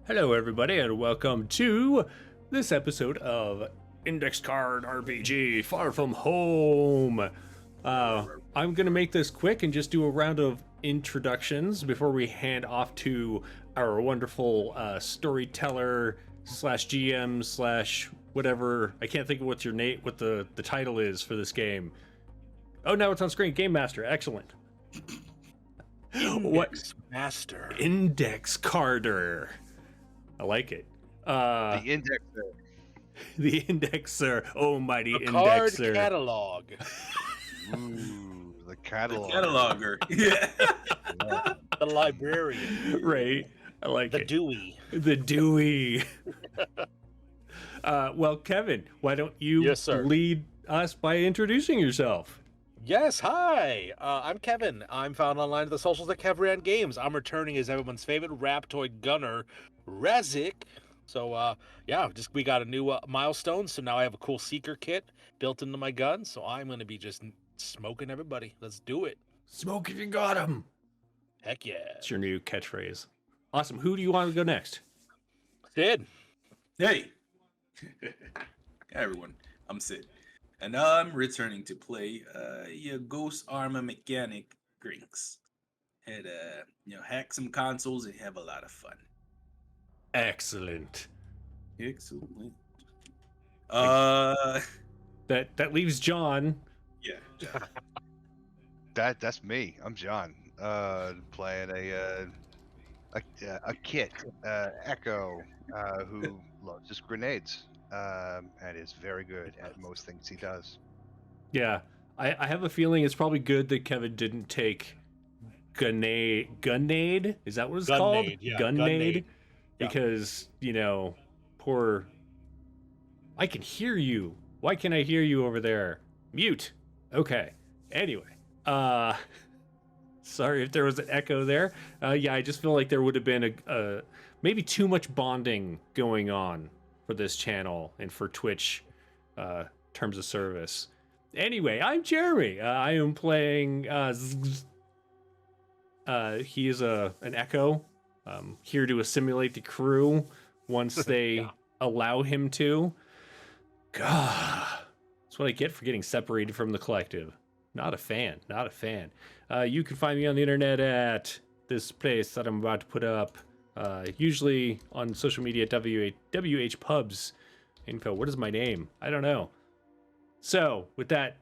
Hello, everybody, and welcome to this episode of Index Card RPG Far From Home. I'm going to make this quick and just do a round of introductions before we hand off to our wonderful storyteller slash GM slash whatever. I can't think of what the title is for this game. Oh, now it's on screen. Game Master. Excellent. Index Master. Index Carder. I like it. The indexer. The indexer. Oh, mighty The card indexer. catalog. Ooh, the catalog. Cataloger. Yeah. The librarian. Right. I like The it. Dewey. The Dewey. Well, Kevin, why don't you Yes, sir. lead us by introducing yourself? Yes, hi. I'm Kevin. I'm found online at the socials at Kevran Games. I'm returning as everyone's favorite Raptoid gunner, Razik. So, we got a new milestone. So now I have a cool Seeker kit built into my gun. So I'm going to be just smoking everybody. Let's do it. Smoke if you got him. Heck yeah. It's your new catchphrase. Awesome. Who do you want to go next? Sid. Hey. Hi, everyone. I'm Sid. And I'm returning to play your Ghost Armor Mechanic Grinks. Had hack some consoles and have a lot of fun. Excellent. Excellent. That leaves John. Yeah. That's me. I'm John. Playing a kit, Echo, who loves his grenades, and is very good at most things he does. Yeah. I have a feeling it's probably good that Kevin didn't take Gunnade. Is that what it's called? Yeah, Gunnade. Yeah. Because, poor... I can hear you. Why can't I hear you over there? Mute. Okay. Anyway. Sorry if there was an echo there. I just feel like there would have been a maybe too much bonding going on for this channel and for Twitch terms of service. Anyway, I'm Jeremy. I am playing he is an Echo, here to assimilate the crew once they allow him to. God, that's what I get for getting separated from the collective. Not a fan. You can find me on the internet at this place that I'm about to put up, usually on social media at WH Pubs info. What is my name? I don't know. So, with that,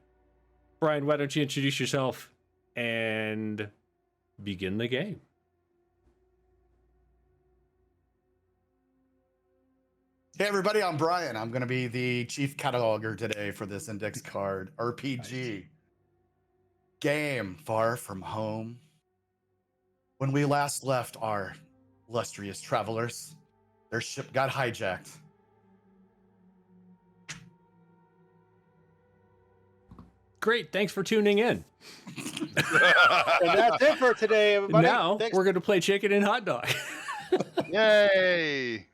Brian, why don't you introduce yourself and begin the game? Hey everybody, I'm Brian. I'm going to be the chief cataloger today for this Index Card RPG game, Far From Home. When we last left our illustrious travelers, their ship got hijacked. Great, thanks for tuning in. And that's it for today, everybody. Now, Thanks. we're going to play chicken and hot dog. Yay!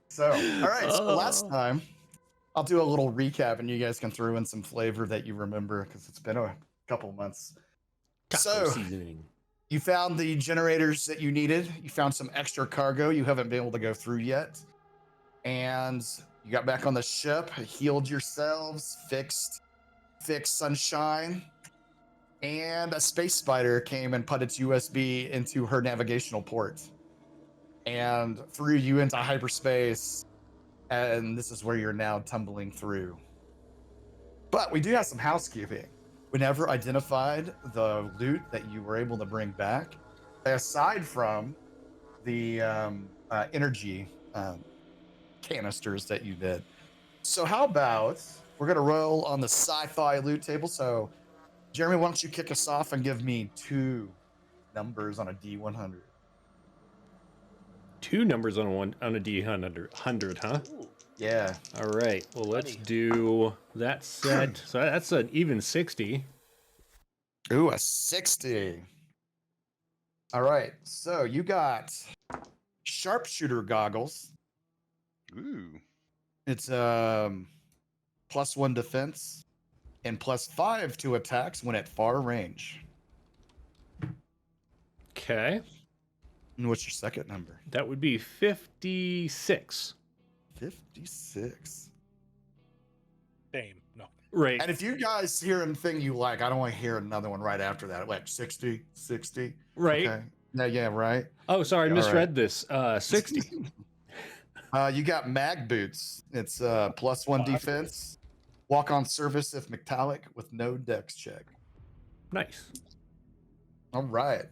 So, all right, so last time, I'll do a little recap and you guys can throw in some flavor that you remember because it's been a couple months. Taco So, seasoning. you found the generators that you needed. You found some extra cargo you haven't been able to go through yet. And you got back on the ship, healed yourselves, fixed Sunshine. And a space spider came and put its USB into her navigational port and threw you into hyperspace. And this is where you're now tumbling through. But we do have some housekeeping. We never identified the loot that you were able to bring back, aside from the energy canisters that you did. So how about we're going to roll on the sci-fi loot table. So Jeremy, why don't you kick us off and give me 2 numbers on a D100? 2 numbers on a D100, huh? Ooh, Yeah. All right. Well, let's Funny. do that set. So that's an even 60. Ooh, a 60. All right. So you got sharpshooter goggles. Ooh. It's +1 defense and +5 to attacks when at far range. Okay. And what's your second number? That would be 56. 56. Same. No. Right. And if you guys hear anything you like, I don't want to hear another one right after that. Like 60, 60. Right. Okay. Yeah, right. Oh, sorry, I All misread this. 60. You got mag boots. It's +1 defense. Walk on surface if metallic with no dex check. Nice. All right.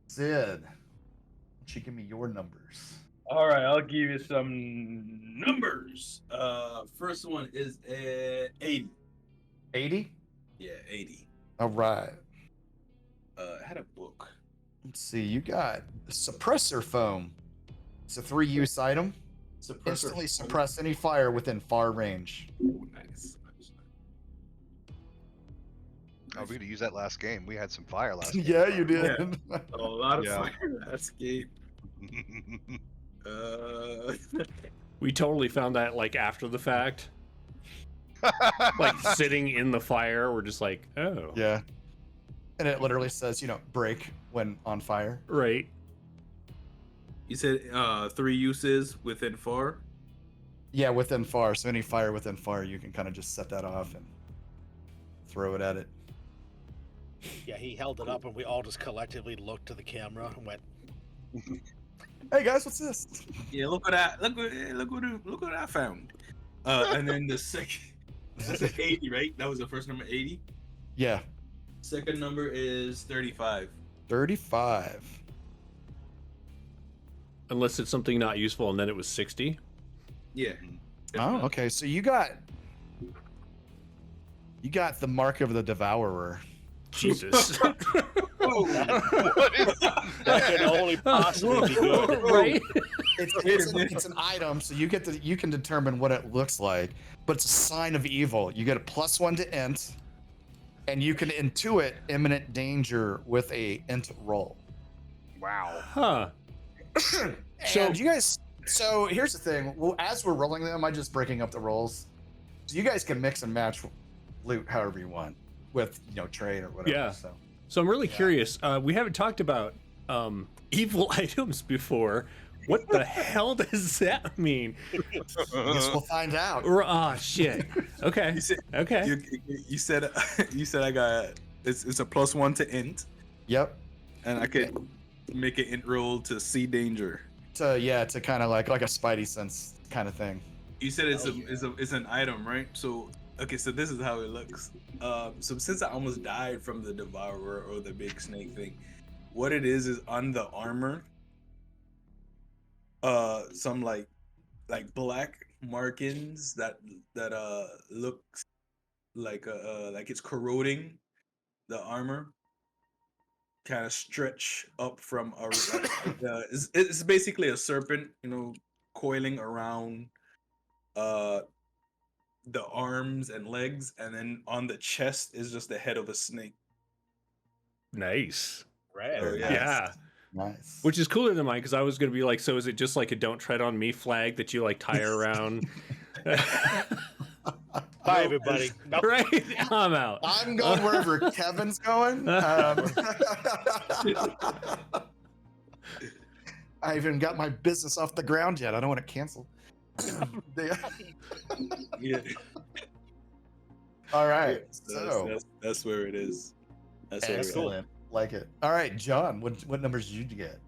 Sid, why don't you give me your numbers? All right, I'll give you some numbers. First one is 80. 80? Yeah, 80. All right. I had a book. Let's see. You got suppressor foam. It's a 3-use item. Instantly suppress any fire within far range. Ooh, nice. Oh, we could use that last game. We had some fire last game. Yeah, you did. A lot of Yeah. fire last game. We totally found that like after the fact. Like sitting in the fire. We're just like, oh. Yeah. And it literally says, break when on fire. Right. You said 3 uses within 4? Yeah, within far. So any fire within far, you can kind of just set that off and throw it at it. Yeah, he held it up, and we all just collectively looked to the camera and went, Hey guys, what's this? Yeah, look at that. Look what I found. And then the second, that's 80, right? That was the first number, 80. Yeah, Second number is 35. 35. Unless it's something not useful and then it was 60. Yeah. Oh, okay. So you got the mark of the devourer. Jesus. that could only possibly be good. Right? It's an item, so you can determine what it looks like, but it's a sign of evil. You get a +1 to int, and you can intuit imminent danger with a int roll. Wow. Huh. So you guys. So here's the thing. Well, as we're rolling them, I'm just breaking up the rolls, so you guys can mix and match loot however you want with trade or whatever. Yeah. So I'm really curious. We haven't talked about evil items before. What the hell does that mean? I guess we'll find out. Oh shit. Okay. You said, Okay. you said I got it's a +1 to int, Yep. and I could make an int roll to see danger. To kind of like a spidey sense kind of thing. You said it's an item, right? So okay, so this is how it looks. So since I almost died from the devourer or the big snake thing, what it is on the armor, some like black markings that looks like it's corroding the armor, kind of stretch up from a it's basically a serpent, coiling around the arms and legs, and then on the chest is just the head of a snake. Nice. Right. Oh, Yeah. Nice. Which is cooler than mine because I was gonna be like, so is it just like a "Don't tread on me" flag that you like tie around? Bye, everybody. Nope. Right. I'm out. I'm going wherever Kevin's going. I haven't got my business off the ground yet. I don't want to cancel. Yeah. All right. That's where it is. That's where it is. Excellent. Like it. All right, John. What numbers did you get?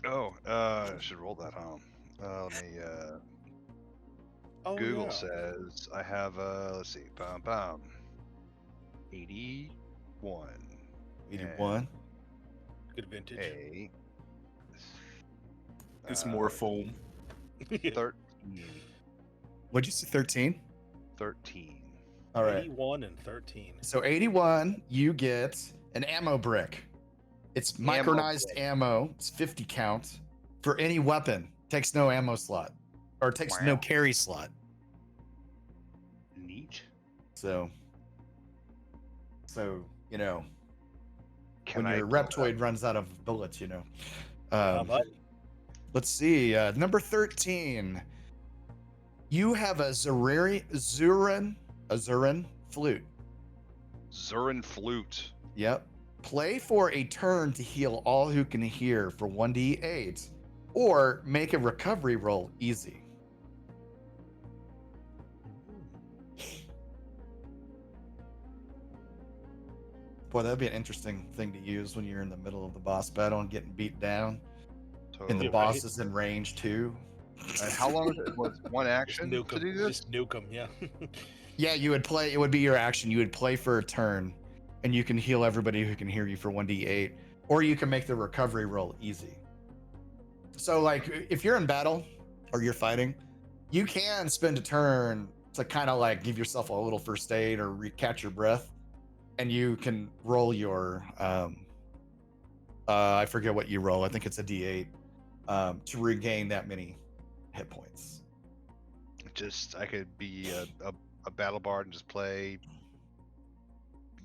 Oh, I should roll that, huh? Let me. Google yeah. says I have let's see, 81. 81. Good vintage. A It's more foam. 13. What'd you say? 13. 13. All right. 81 and 13. So 81, you get an ammo brick. It's micronized ammo. It's 50 count for any weapon. Takes no ammo slot, or takes no Wow. carry slot. Neat. So Can when I your pull it reptoid up? runs out of bullets, But Let's see. Number 13. You have a Zurin flute. Zurin flute. Yep. play for a turn to heal all who can hear for 1d8, or make a recovery roll easy. Boy, that'd be an interesting thing to use when you're in the middle of the boss battle and getting beat down, and the Yeah, boss right. is in range too. And how long is it? Was one Just action nuke to them. do this? Just nuke them. Yeah. Yeah, you would play. It would be your action. You would play for a turn, and you can heal everybody who can hear you for 1d8, or you can make the recovery roll easy. So, like, if you're in battle or you're fighting, you can spend a turn to kind of like give yourself a little first aid or catch your breath, and you can roll your I forget what you roll. I think it's a d8 to regain that many hit points. Just I could be a battle bard and just play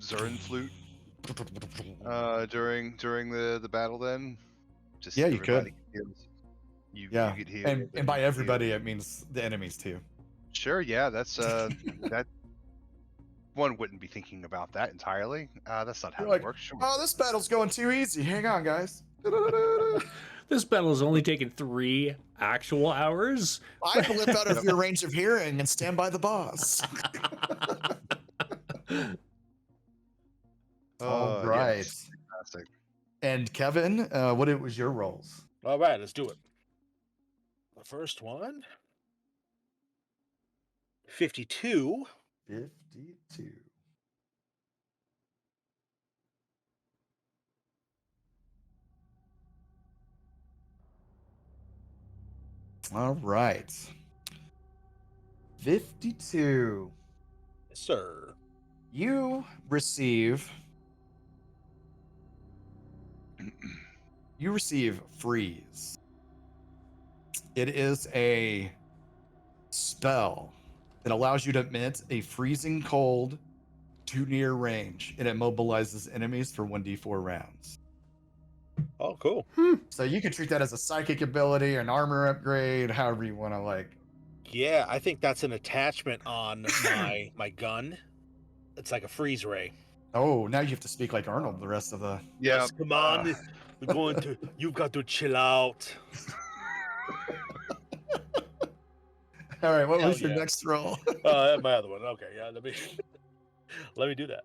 Zurin flute during the battle. Then just Yeah, you could. everybody heals. You Yeah, get healed. and then by you heal. everybody, it means the enemies too. Sure, yeah, that's that one wouldn't be thinking about that entirely. That's not how You're it like, works. Sure. oh, this battle's going too easy. Hang on, guys. This battle has only taken 3 actual hours. I blip out of your range of hearing and stand by the boss. All right. Yes, fantastic. And Kevin, what was your rolls? All right, let's do it. The first one, 52. 52. All right. 52. Yes, sir. You receive freeze. It is a spell that allows you to emit a freezing cold to near range, and it mobilizes enemies for 1d4 rounds. Oh, cool. So you could treat that as a psychic ability, an armor upgrade, however you want to like. Yeah, I think that's an attachment on my gun. It's like a freeze ray. Oh, now you have to speak like Arnold the rest of the. Yeah, Yes, come on. We're going to. You've got to chill out. All right, what Hell was your yeah. next roll? My other one. Okay, yeah. Let me do that.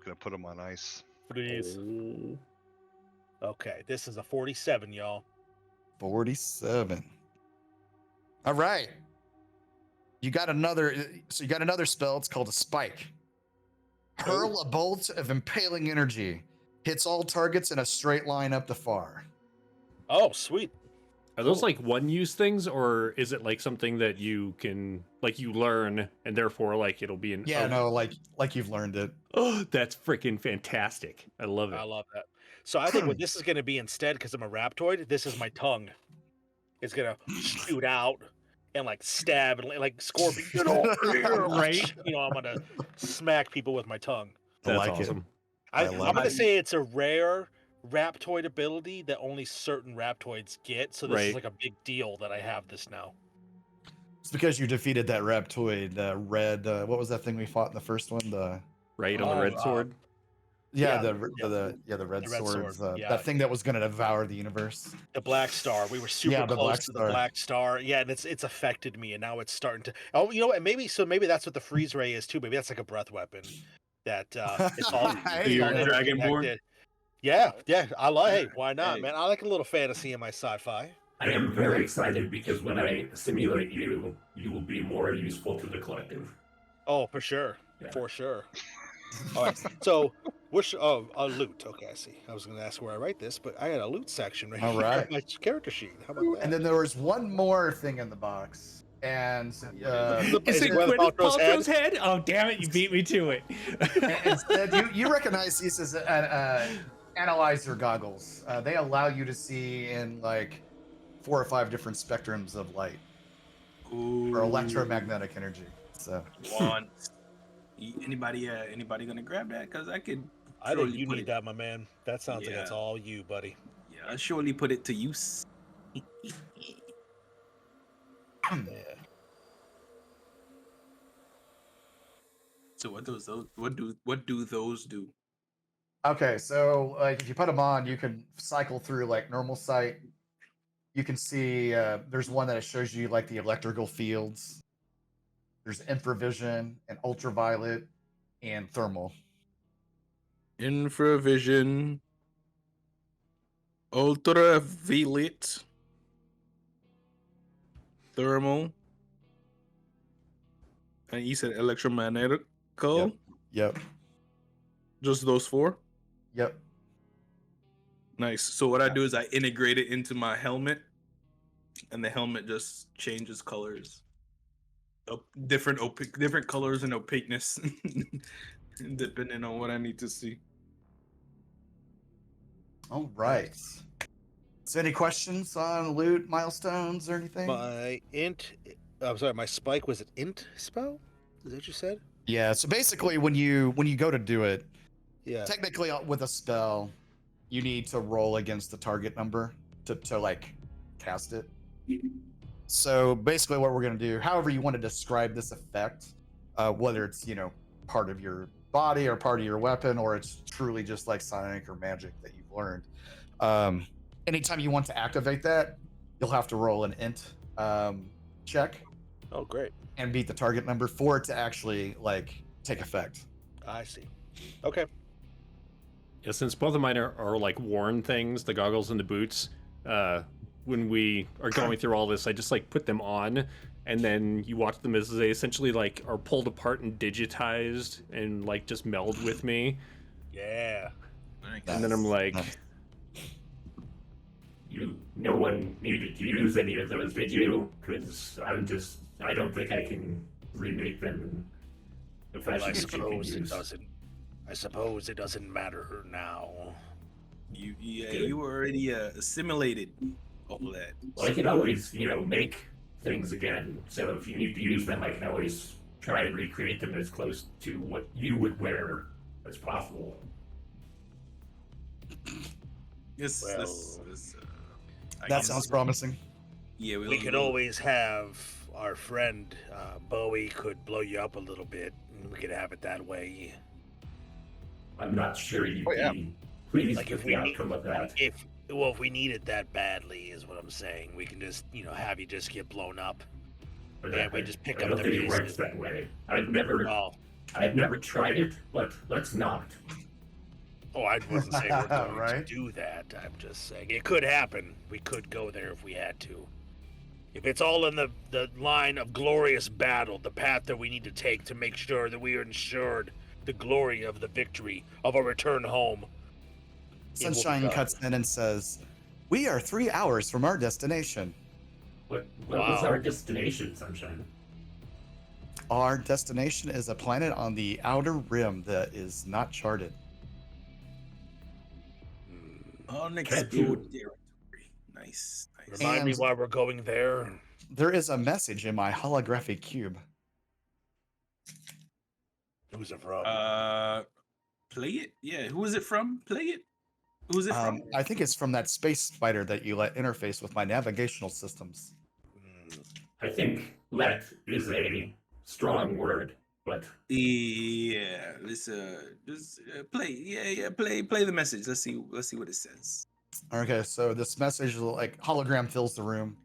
gonna put them on ice. Please. Oh. Okay, this is a 47, y'all. 47. All right. You got another. So you got another spell. It's called a spike. Hurl a bolt of impaling energy. Hits all targets in a straight line up the far. Oh, sweet. Are those like one-use things, or is it like something that you can, like, you learn, and therefore, like, it'll be an... Yeah, no, like you've learned it. Oh, that's freaking fantastic. I love it. I love that. So I think what this is going to be instead, because I'm a raptoid, this is my tongue. It's going to shoot out and like stab and like Scorpion. Get over here! Right? You know, I'm going to smack people with my tongue. That's like it. awesome. I I'm love going to it. say it's a rare raptoid ability that only certain raptoids get. So this is Right. like a big deal that I have this now. It's because you defeated that Raptoid, red. What was that thing we fought in the first one? The Right, on the Oh, red sword? yeah, Yeah, the red the red swords. sword, yeah. That thing that was going to devour the universe. The Black Star. We were super Yeah, the close Black to Star. the Black Star. Yeah, and it's affected me, and now it's starting to. Oh, you know what? Maybe that's what the freeze ray is too. Maybe that's like a breath weapon. That it's all. Hey, It's all man. Dragonborn? interconnected. Yeah, I like. Hey, why not, Hey. man? I like a little fantasy in my sci-fi. I am very excited because when I simulate you, you will be more useful to the collective. Oh, for sure, Yeah. for sure. All right, so which? Oh, a loot. Okay, I see. I was going to ask where I write this, but I got a loot section right All here right. on my character sheet. How about that? And then there was one more thing in the box, and Is Is it it Gwyneth Gwyneth Paltrow's Paltrow's head? Oh, damn it, you beat me to it. instead you recognize these as analyzer goggles. They allow you to see in like 4 or 5 different spectrums of light or electromagnetic energy. So One. Anybody gonna grab that? Cause I could. I think surely you put need it- that, my man. That sounds like it's Yeah. all you, buddy. Yeah, I'll surely put it to use. Yeah. So what do those do? Okay, so like if you put them on, you can cycle through like normal sight. You can see there's one that shows you like the electrical fields. There's infravision and ultraviolet and thermal. Infravision, ultraviolet, thermal, and you said electromagnetic. Yep. Just those 4. Yep. Nice. So what I do is I integrate it into my helmet, and the helmet just changes colors, different colors and opaqueness, depending on what I need to see. All right. So any questions on loot, milestones, or anything? My spike was it int spell? Is that what you said? Yeah. So basically, when you go to do it, Yeah. technically with a spell, you need to roll against the target number to like cast it. So basically, what we're gonna do, however you want to describe this effect, whether it's part of your body or part of your weapon, or it's truly just like psionic or magic that you've learned. Anytime you want to activate that, you'll have to roll an int check Oh, great. and beat the target number for it to actually like take effect. I see. Okay. Yeah, since both of mine are like worn things, the goggles and the boots, when we are going through all this, I just like put them on, and then you watch them as they essentially like are pulled apart and digitized and like just meld with me. Yeah. And then I'm like, Nice. No one needed to use any of those, did you? Because I don't think I can remake them in the Well, fashion that you can use. I suppose it doesn't matter now. You already assimilated all that. Well, I can always, make things again. So if you need to use them, I can always try and recreate them as close to what you would wear as possible. Yes, Well, That sounds promising. Yeah, We could always have our friend Bowie could blow you up a little bit, and we could have it that way. I'm not sure you'd Oh, yeah. be pleased Like with if the we need, outcome of that. if we need it that badly, is what I'm saying. We can just have you just get blown up. But Yeah, we just pick I up don't the think it works pieces. that way. I've never tried it, but let's not. Oh, I wasn't saying we're going Right. to do that. I'm just saying it could happen. We could go there if we had to. If it's all in the line of glorious battle, the path that we need to take to make sure that we are ensured the glory of the victory of our return home. It will be Sunshine done. cuts in and says, "We are 3 hours from our destination. What was Wow. our destination, Sunshine? Our destination is a planet on the outer rim that is not charted." unexplored territory. Nice. Remind me And- why we're going there. There is a message in my holographic cube. Who's it from? Play it. Yeah. Who is it from? Play it. Who's it from? I think it's from that space spider that you let interface with my navigational systems. I think let is a strong word, but Yeah. Let's just play. Yeah. Play the message. Let's see what it says. Okay, so this message, like hologram, fills the room.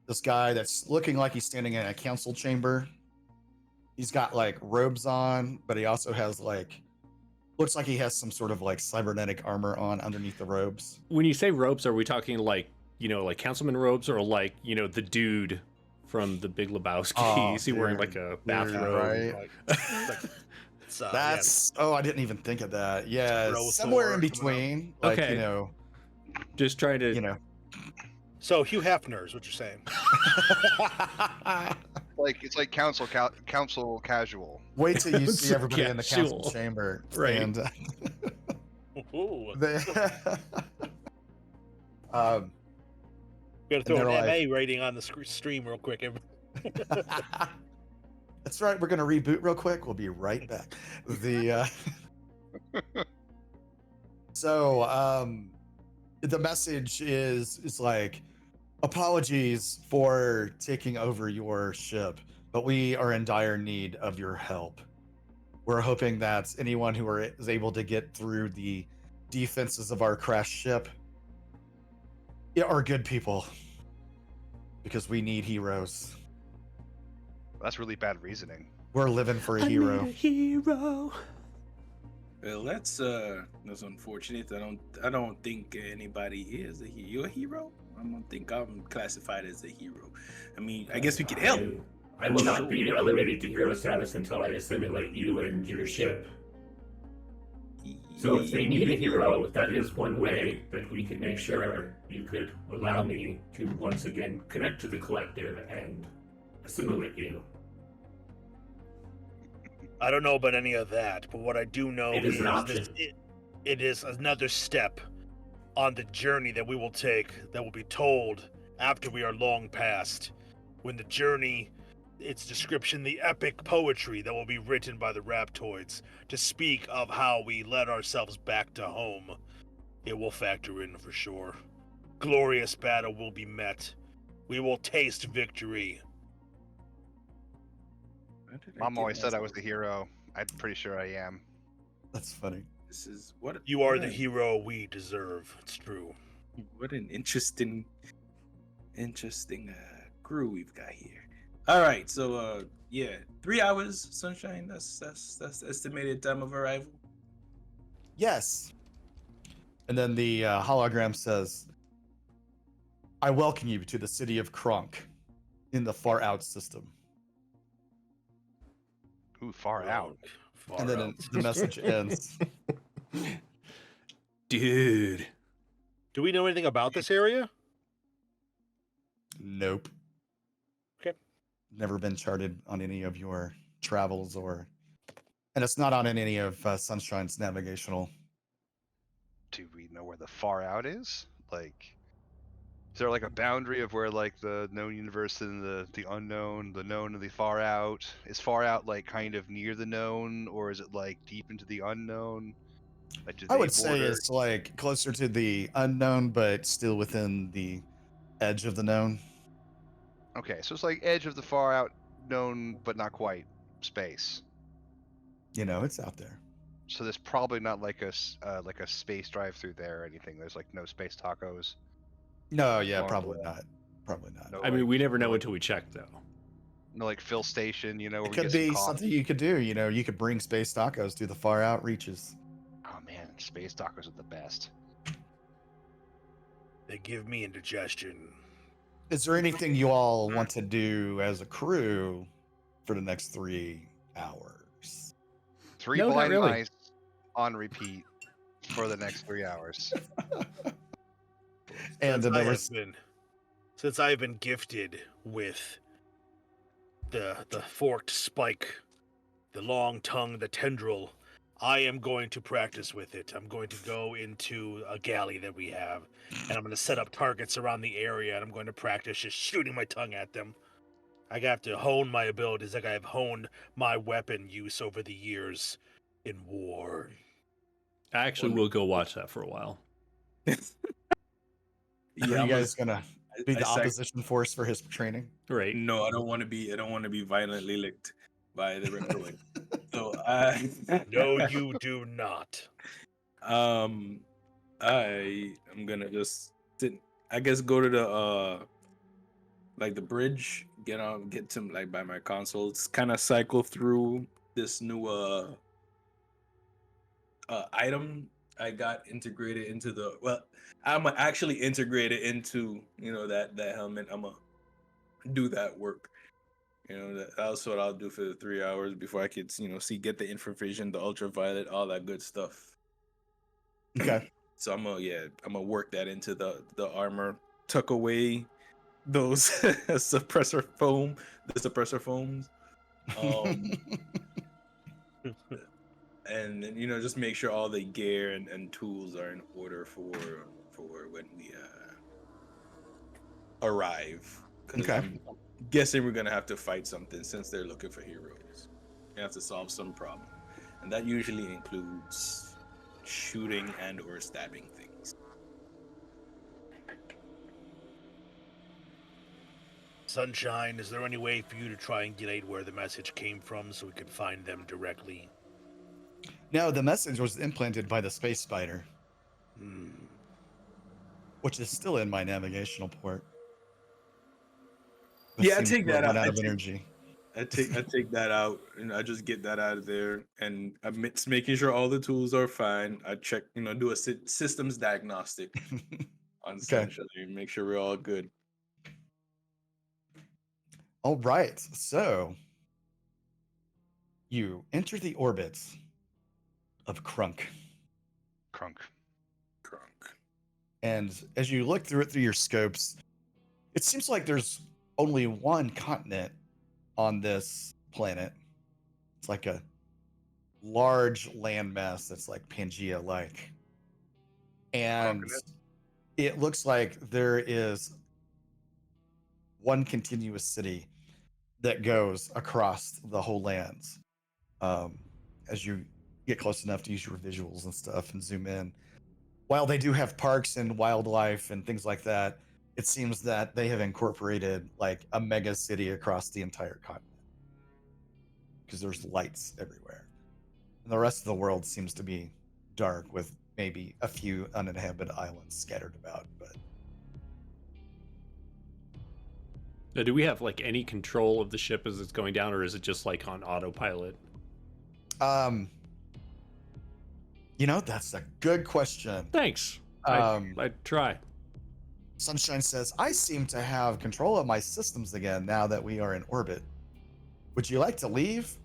This guy that's looking like he's standing in a council chamber. He's got like robes on, but he also has like, looks like he has some sort of like cybernetic armor on underneath the robes. when you say robes, are we talking like like councilman robes, or like the dude from The Big Lebowski? Oh, Is he wearing dude, like a dude, bathrobe? right? It's, That's I didn't even think of that. Yeah, Bro somewhere in Thor between. Like Okay. Just trying to. So Hugh Hefner is what you're saying. It's like council casual. Wait till you see everybody in the council Casual. chamber. Right. And Ooh. they, Gotta throw they're an like- MA rating on the stream real quick. that's right. We're gonna reboot real quick. We'll be right back. The message is like, apologies for taking over your ship, but we are in dire need of your help. We're hoping that anyone who is able to get through the defenses of our crashed ship are good people. Because we need heroes. That's really bad reasoning. We're living for a hero. Need a hero. Well, that's unfortunate. I don't think anybody is a hero. You a hero? I don't think I'm classified as a hero. I mean, I guess we could help. I will not be elevated to hero status until I assimilate you and your ship. So if they need a hero, that is one way that we can make sure you could allow me to once again connect to the collective and assimilate you. I don't know about any of that, but what I do know It is an is option. it is another step on the journey that we will take that will be told after we are long past. When the journey, its description, the epic poetry that will be written by the Raptoids to speak of how we led ourselves back to home. It will factor in for sure. Glorious battle will be met. We will taste victory. Where did Mom get always said I was myself? the hero. I'm pretty sure I am. That's funny. This is what You are what the an- hero we deserve. It's true. What an interesting crew we've got here. All right, so yeah, 3 hours, Sunshine. That's the estimated time of arrival. Yes. And then the hologram says, I welcome you to the city of Kronk in the Far Out system. Ooh, far out. Far And then out. the message ends. Dude. Do we know anything about this area? Nope. Okay. Never been charted on any of your travels and it's not on any of Sunshine's navigational. Do we know where the far out is? Like, is there like a boundary of where like the known universe and the unknown, the known and the far out? Is far out like kind of near the known, or is it like deep into the unknown? Like, do I they would say border- it's like closer to the unknown, but still within the edge of the known. Okay, so it's like edge of the far out, known but not quite space. You know, it's out there. So there's probably not like a space drive through there or anything. There's like no space tacos. No, yeah, Or probably not. Probably not. No, I mean, like- we never know like- until we check, though. no like fill station, you know, where It we could get some be coffee. something you could do. You know, you could bring space tacos to the far out reaches. Oh man, space tacos are the best. They give me indigestion. Is there anything you all want to do as a crew for the next 3 hours? 3 No, not blind really. mice on repeat for the next 3 hours. And Since I another have been, since I've been gifted with the forked spike, the long tongue, the tendril, I am going to practice with it. I'm going to go into a galley that we have, and I'm going to set up targets around the area, and I'm going to practice just shooting my tongue at them. I have to hone my abilities like I have honed my weapon use over the years in war. I actually will go watch that for a while. Are you I'm guys gonna be I the sac- opposition force for his training? Right. No, I don't want to be. I don't want to be violently licked by the reptoid. So No, you do not. I am gonna just sit, I guess go to the like the bridge, get to like by my consoles, kind of cycle through this new item I got integrated into the I'm actually integrated into that helmet. I'm gonna do that work. That's what I'll do for the 3 hours before I could get the infravision, the ultraviolet, all that good stuff. Okay. So I'm gonna work that into the armor, tuck away those suppressor foams, and then, just make sure all the gear and tools are in order for when we arrive. 'Cause Okay. I'm guessing we're gonna have to fight something since they're looking for heroes. We have to solve some problem, and that usually includes shooting and or stabbing things. Sunshine, is there any way for you to triangulate where the message came from so we can find them directly? No, the message was implanted by the space spider. which is still in my navigational port. Yeah, I seems take to have that run out. out of energy. I take that out, and I just get that out of there, and I'm making sure all the tools are fine. I check, do a systems diagnostic on Okay. Essentially, make sure we're all good. All right. So you enter the orbit of Crunk. Crunk. Crunk. And as you look through it through your scopes, it seems like there's only one continent on this planet. It's like a large landmass that's like Pangea like. And it looks like there is one continuous city that goes across the whole lands. As you get close enough to use your visuals and stuff and zoom in. While they do have parks and wildlife and things like that, it seems that they have incorporated like a mega city across the entire continent because there's lights everywhere. And the rest of the world seems to be dark with maybe a few uninhabited islands scattered about. But Now, do we have like any control of the ship as it's going down, or is it just like on autopilot? That's a good question. Thanks. I'd try. Sunshine says, I seem to have control of my systems again now that we are in orbit. Would you like to leave?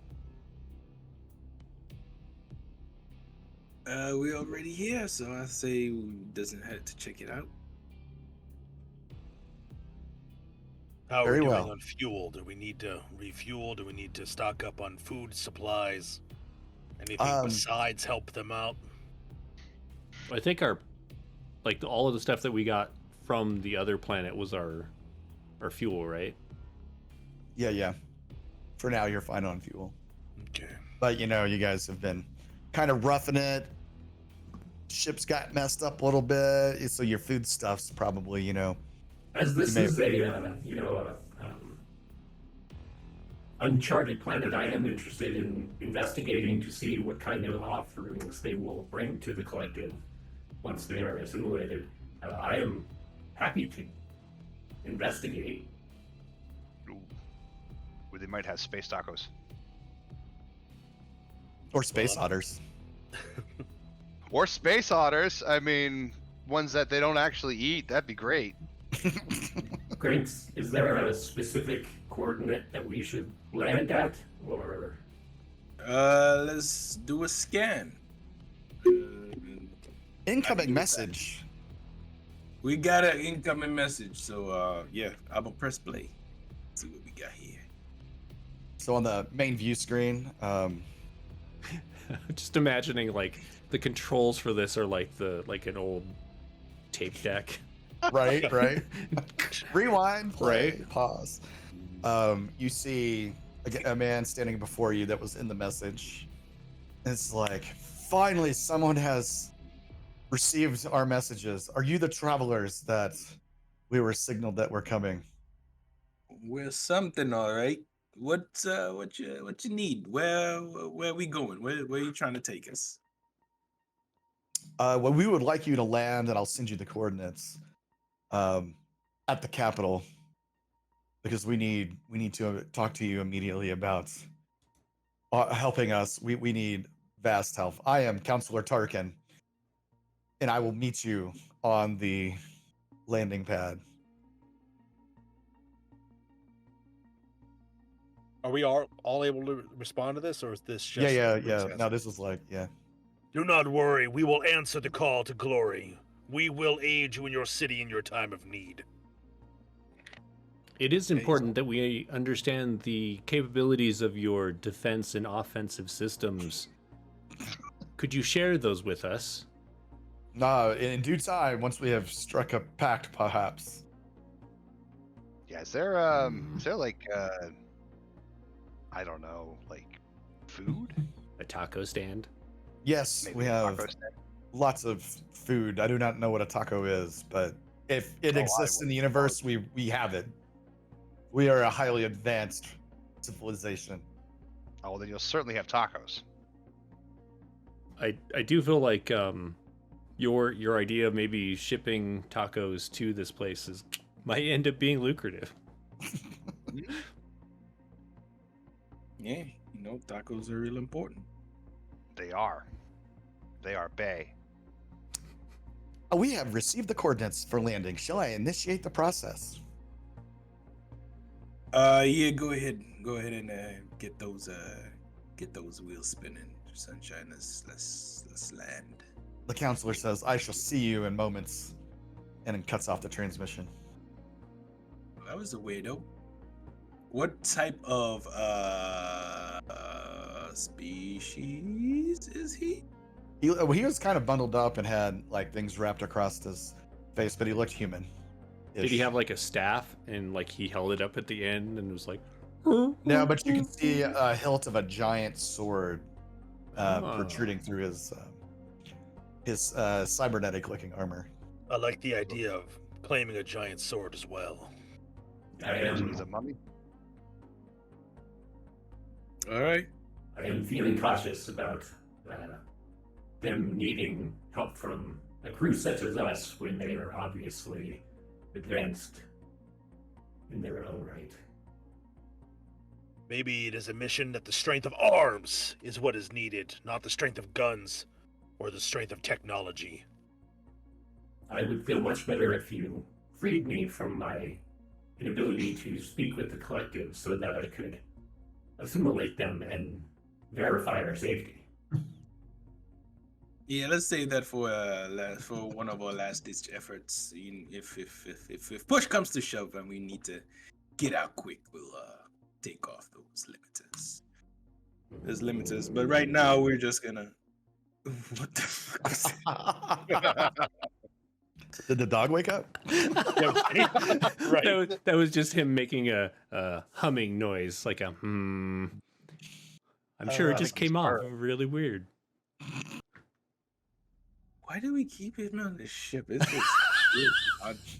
We already here, so I say doesn't hurt to check it out. How are Very we doing well. on fuel? Do we need to refuel? Do we need to stock up on food supplies? Anything besides help them out? I think all of the stuff that we got from the other planet was our fuel, right? Yeah. For now, you're fine on fuel. Okay. But you guys have been kind of roughing it. Ship's got messed up a little bit, so your food stuff's probably, As this is a uncharted planet, I am interested in investigating to see what kind of offerings they will bring to the collective once they are assimilated. I am happy to investigate. Ooh. Well, they might have space tacos. or space otters. Or space otters. I mean, ones that they don't actually eat. That'd be great. Grinks, is there a specific coordinate that we should land at, or? Let's do a scan. Incoming message. We got an incoming message, so yeah, I'm gonna press play. See what we got here. So on the main view screen, Just imagining like the controls for this are like an old tape deck. right. Rewind, play, pause. You see a man standing before you that was in the message. It's like, finally, someone has received our messages. Are you the travelers that we were signaled that were coming? We're something, all right. What you need? Where are we going? Where are you trying to take us? Well, we would like you to land, and I'll send you the coordinates at the capital, because we need to talk to you immediately about helping us. We need vast help. I am Counselor Tarkin, and I will meet you on the landing pad. Are we all able to respond to this, or is this just... Yeah. No, this is like, yeah. Do not worry, we will answer the call to glory. We will aid you in your city in your time of need. It is important that we understand the capabilities of your defense and offensive systems. Could you share those with us? No, in due time, once we have struck a pact, perhaps. Yeah, is there like I don't know, like food? A taco stand? Yes, Maybe we a have taco stand? lots of food. I do not know what a taco is, but if it exists in the universe, we have it. We are a highly advanced civilization. Oh, well, then you'll certainly have tacos. I do feel like your idea of maybe shipping tacos to this place might end up being lucrative. Yeah, tacos are real important. They are. They are bay. We have received the coordinates for landing. Shall I initiate the process? Yeah, go ahead and get those wheels spinning, Sunshine. Let's land. The counselor says, I shall see you in moments, and then cuts off the transmission. That was a weirdo. What type of species is he? He was kind of bundled up and had like things wrapped across his face, but he looked human. Did he have like a staff and like he held it up at the end and was like? No, but you can see a hilt of a giant sword protruding through his cybernetic-looking armor. I like the idea of claiming a giant sword as well. He's a mummy. All right. I am feeling cautious about them needing help from a crew such as us when they are obviously advanced in their own right. Maybe it is a mission that the strength of arms is what is needed, not the strength of guns or the strength of technology. I would feel much better if you freed me from my inability to speak with the collective so that I could assimilate them and verify our safety. Yeah, let's save that for one of our last ditch efforts. If push comes to shove and we need to get out quick, we'll take off those limiters. There's limiters, but right now we're just gonna. What the fuck is that? Did the dog wake up? Right. That was just him making a humming noise, like a hmm. I'm sure it just came off really weird. Why do we keep him on the ship? It's just,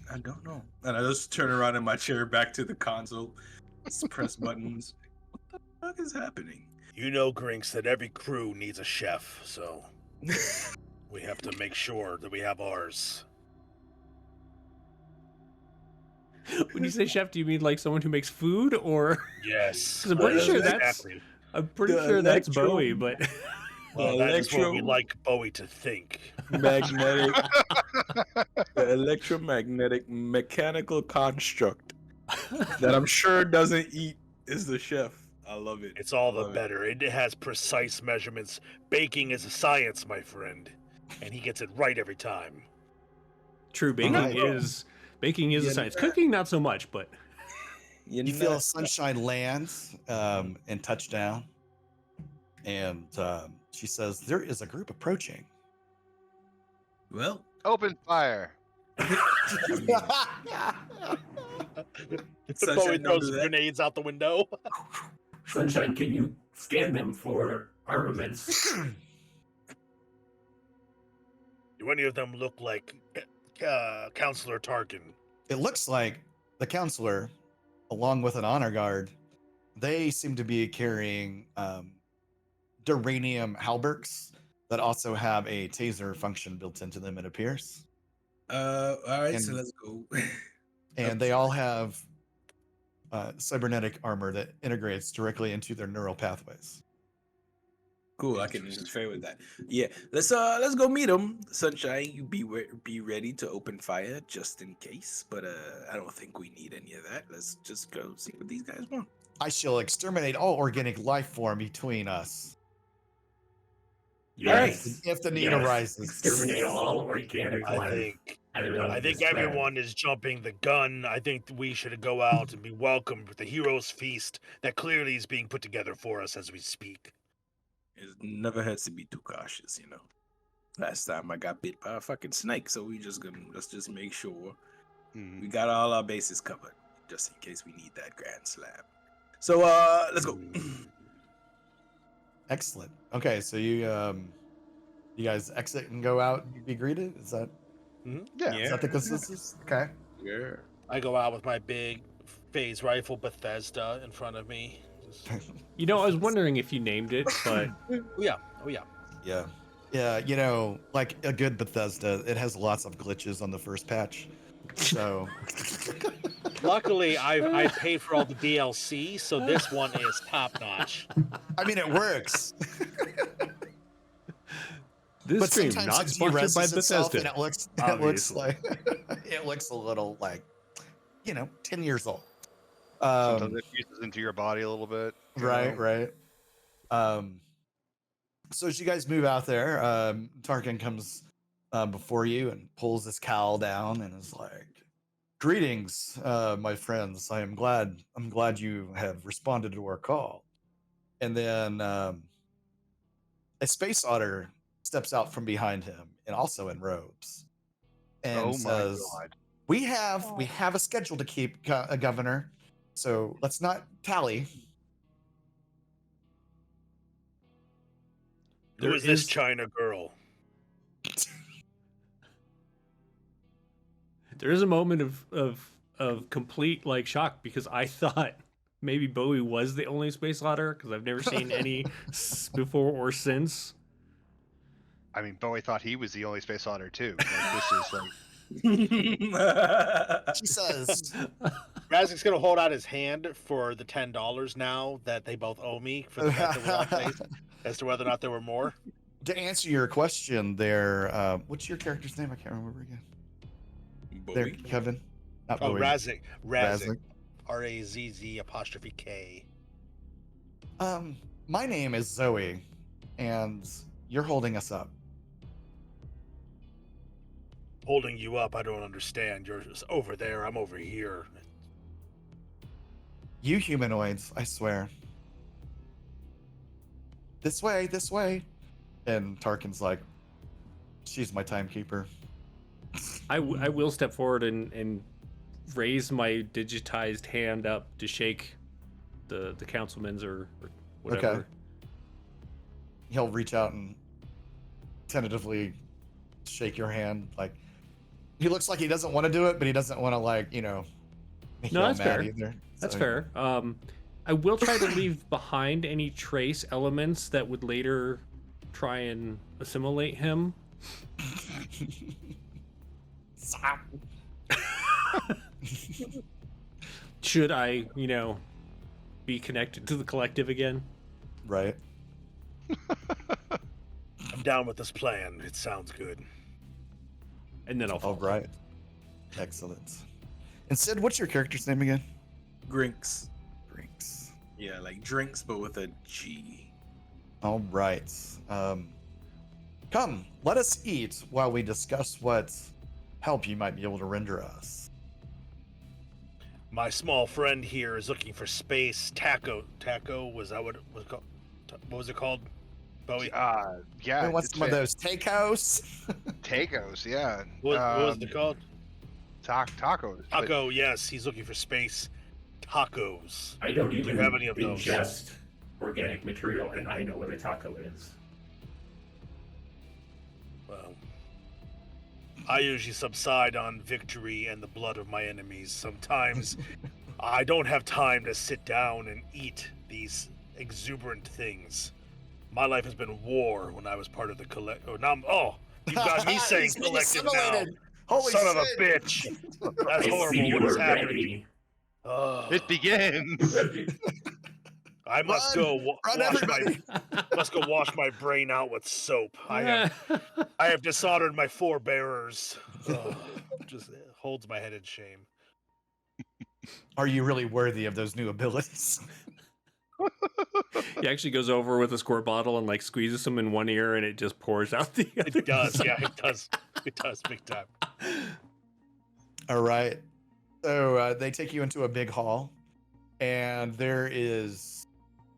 I don't know. And I just turn around in my chair back to the console, just press buttons. What the fuck is happening? You know, Grinks, that every crew needs a chef, so we have to make sure that we have ours. When you say chef, do you mean like someone who makes food, or? Yes. 'Cause I'm pretty sure exactly. I'm pretty The sure that's electro- Bowie, but Well, that is what we like Bowie to think. Magnetic, the electromagnetic mechanical construct that I'm sure doesn't eat is the chef. I love it. It's all the Love it. better. It has precise measurements. Baking is a science, my friend. And he gets it right every time. true, baking Right. is a science. Cooking, not so much, but You feel Sunshine lands and touch down, and she says, "There is a group approaching." Well, Open fire. Sunshine, Bowie don't throws do that. grenades out the window. Sunshine, can you scan them for armaments? Do any of them look like Counselor Tarkin? It looks like the counselor, along with an honor guard, they seem to be carrying duranium halberds that also have a taser function built into them, it appears. all right, so And- let's go. And they all have cybernetic armor that integrates directly into their neural pathways. Cool, I can interfere with that. Yeah, let's go meet him. Sunshine, you be ready to open fire just in case. But I don't think we need any of that. Let's just go see what these guys want. I shall exterminate all organic life form between us Yes. if the need Yes. arises. Exterminate all organic life. I think everyone is jumping the gun. I think we should go out and be welcomed with the hero's feast that clearly is being put together for us as we speak. It never hurts to be too cautious, you know. Last time I got bit by a fucking snake, so let's just make sure we got all our bases covered, just in case we need that grand slam. So let's go. Excellent. Okay, so you guys exit and go out and be greeted? Is that the consensus? Okay. Yeah. I go out with my big phase rifle Bethesda in front of me. you know, I was wondering if you named it, but Oh yeah. Yeah. Yeah, you know, like a good Bethesda, it has lots of glitches on the first patch. So Luckily, I paid for all the DLC, so this one is top notch. I mean, it works. This But stream sometimes not it sponsored by de-reses itself Bethesda. and it looks obviously. like it looks a little like 10 years old. Sometimes it fuses into your body a little bit. you know? Right. So as you guys move out there, Tarkin comes before you and pulls his cowl down and is like, "Greetings, my friends. I'm glad you have responded to our call." And then a space otter steps out from behind him and also in robes and Oh my says, god. we have a schedule to keep, Governor, so let's not tally." Who is this China girl? There is a moment of complete like shock because I thought maybe Bowie was the only space otter because I've never seen any before or since. I mean, Bowie thought he was the only space otter too. Like, this is like She says, Razik's gonna hold out his hand for the $10 now that they both owe me for the bet that we all placed as to whether or not there were more. to answer your question there, what's your character's name? I can't remember again. There, Bowie? Kevin. Not Oh, Bowie. Razik. Razzik. RAZZ''K. My name is Zoe, and you're holding us up. Holding you up, I don't understand. You're just over there, I'm over here. You humanoids, I swear. This way, this way. And Tarkin's like, she's my timekeeper. I will step forward and raise my digitized hand up to shake the councilman's or whatever. Okay. He'll reach out and tentatively shake your hand. Like, he looks like he doesn't want to do it, but he doesn't want to, like, make No, you all that's mad fair. either. That's So- fair. I will try to leave behind any trace elements that would later try and assimilate him. Stop. Should I, be connected to the collective again? Right. I'm down with this plan. It sounds good. And then I'll All fall. right. Excellent. And Sid, what's your character's name again? Grinks. Drinks. Yeah, like drinks, but with a G. All right. Come, let us eat while we discuss what help you might be able to render us. My small friend here is looking for space taco. Taco, was that what it was called? What was it called? Bowie? yeah. Who wants it's some of those takeos? Tacos, yeah. What was it called? Tacos. but- Taco, yes, he's looking for space tacos. I don't even have any of those? ingest organic material, and I know what a taco is. Well, I usually subside on victory and the blood of my enemies. Sometimes I don't have time to sit down and eat these exuberant things. My life has been war when I was part of the collect. Oh, now you got me saying He's being collective now. assimilated. Holy Son shit. of a bitch. That's I see horrible. you What is were happening? ready. Ugh. It begins. I must Run. go Run, wash everybody. must go wash my brain out with soap. I have dishonored my forebearers. Ugh, just holds my head in shame. Are you really worthy of those new abilities? He actually goes over with a squirt bottle and like squeezes them in one ear and it just pours out the other. It does, yeah, it does. It does, big time. All right. So they take you into a big hall, and there is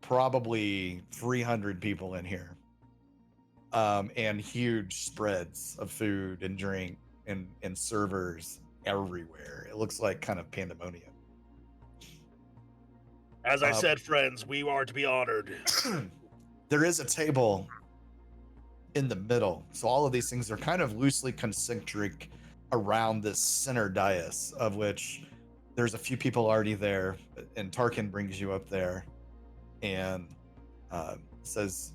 probably 300 people in here, and huge spreads of food and drink and servers everywhere. It looks like kind of pandemonium. As I said, friends, we are to be honored. There is a table in the middle, so all of these things are kind of loosely concentric around this center dais, of which there's a few people already there, and Tarkin brings you up there and says,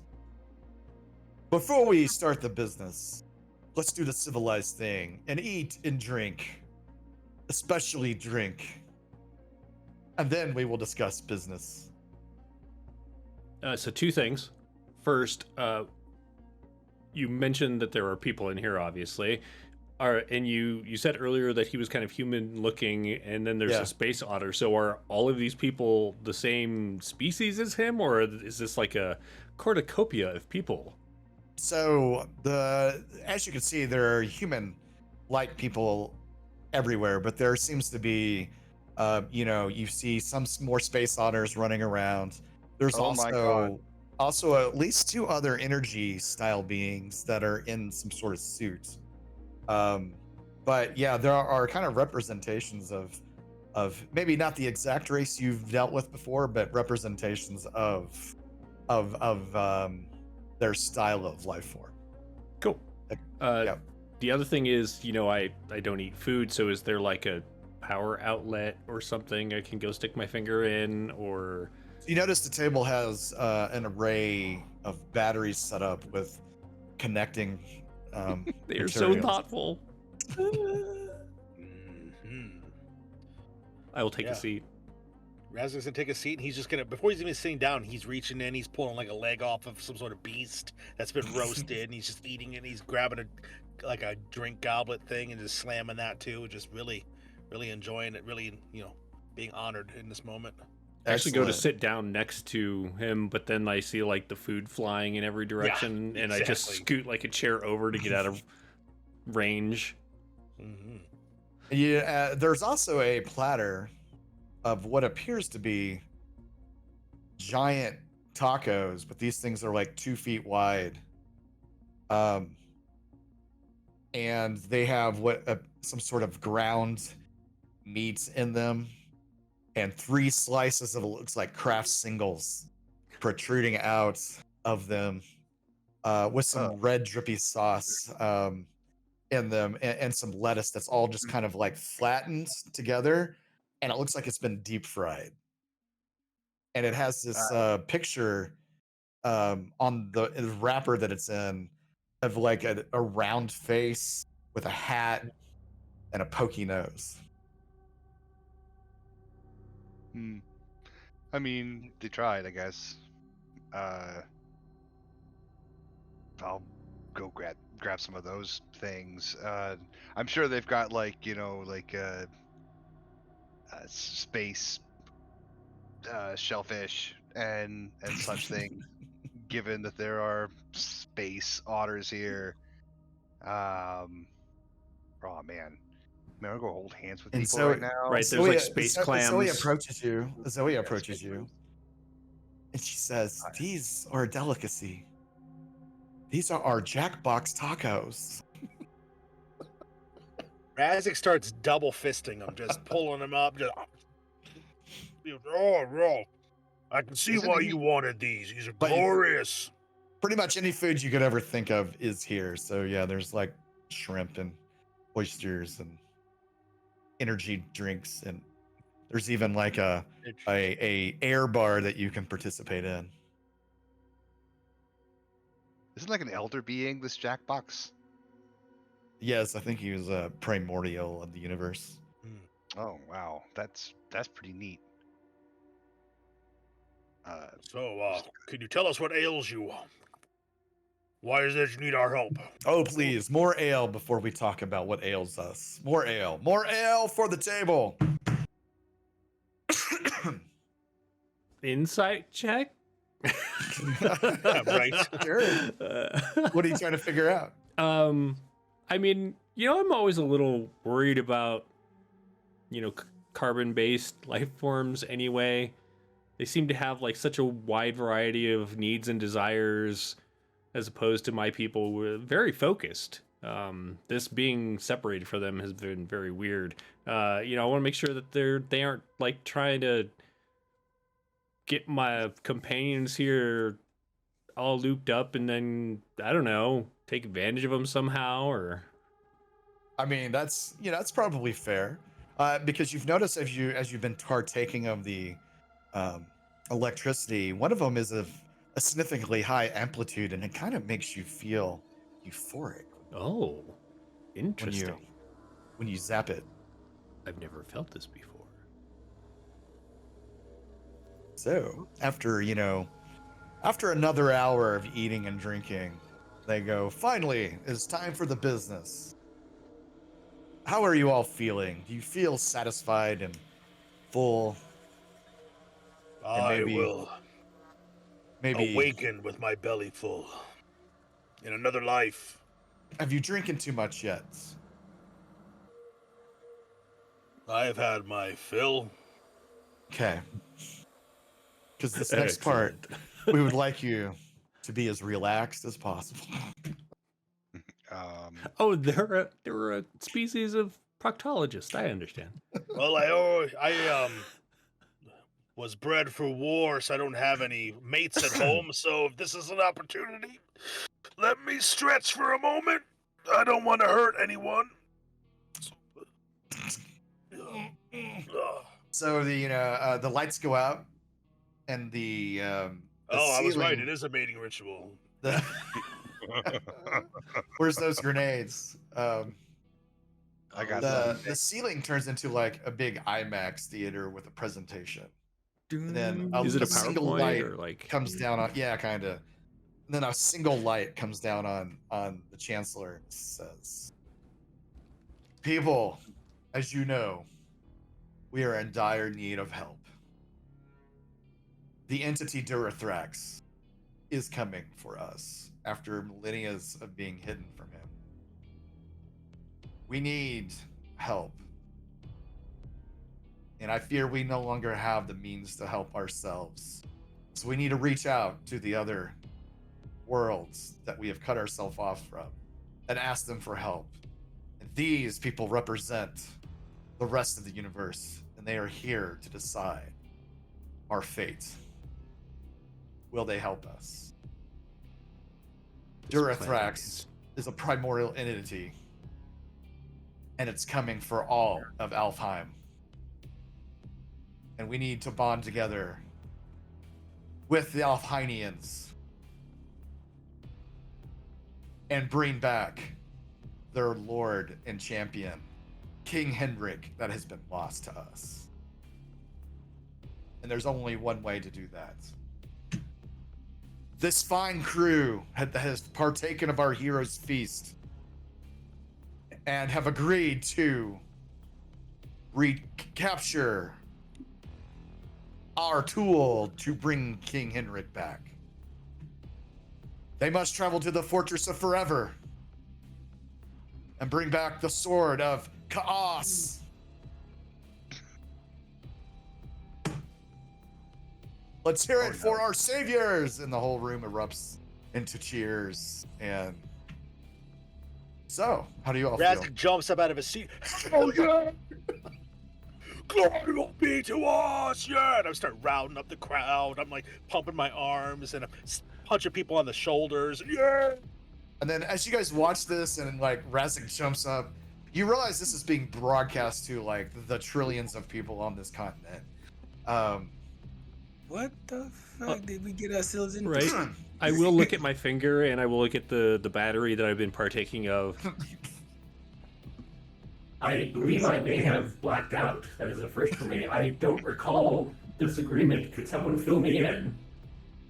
Before we start the business, let's do the civilized thing and eat and drink, especially drink. And then we will discuss business. So two things. First, you mentioned that there are people in here, obviously. And you said earlier that he was kind of human looking, and then there's Yeah. a space otter. So are all of these people the same species as him, or is this like a cornucopia of people? So as you can see, there are human-like people everywhere, but there seems to be, you see some more space otters running around. There's Oh my God. also at least 2 other energy style beings that are in some sort of suit. But yeah, there are kind of representations of maybe not the exact race you've dealt with before, but representations of their style of life form. Cool. Like, Uh, yeah. The other thing is, I don't eat food, so is there like a power outlet or something I can go stick my finger in, or? You notice the table has an array of batteries set up with connecting. They are so materials. thoughtful. Mhm. I will take Yeah. a seat. Razik's gonna take a seat, and he's just gonna, before he's even sitting down, he's reaching in, he's pulling like a leg off of some sort of beast that's been roasted, and he's just eating it. And he's grabbing a drink goblet thing and just slamming that too, just really enjoying it, really being honored in this moment. I actually go to Excellent. sit down next to him, but then I see like the food flying in every direction, and I just exactly. scoot like a chair over to get out of range. Hmm. Yeah, there's also a platter of what appears to be giant tacos, but these things are like 2 feet wide. And they have some sort of ground meat in them, and 3 slices of it looks like craft singles protruding out of them, with some Oh. red drippy sauce in them, and some lettuce that's all just kind of like flattened together, and it looks like it's been deep fried. And it has this picture on the wrapper that it's in of like a round face with a hat and a pokey nose. Hmm. I mean, they tried, I guess. I'll go grab some of those things. I'm sure they've got like space shellfish and such things. Given that there are space otters here, oh man, I'm gonna go hold hands with And people so, right now. Right, there's like space clams. Zoe approaches you. Zoe Yeah, approaches space you, clams. and she says, "These are a delicacy. These are our Jackbox tacos." Razik starts double fisting him, just pulling him up. Just, oh, I can see Isn't why he- you wanted these. These are But you- glorious. Pretty much any food you could ever think of is here. So yeah, there's like shrimp and oysters and energy drinks, and there's even like a air bar that you can participate in. Isn't like an elder being this Jackbox? Yes, I think he was a primordial of the universe. Oh wow, that's pretty neat. So, can you tell us what ails you? Why is it you need our help? Oh, please, more ale before we talk about what ails us. More ale for the table. Insight check. Right. Sure. What are you trying to figure out? I mean, I'm always a little worried about, carbon-based life forms anyway. They seem to have like such a wide variety of needs and desires, as opposed to my people who are very focused. This being separated from them has been very weird. I want to make sure that they aren't like trying to get my companions here all looped up and then, I don't know, take advantage of them somehow, or... I mean, that's probably fair, because you've noticed as you've been partaking of the electricity, one of them is a significantly high amplitude, and it kind of makes you feel euphoric Oh, interesting. when you zap it. I've never felt this before. So after after another hour of eating and drinking, they go, finally, it's time for the business. How are you all feeling? Do you feel satisfied and full? And I will maybe awaken with my belly full in another life. have you drinking too much yet? I've had my fill. Okay. Because this next part, we would like you to be as relaxed as possible. Oh, they're a species of proctologist. I understand. Well, I was bred for war, so I don't have any mates at home. So if this is an opportunity, let me stretch for a moment. I don't want to hurt anyone. So the lights go out, and the I was right. ceiling- It is a mating ritual. the- Where's those grenades? I got The ceiling turns into like a big IMAX theater with a presentation. And then Is it a single PowerPoint light or like? comes down on kind of. And then a single light comes down on the chancellor and says, "People, as you know, we are in dire need of help. The entity Durathrax is coming for us after millennia of being hidden from him. We need help. And I fear we no longer have the means to help ourselves. So we need to reach out to the other worlds that we have cut ourselves off from and ask them for help. And these people represent the rest of the universe, and they are here to decide our fate. Will they help us? Durathrax is a primordial entity, and it's coming for all of Alfheim. And we need to bond together with the Alfheimians and bring back their lord and champion, King Henrik, that has been lost to us. And there's only one way to do that. This fine crew has partaken of our hero's feast and have agreed to recapture our tool to bring King Henrik back. They must travel to the Fortress of Forever and bring back the Sword of Chaos. Let's hear it for our saviors! And the whole room erupts into cheers. And so, how do you all feel? Razik jumps up out of his seat. Oh yeah! Glory will be to us, yeah! And I start rounding up the crowd. I'm like pumping my arms and I'm punching people on the shoulders. Yeah! And then as you guys watch this and like Razik jumps up, you realize this is being broadcast to like the trillions of people on this continent. What the fuck did we get ourselves into? Right. I will look at my finger and I will look at the battery that I've been partaking of. I believe I may have blacked out. That is a first for me. I don't recall this agreement. Could someone fill me in?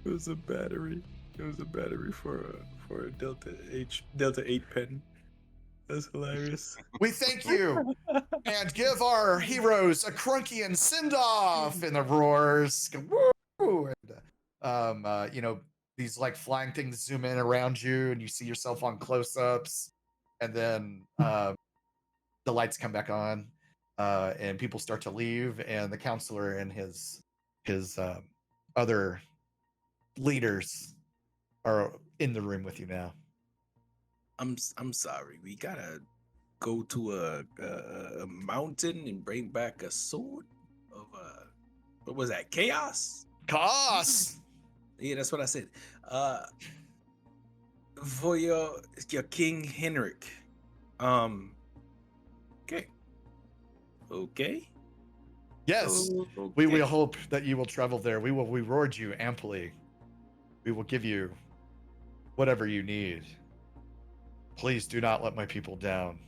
It was a battery. It was a battery for a Delta 8 pen. That's hilarious. We thank you and give our heroes a Crunkian send-off in the roars. Woo! And, these like flying things zoom in around you and you see yourself on close-ups. And then the lights come back on and people start to leave. And the counselor and his other leaders are in the room with you now. I'm sorry. We gotta go to a mountain and bring back a sword of what was that? Chaos? Chaos! Yeah, that's what I said. For your King Henrik. Okay. Okay. Yes, we will hope that you will travel there. We will reward you amply. We will give you whatever you need. Please do not let my people down.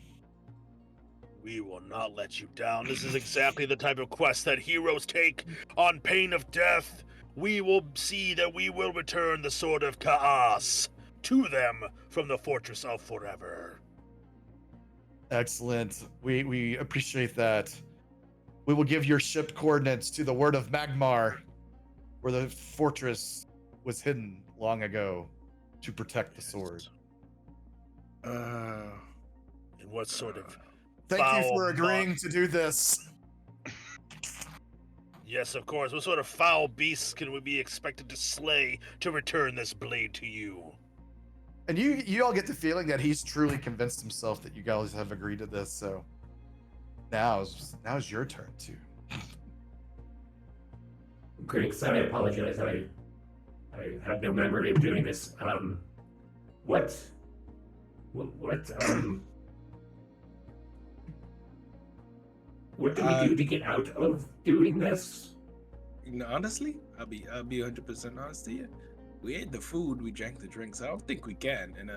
We will not let you down. This is exactly the type of quest that heroes take on pain of death. We will see that we will return the Sword of Chaos to them from the Fortress of Forever. Excellent. We appreciate that. We will give your ship coordinates to the Word of Magmar, where the fortress was hidden long ago to protect the sword. And what sort of Thank you foul for agreeing to do this. Yes, of course. What sort of foul beasts can we be expected to slay to return this blade to you? And you all get the feeling that he's truly convinced himself that you guys have agreed to this. So now's your turn too. Griggs, I apologize. I have no memory of doing this. What do we do to get out of doing this? Honestly, I'll be 100% honest to you. We ate the food, we drank the drinks. I don't think we can. And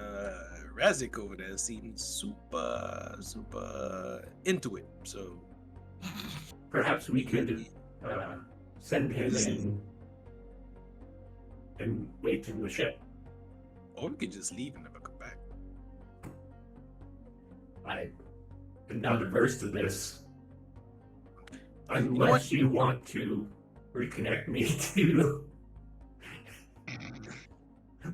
Razik over there seems super into it. So Perhaps we could send him in and wait in the ship. or we could just leave and never come back. I am not averse to this. Unless you want to reconnect me to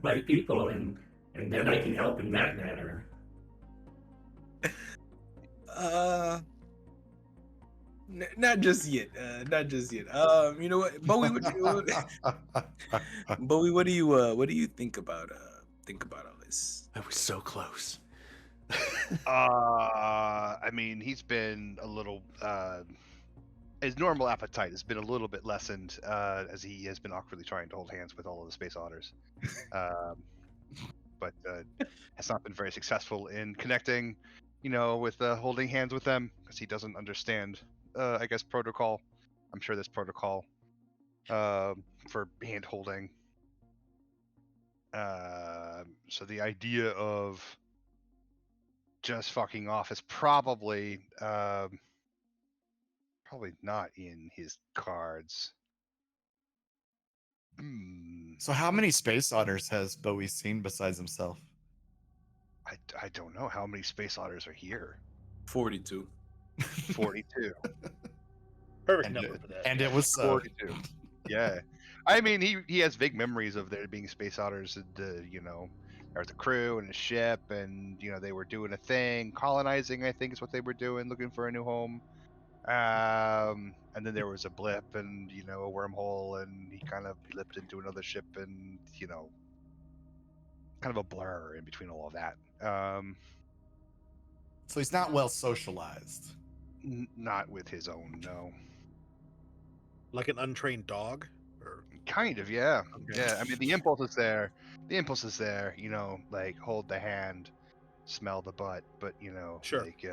my people, and then I can help in that manner. Not just yet. Not just yet. You know what, Bowie? Bowie, what do you think about all this? I was so close. I mean, he's been a little. His normal appetite has been a little bit lessened as he has been awkwardly trying to hold hands with all of the space otters, but has not been very successful in connecting, with holding hands with them because he doesn't understand. I guess protocol. I'm sure there's protocol for hand holding. So the idea of just fucking off is probably not in his cards. So how many space otters has Bowie seen besides himself? I don't know how many space otters are here. 42. 42. Perfect And number it- for that. and it was so. 42. Yeah. I mean, he has vague memories of there being space otters. There was a crew and a ship, and they were doing a thing, colonizing. I think is what they were doing, looking for a new home. And then there was a blip, and a wormhole, and he kind of blipped into another ship, and kind of a blur in between all of that. So he's not well socialized. Not with his own, no. Like an untrained dog? Or... Kind of, yeah. Okay. Yeah, I mean, the impulse is there. Like hold the hand, smell the butt, but Sure. like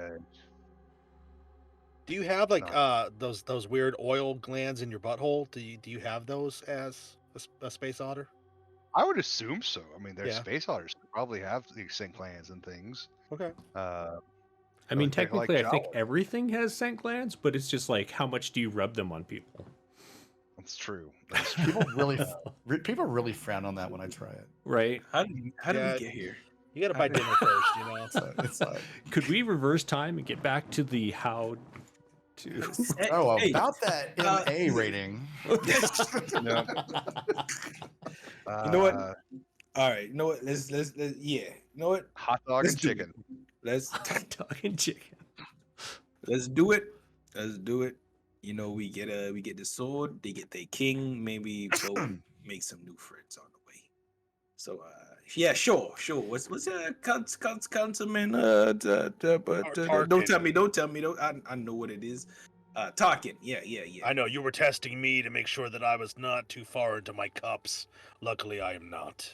Do you have like those weird oil glands in your butthole? Do you have those as a space otter? I would assume so. I mean, there's Yeah. space otters who probably have these scent glands and things. Okay. I mean, Like they like technically, I think showers. everything has scent glands, but it's just like, how much do you rub them on people? That's true. That's true. People really frown on that when I try it. Right? How did we get here? You gotta buy dinner first, So it's like, Could we reverse time and get back to the how to? Hey, about that MA rating. No. You know what? All right. You know what? Let's yeah. You know what? Hot dog Let's and do it. chicken. Let's Dog and chicken. let's do it. Let's do it. We get the sword. They get their king. Maybe we'll make some new friends on the way. So yeah, sure. What's councilman? Don't tell me. I know what it is. Talking. Yeah. I know you were testing me to make sure that I was not too far into my cups. Luckily, I am not.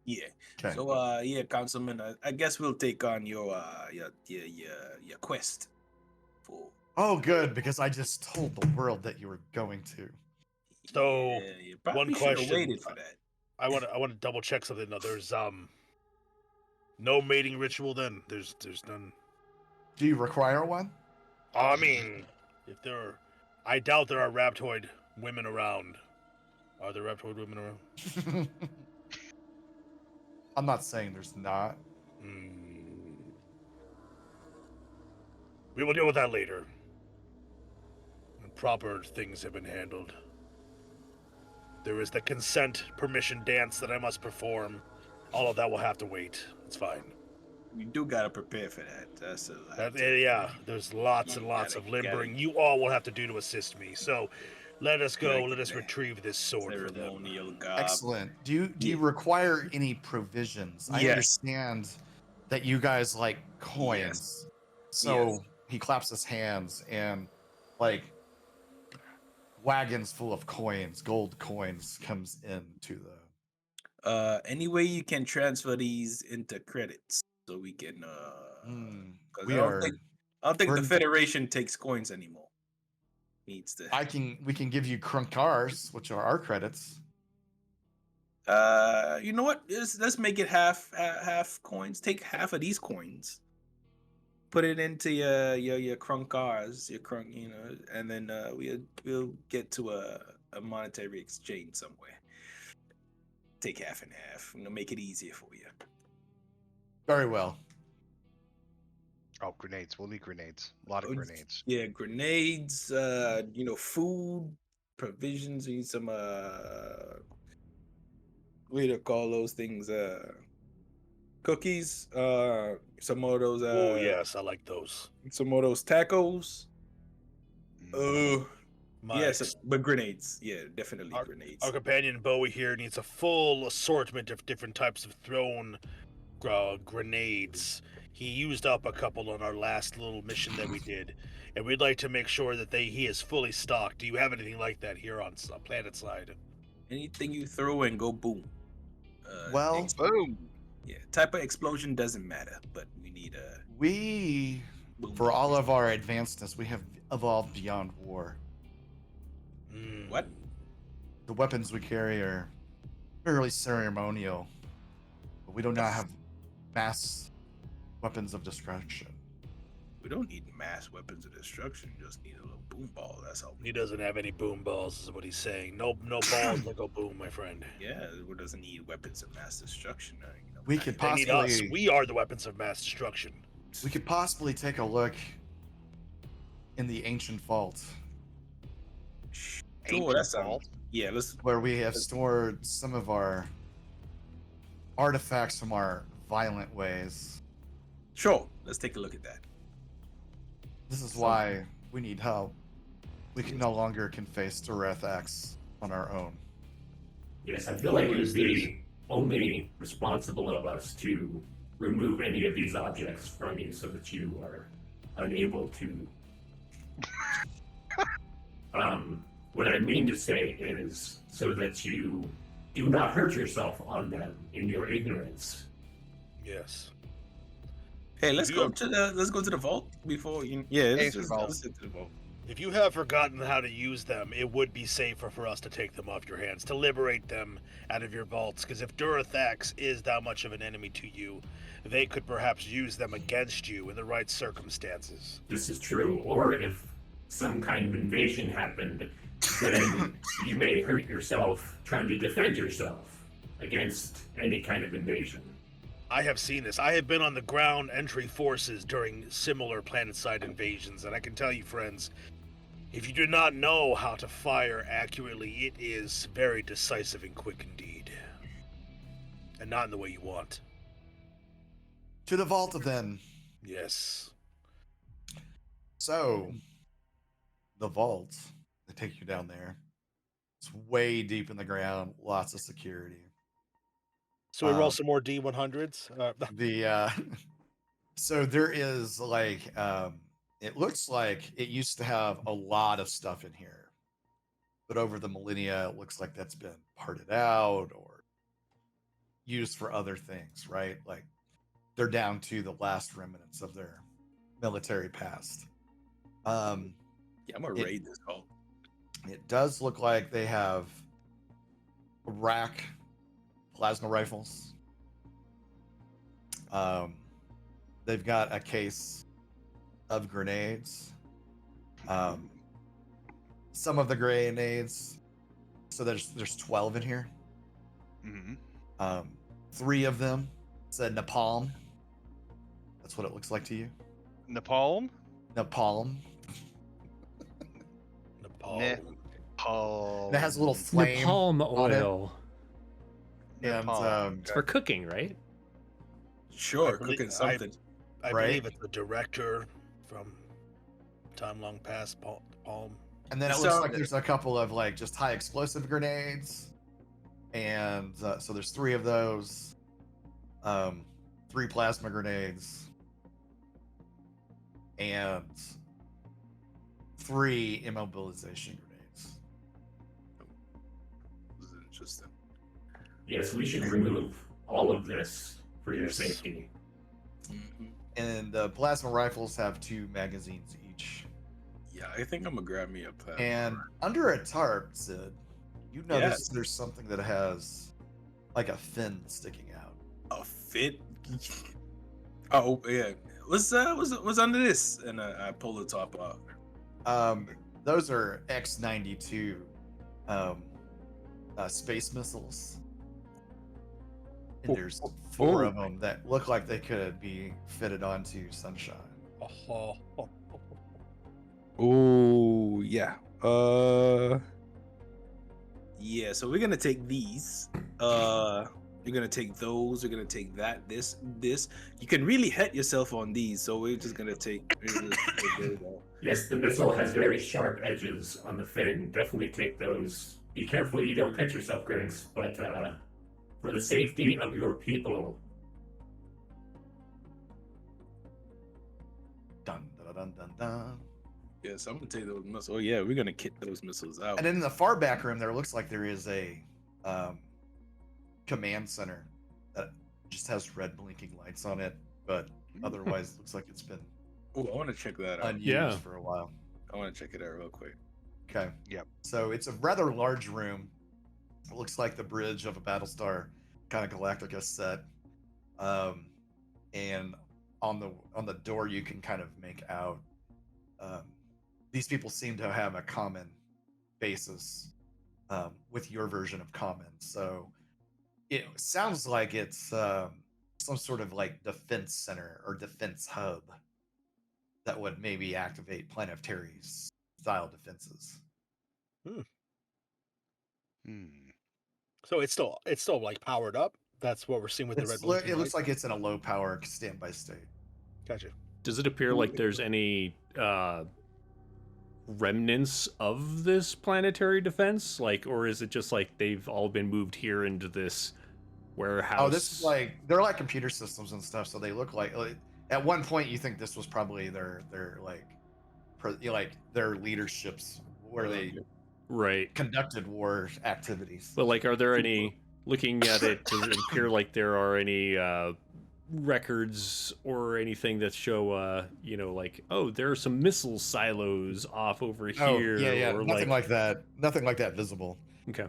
Yeah. Okay. So yeah, councilman. I guess we'll take on your quest for. Oh, good, because I just told the world that you were going to. So, Yeah, you probably one should have question. waited for that. I want to double check something. No, there's no mating ritual. Then there's none. Do you require one? I mean, if I doubt there are Raptoid women around. Are there Raptoid women around? I'm not saying there's not. We will deal with that later. When proper things have been handled. There is the consent permission dance that I must perform. All of that will have to wait. It's fine. You do gotta prepare for that. That's Yeah, there's lots and lots of limbering you all will have to do to assist me. So let us go. Let us retrieve this sword for them. ceremonial garb. Excellent. Do you require any provisions? I Yes. understand that you guys like coins. So Yes. he claps his hands and like wagons full of coins, gold coins comes into the Any way you can transfer these into credits so we can 'cause we I are don't think we're the in- Federation takes coins anymore. Needs to we can give you crunkars, which are our credits. you know what? Let's make it half coins. Take half of these coins. Put it into your crunkars, your crunk, and then we'll get to a monetary exchange somewhere. Take half and half. Make it easier for you. Very well. Oh, grenades. We'll need grenades. A lot of grenades. Yeah, grenades, food, provisions, we need some what do you call those things? Cookies, some of those Oh yes, I like those. some of those tacos. Yes, My- but grenades. Yeah, definitely grenades. Our companion Bowie here needs a full assortment of different types of thrown grenades. He used up a couple on our last little mission that we did, and we'd like to make sure that he is fully stocked. Do you have anything like that here on planet side? Anything you throw and go boom. Well, Boom. Yeah, type of explosion doesn't matter, but we need a we boom. for all of our advancedness, we have evolved beyond war. What? The weapons we carry are fairly ceremonial, but we do not have mass weapons of destruction. We don't need mass weapons of destruction. You just need a little boom ball. That's all. He doesn't have any boom balls, is what he's saying. No balls that go boom, my friend. Yeah, it doesn't need weapons of mass destruction. We could They need us. possibly We are the weapons of mass destruction. we could possibly take a look in the ancient vault Sure, that's all. Yeah, let's. where we have stored some of our artifacts from our violent ways. Sure, let's take a look at that. This is why we need help. We can no longer can face Durethax on our own. Yes, I feel like it was the only responsible of us to remove any of these objects from you so that you are unable to. What I mean to say is so that you do not hurt yourself on them in your ignorance. Yes. Hey, let's You go have- to the vault before you. Yeah, let's Ancient vault. let's get to the vault. If you have forgotten how to use them, it would be safer for us to take them off your hands, to liberate them out of your vaults, because if Durathax is that much of an enemy to you, they could perhaps use them against you in the right circumstances. This is true, or if some kind of invasion happened, then you may hurt yourself trying to defend yourself against any kind of invasion. I have seen this. I have been on the ground entry forces during similar planet-side invasions, and I can tell you, friends, if you do not know how to fire accurately, it is very decisive and quick indeed. And not in the way you want. To the vault then. Yes. So, the vault, they take you down there. It's way deep in the ground, lots of security. So we roll some more D100s? The so there is like it looks like it used to have a lot of stuff in here, but over the millennia, it looks like that's been parted out or used for other things, right? Like they're down to the last remnants of their military past. Yeah, I'm gonna It- raid this vault. It does look like they have a rack plasma rifles. They've got a case of grenades. Some of the grenades. So there's 12 in here. Mm-hmm. 3 of them said napalm. That's what it looks like to you. Napalm? Napalm. Nepal. Napalm. And it has a little flame Napalm on it. oil. And Napalm. It's for cooking, right? Sure, I believe- cooking something. I Right? believe it's the director from time long past, Palm. And then it So- looks like there's a couple of like just high explosive grenades. And so there's 3 of those. 3 plasma grenades. And 3 immobilization grenades. This is interesting. Yes, we should remove all of this for your safety. Mhm. And the plasma rifles have 2 magazines each. Yeah, I think I'm gonna grab me a plasma. And under a tarp, Sid, you notice Yes. there's something that has like a fin sticking out. a fit. Oh yeah, what's under this? And I pull the top off. Those are X-92 space missiles. And there's 4 of them that look like they could be fitted onto Sunshine. Oh, Oh yeah. Yeah, so we're gonna take these. You're gonna take those. You're gonna take that. This. You can really hit yourself on these. So we're just gonna take. Yes, the missile has very sharp edges on the fin. Definitely take those. Be careful you don't cut yourself, Griggs. But for the safety of your people, Dun, dun, dun, dun, dun. Yes, I'm gonna take those missiles. Oh yeah, we're gonna kit those missiles out. And then in the far back room, there looks like there is a command center that just has red blinking lights on it, but otherwise looks like it's been Oh, I want to check that out. unused Yeah. for a while. I want to check it out real quick. Okay. Yep. So it's a rather large room. It looks like the bridge of a Battlestar kind of Galactica set. And on the door you can kind of make out these people seem to have a common basis with your version of common. So it sounds like it's some sort of like defense center or defense hub that would maybe activate planetary style defenses. Hmm. so it's still like powered up. That's what we're seeing with the red. It blinking looks light? like it's in a low power standby state. Gotcha. Does it appear like there's any remnants of this planetary defense? Like, or is it just like they've all been moved here into this warehouse? Oh, this is like they're like computer systems and stuff, so they look like at one point you think this was probably their like their leaderships where they right. conducted war activities. But like, are there any? Looking at it, does it appear like there are any records or anything that show, like, oh, there are some missile silos off over here? Yeah, or nothing like that. Nothing like that visible. Okay.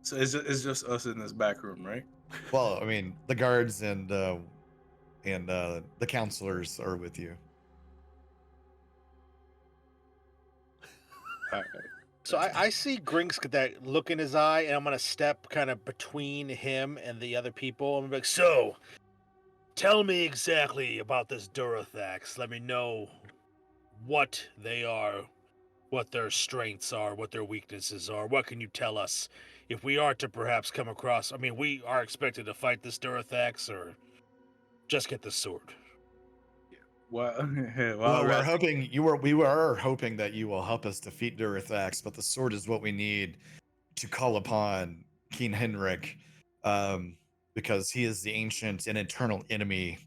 So it's just us in this back room, right? Well, I mean, the guards and the counselors are with you. All right. So I see Grinks get that look in his eye, and I'm gonna step kind of between him and the other people. I'm gonna be like, so, tell me exactly about this Durathax. Let me know what they are, what their strengths are, what their weaknesses are. What can you tell us if we are to perhaps come across? I mean, we are expected to fight this Durathax, or just get the sword. Well, Well, we're Raz- hoping we were hoping that you will help us defeat Durathax, but the sword is what we need to call upon King Henrik, because he is the ancient and eternal enemy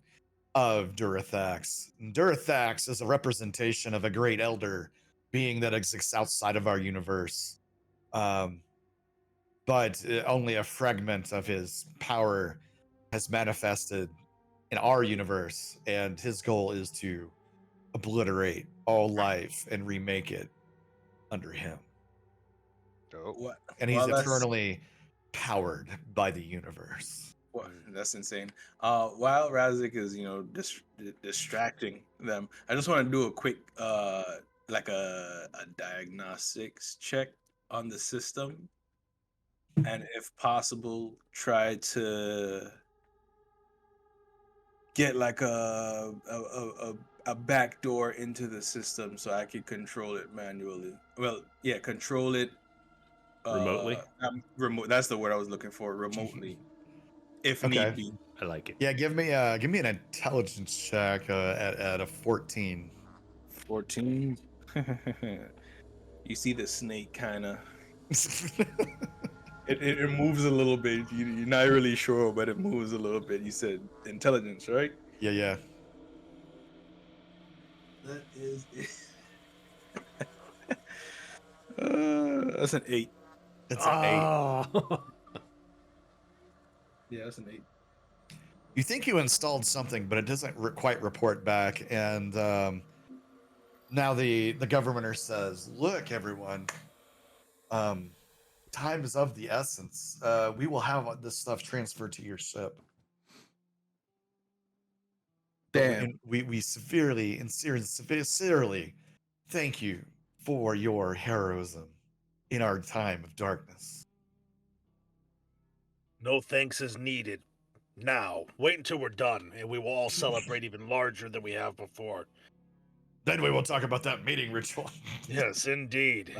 of Durathax. And Durathax is a representation of a great elder being that exists outside of our universe, but only a fragment of his power has manifested in our universe, and his goal is to obliterate all life and remake it under him. Oh. what? And he's Well, that's- eternally powered by the universe. Well, that's insane. While Razik is, distracting them, I just want to do a quick, like a diagnostics check on the system, and if possible, try to get like a back door into the system so I can control it manually. Well, yeah, control it Remotely? remote. That's the word I was looking for. Remotely, if Okay. need be. I like it. Yeah, give me an intelligence check at a 14. 14. You see the snake kind of. It moves a little bit. You're not really sure, but it moves a little bit. You said intelligence, right? Yeah. That is it. That's an 8. It's an 8. Oh. Yeah, that's an 8. You think you installed something, but it doesn't quite report back. And now the governor says, "Look, everyone, time is of the essence. We will have this stuff transferred to your ship." Damn. And we severely and sincerely thank you for your heroism in our time of darkness. No thanks is needed. Now, wait until we're done, and we will all celebrate even larger than we have before. Then we will talk about that mating ritual. Yes, indeed.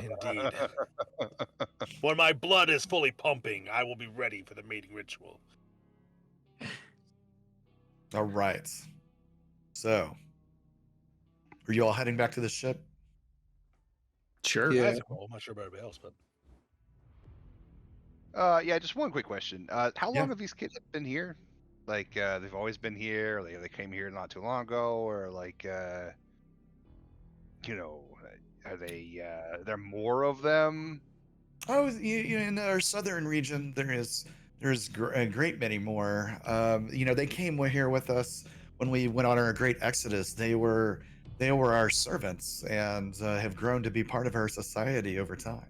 When my blood is fully pumping, I will be ready for the mating ritual. All right. So, are you all heading back to the ship? Sure. Yeah. Well, I'm not sure about everybody else, but Yeah, just one quick question. How Yeah. long have these kids been here? Like, they've always been here. They came here not too long ago, or like, are they? There more of them? Oh, in our southern region, there's a great many more. They came here with us when we went on our great exodus. They were our servants and have grown to be part of our society over time.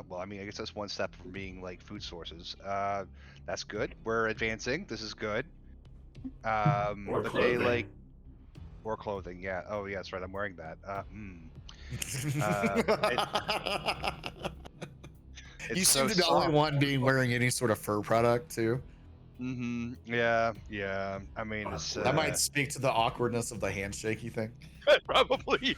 Well, I mean, I guess that's one step from being like food sources. That's good. We're advancing. This is good. Or But clothing. they like or clothing. Yeah. Oh, yeah, that's right. I'm wearing that. You It's seem so to be the only soft. one being wearing any sort of fur product too. Yeah. Yeah. I mean, it's That might speak to the awkwardness of the handshakey thing. probably.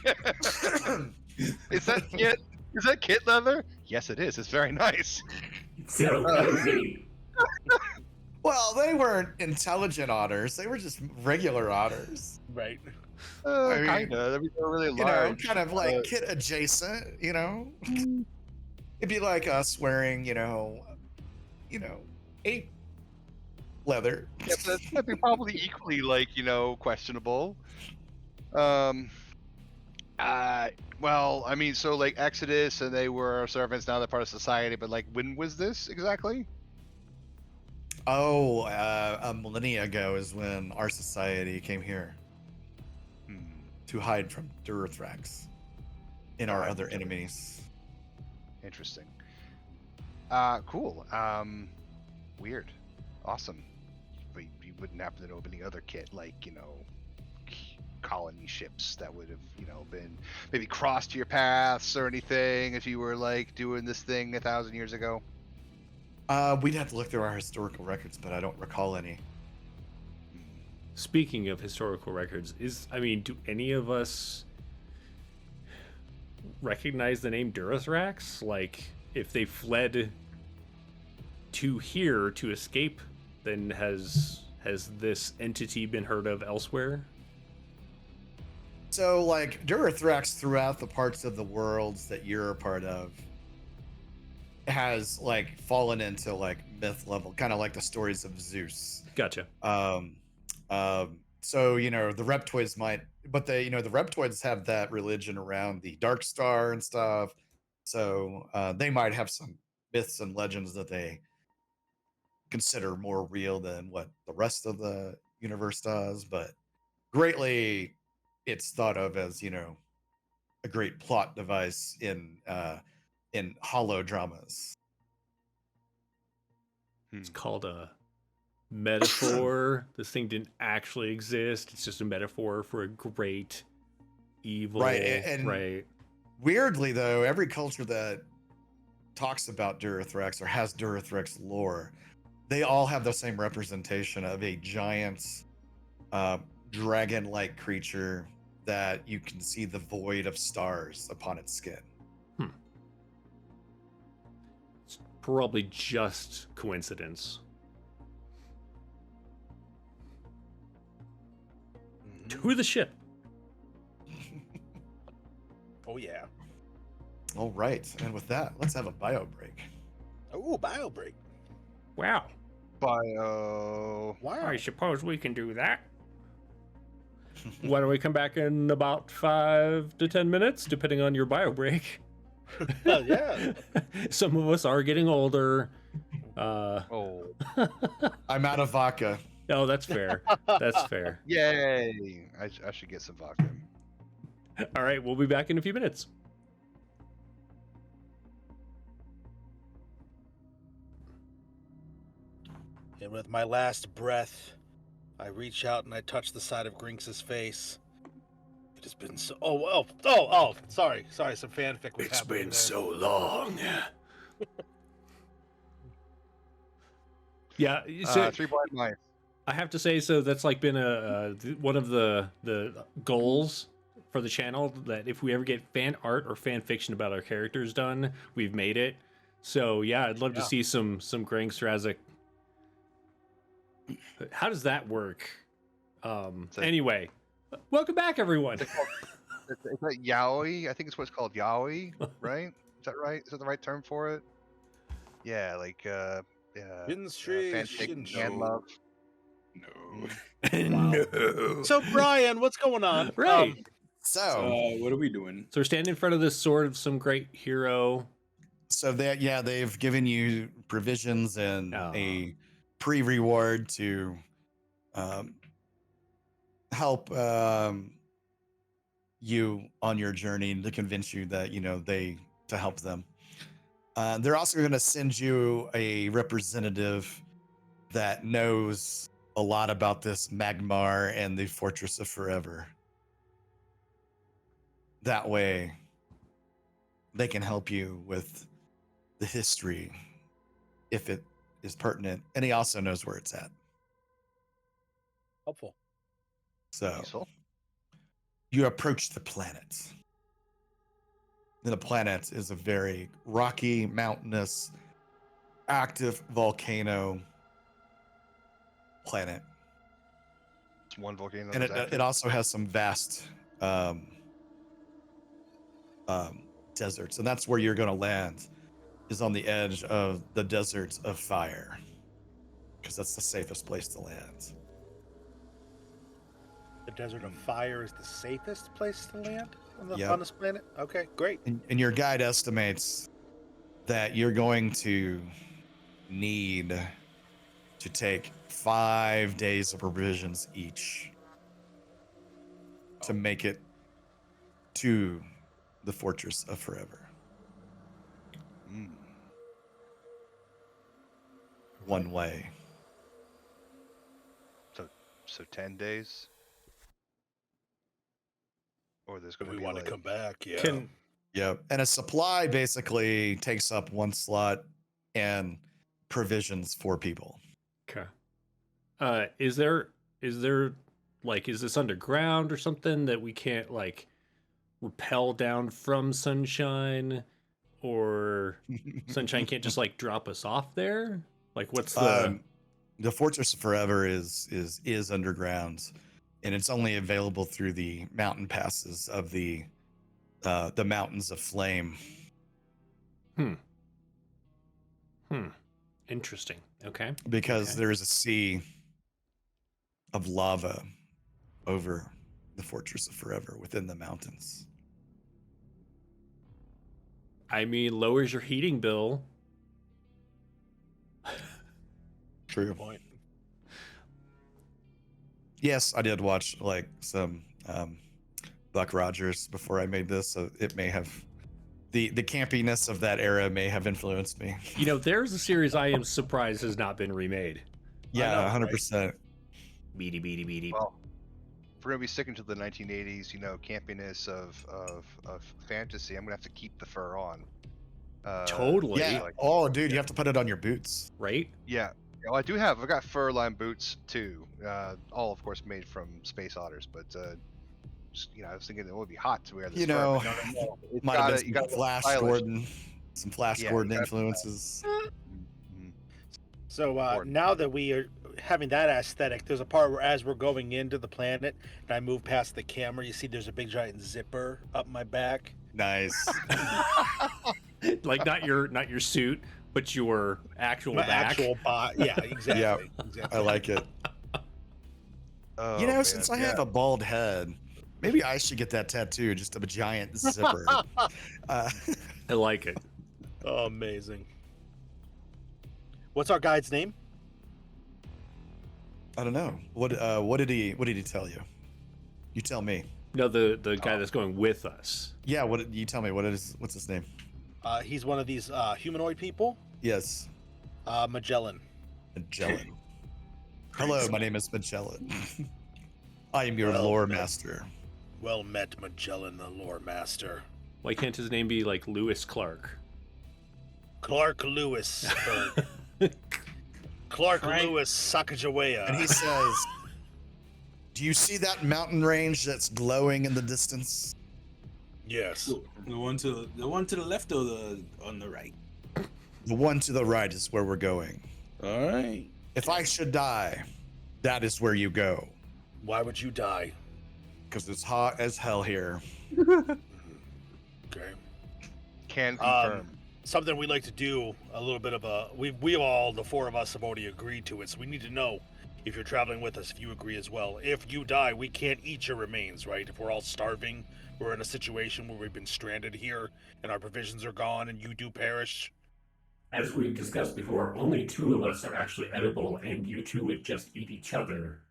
Is that kit? Is that kit leather? Yes, it is. It's very nice. So cozy. Well, they weren't intelligent otters. They were just regular otters. right. I mean, Kind of. I mean, they're really You know, large. kind of like kid adjacent. It'd be like us wearing, ape leather. Yeah, but that'd be probably equally like questionable. Well, I mean, so like Exodus, and they were servants. Now they're part of society. But like, when was this exactly? Oh, a millennia ago is when our society came here to hide from Durithrax and our other enemies. Interesting. Cool. Weird. Awesome. But you wouldn't happen to know of any other kit, like, colony ships that would have, been maybe crossed your paths or anything if you were like doing this thing 1,000 years ago? We'd have to look through our historical records, but I don't recall any. Speaking of historical records, do any of us recognize the name Durithrax? Like, if they fled to here to escape, then has this entity been heard of elsewhere? So, like, Durithrax throughout the parts of the worlds that you're a part of has, like, fallen into, like, myth level, kind of like the stories of Zeus. Gotcha. So, the Reptoids might, but the Reptoids have that religion around the Dark Star and stuff. So, they might have some myths and legends that they consider more real than what the rest of the universe does, but greatly it's thought of as, a great plot device in hollow dramas. It's called a metaphor. This thing didn't actually exist. It's just a metaphor for a great evil. Right, and right. Weirdly, though, every culture that talks about Durothrex or has Durothrex lore, they all have the same representation of a giant dragon-like creature that you can see the void of stars upon its skin. It's probably just coincidence. To the ship. Oh yeah. All right, and with that, let's have a bio break. Oh, bio break. Wow. Bio. Wow. I suppose we can do that. Why don't we come back in about 5 to 10 minutes, depending on your bio break? Yeah. Some of us are getting older. Oh, I'm out of vodka. No, that's fair. That's fair. yay! I should get some vodka. All right, we'll be back in a few minutes. And with my last breath, I reach out and I touch the side of Grinx's face. It has been so. Oh! Sorry. Some fanfic was happening there. long. Yeah, so 3 blind mice. I have to say, so that's like been one of the goals for the channel, that if we ever get fan art or fan fiction about our characters done, we've made it. So yeah, I'd love to see some Grinx Razik. How does that work? Anyway, welcome back, everyone. Is that yaoi? I think it's what's called yaoi, right? Is that right? Is that the right term for it? Yeah, like fanfic and love. No. No. So Brian, what's going on? Right. So, What are we doing? So we're standing in front of this sword of some great hero. so they've given you provisions and Oh. a pre-reward to help you on your journey, to convince you that to help them. They're also going to send you a representative that knows a lot about this Magmar and the Fortress of Forever. That way, they can help you with the history if it is pertinent, and he also knows where it's at. Helpful. So Useful. you approach the planet. The planet is a very rocky, mountainous, active volcano planet. It's one volcano. And that's active. it also has some vast deserts. And that's where you're going to land, is on the edge of the deserts of fire, because that's the safest place to land. The Desert of Fire is the safest place to land Yep. on this planet? Okay, great. And your guide estimates that you're going to need to take 5 days of provisions each to make it to the Fortress of Forever. Mm. One way. So 10 days. Or there's If going we to be want like, to come back, yeah. Yep. And a supply basically takes up one slot and provisions for people. Okay. Is there like, is this underground or something that we can't like rappel down from Sunshine, or Sunshine can't just like drop us off there? Like, what's The Fortress of Forever is underground, and it's only available through the mountain passes of the Mountains of Flame. Interesting. Okay. Because Okay. there is a sea of lava over the Fortress of Forever within the mountains. I mean, lowers your heating bill. True. Good point. Yes, I did watch like some Buck Rogers before I made this, so it may have the campiness of that era may have influenced me. You know, there's a series I am surprised has not been remade. Yeah, know, 100%. Beady, beady, beady. Well, if we're gonna be sticking to the 1980s, campiness of fantasy, I'm gonna have to keep the fur on. Totally. Yeah. like- Oh, dude, you have to put it on your boots. Right? Yeah. Well, I've got fur-lined boots too. All of course made from space otters, but I was thinking it would be hot to wear this. You fur, know, but no. It's Might have gotta- been you some gotta look Flash stylish. Gordon, some Flash Yeah, Gordon you gotta- influences. Mhm. So Important. now that we are having that aesthetic, there's a part where as we're going into the planet, and I move past the camera, you see there's a big giant zipper up my back. Nice. Like not your suit, but your actual My back. actual body. Yeah, exactly. Exactly. I like it. Oh, You know, man, since I yeah. have a bald head, maybe I should get that tattoo, just of a giant zipper. I like it. Oh, amazing. What's our guide's name? I don't know. What did he tell you? You tell me. No, the guy that's going with us. Yeah, you tell me what's his name? He's one of these humanoid people. Yes. Magellan. Magellan. Hello, my name is Magellan. I am your Well, lore met. master. Well met, Magellan, the lore master. Why can't his name be like Lewis Clark? Clark Lewis. or Clark Frank- Lewis Sacagawea. And he says, "Do you see that mountain range that's glowing in the distance? Yes. So, the one to the left or the on the right? The one to the right is where we're going. All right. If I should die, that is where you go. Why would you die? Because it's hot as hell here." Okay. Can confirm. Something we like to do, a little bit of a we all, the four of us, have already agreed to it, so we need to know if you're traveling with us, if you agree as well. If you die, we can't eat your remains, right? If we're all starving, we're in a situation where we've been stranded here and our provisions are gone and you do perish. As we've discussed before, only two of us are actually edible, and you two would just eat each other.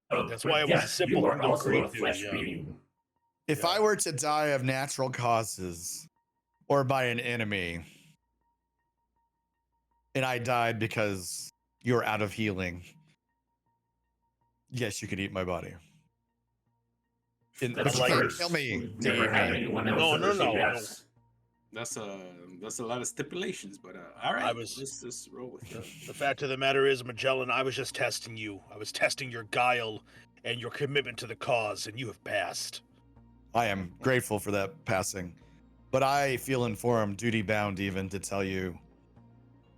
Oh, That's but why it was a simple you are thing to also agree a to, flesh yeah. being. If I were to die of natural causes or by an enemy, and I died because you're out of healing, yes, you could eat my body. That's But you can't first. kill me. We've never had anyone else No, ever say no. yes. That's a lot of stipulations, but all right. I was- let's just roll with that. The fact of the matter is, Magellan, I was just testing you. I was testing your guile and your commitment to the cause, and you have passed. I am grateful for that passing, but I feel informed, duty bound even, to tell you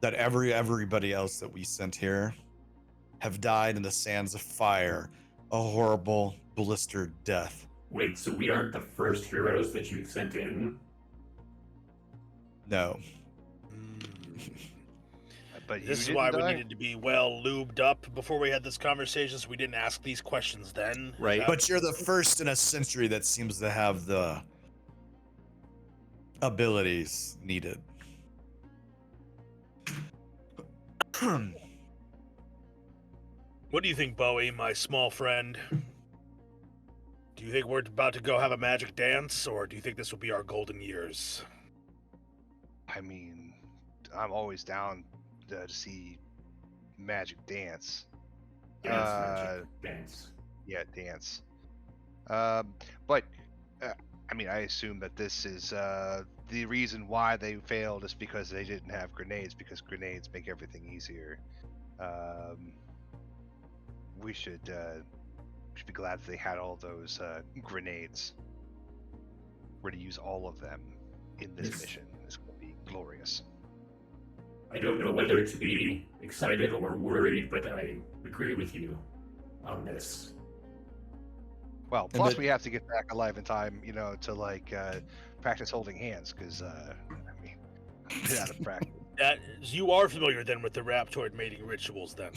that everybody else that we sent here have died in the sands of fire, a horrible, blistered death. Wait, so we aren't the first heroes that you sent in? No. But you This is didn't why die? we needed to be well lubed up before we had this conversation, so we didn't ask these questions then. Right. But you're the first in a century that seems to have the abilities needed. What do you think, Bowie, my small friend? Do you think we're about to go have a magic dance, or do you think this will be our golden years? I mean, I'm always down to see magic dance. Dance, magic, dance. Yeah, dance. But I mean, I assume that this is the reason why they failed is because they didn't have grenades, because grenades make everything easier. We should be glad that they had all those grenades. We're to use all of them in this Yes. mission. It's going to be glorious. I don't know whether to be excited or worried, but I agree with you on this. Well, And plus the- we have to get back alive in time, to like practice holding hands, because I mean, been out of practice. You are familiar then with the Raptoid mating rituals, then?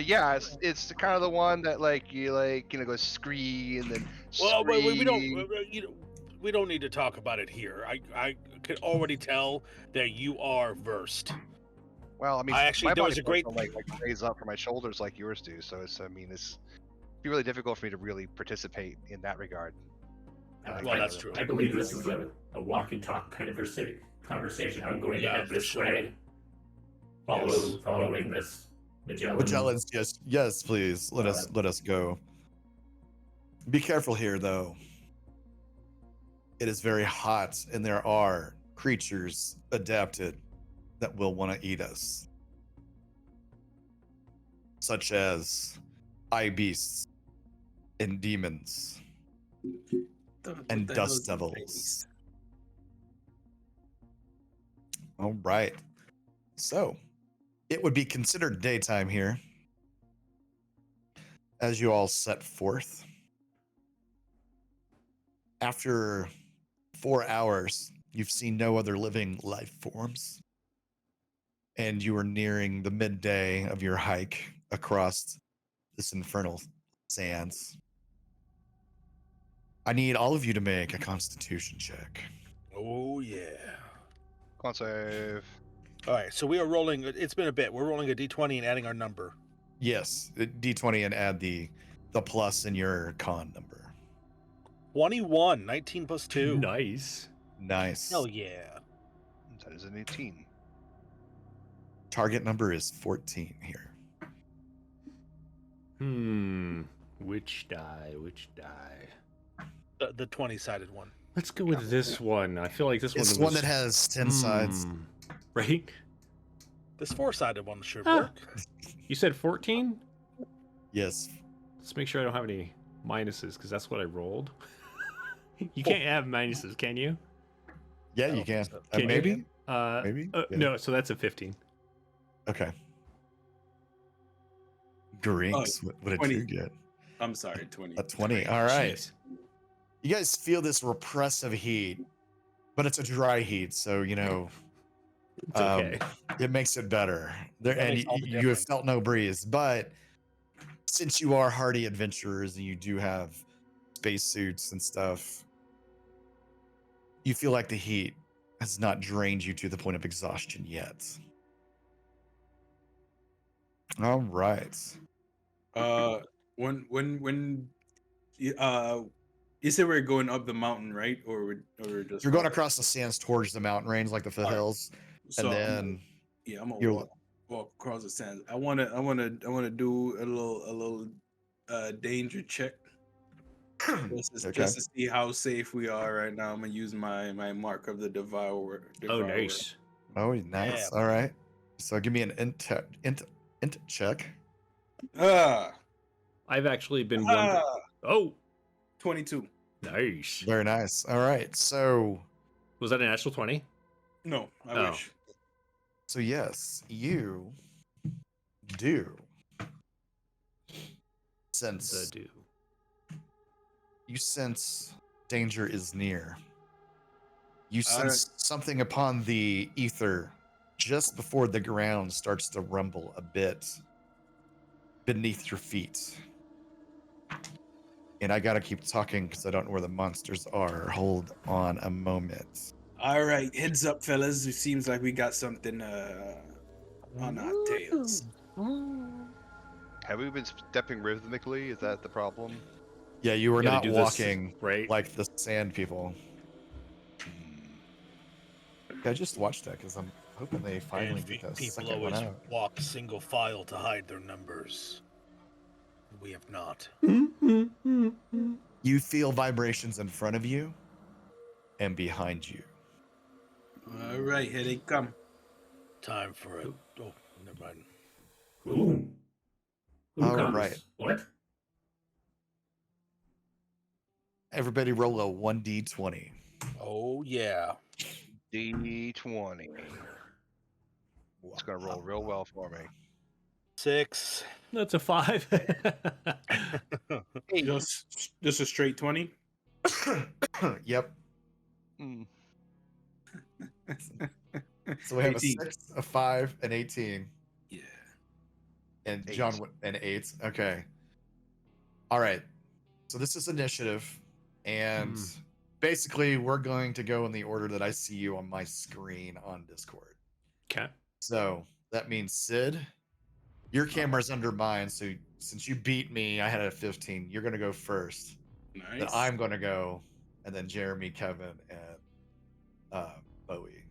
Yeah, it's kind of the one that go scree and then. Well, we scree. we don't need to talk about it here. I could already tell that you are versed. Well, I mean, I actually- my there body was a parts great- don't, like raise up from my shoulders like yours do. So it's be really difficult for me to really participate in that regard. Well, that's true. I believe this is a walk and talk kind of conversation. I'm going to head for this sure. way, following this Magellan. Magellan's just yes, please let us go. Be careful here, though. It is very hot, and there are creatures adapted that will want to eat us, such as eye beasts and demons and dust devils. All right. So it would be considered daytime here as you all set forth. After 4 hours, you've seen no other living life forms, and you are nearing the midday of your hike across this infernal sands. I need all of you to make a constitution check. Oh yeah. Con save. All right, so we are rolling. It's been a bit. We're rolling a d20 and adding our number. Yes, D20 and add the plus in your con number. 21, 19 plus 2. Nice. Nice. Hell yeah. That is an 18. Target number is 14 here. Which die? Which die? The 20-sided one. Let's go with this one. I feel like this It's one one that has 10 sides. Right? This 4-sided one should Ah. work. You said 14? Yes. Let's make sure I don't have any minuses, because that's what I rolled. You can't have minuses, can you? Yeah, I you don't can. think so. Can you? Maybe? Maybe? Maybe? Yeah. No, so that's a 15. Okay. Grinks, what did 20. you get? I'm sorry, 20. A 20. All right. Jeez. You guys feel this repressive heat, but it's a dry heat, so It's okay. it makes it better. There, That and makes all the you have difference. felt no breeze, but since you are hardy adventurers and you do have spacesuits and stuff, you feel like the heat has not drained you to the point of exhaustion yet. All right. When you said we're going up the mountain, right? Or we're just You're going across the sands towards the mountain range, like the foothills, So and then I'm gonna you're walk across the sands. I wanna do a little danger check just to see how safe we are right now. I'm gonna use my mark of the devourer. Oh, nice. oh, nice. Yeah. All right. So give me an int check. I've actually been wondering. Oh, 22. nice. Very nice. All right. So Was that an actual 20? No, I Oh. wish. yes, you do sense The do. you sense danger is near. You All right. sense something upon the ether just before the ground starts to rumble a bit beneath your feet. And I gotta keep talking because I don't know where the monsters are. Hold on a moment. All right, heads up, fellas. It seems like we got something on our tails. Have we been stepping rhythmically? Is that the problem? Yeah, you were You gotta not do this, walking right? like the sand people. Yeah, I just watched that because I'm hoping they finally And get that people second one always out. walk single file to hide their numbers. We have not. You feel vibrations in front of you and behind you. All right, here they come. Time for it. Oh, never mind. Who All comes? right. What? Everybody roll a 1d20. Oh yeah. D20. It's gonna roll real well for me. 6. That's a 5. Just a straight 20. Yep. Mm. So we have 18. a 6, a 5, an 18, Yeah. and Eight. John an 8. Okay. All right. So this is initiative, and basically we're going to go in the order that I see you on my screen on Discord. Okay. So that means Sid, your camera's under mine. So since you beat me, I had a 15. You're gonna go first. Nice. Then I'm gonna go, and then Jeremy, Kevin, and Bowie.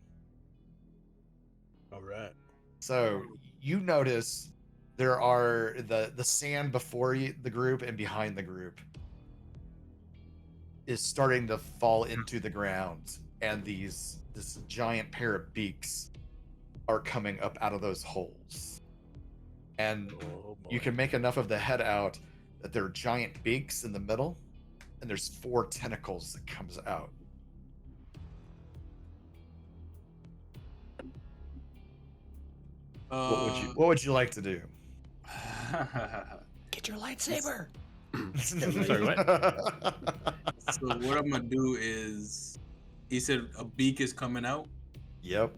All right. So you notice there are the sand before you, the group and behind the group is starting to fall into the ground, and this giant pair of beaks are coming up out of those holes. And Oh, you can make enough of the head out that there are giant beaks in the middle, and there's 4 tentacles that comes out. What would you like to do? Get your lightsaber. Sorry, what? So what I'm gonna do is, he said a beak is coming out. Yep.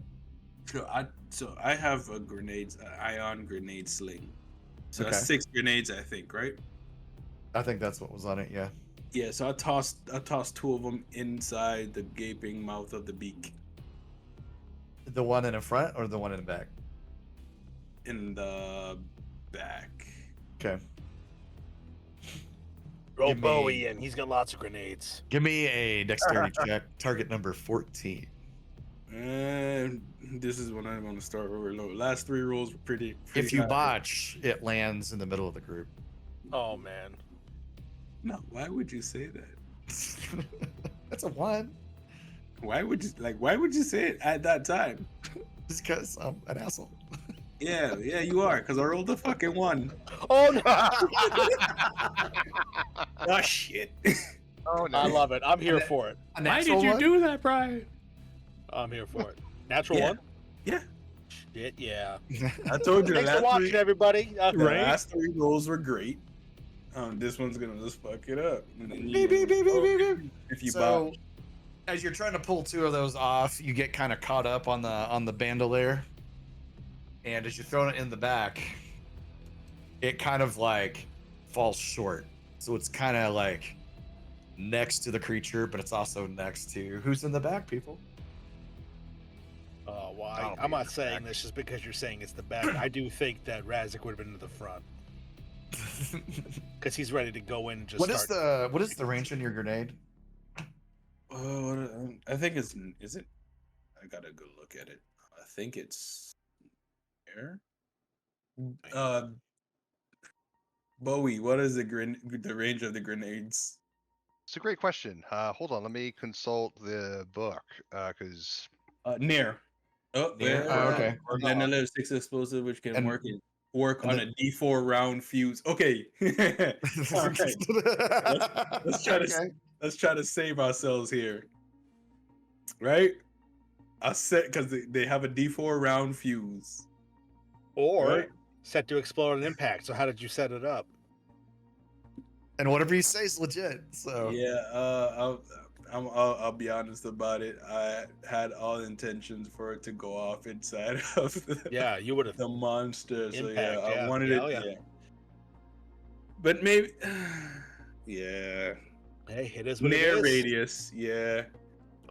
So I have a ion grenade sling. So Okay. that's 6 grenades, I think, right? I think that's what was on it. Yeah. Yeah. So I tossed 2 of them inside the gaping mouth of the beak The one in the front or the one in the back? in the back. Okay. Roll Give me- Bowie in. He's got lots of grenades. Give me a dexterity check. Target number 14. And this is when I'm gonna start overload. Last 3 rolls were pretty If you high. botch, it lands in the middle of the group. Oh man. No, why would you say that? That's a 1. Why would you say it at that time? Just because I'm an asshole. Yeah, you are, because I rolled a fucking 1. Oh no. Oh shit. Oh no. I love it. I'm here for it. A Why natural did you one? do that, Brian? I'm here for it. Natural Yeah. one? Yeah. Shit, yeah. I told you the Thanks for last watching, 3, everybody. the Right? last 3 rolls were great. This one's gonna just fuck it up. And then Beep, beep, beep, beep, beep, beep. if you So, botch. as you're trying to pull 2 of those off, you get kind of caught up on the bandolier, and as you're throwing it in the back, it kind of like falls short. So it's kind of like next to the creature, but it's also next to who's in the back, people. Why? I'll I'm be in not the saying back. this just because you're saying it's the back. I do think that Razik would have been to the front because he's ready to go in and just What start. is the range on your grenade? Oh, I think is it? I gotta go look at it. I think it's there. Bowie, what is the range of the grenades? It's a great question. Hold on, let me consult the book because Near. Oh, Near? there. Oh, okay. Or manipulative 6 explosive, which can And- work and on a D4 round fuse. Okay. All right. Let's try to Okay. let's try to save ourselves here. Right? I said because they have a D4 round fuse. Or Right? set to explode on impact. So how did you set it up? And whatever you say is legit. So Yeah, I'll be honest about it. I had all intentions for it to go off inside of Yeah, you would have. the monster. So Impact, yeah, yeah. I wanted Yeah, it. oh, yeah. Yeah. But maybe, yeah. Hey, it is what it Near is. radius, yeah.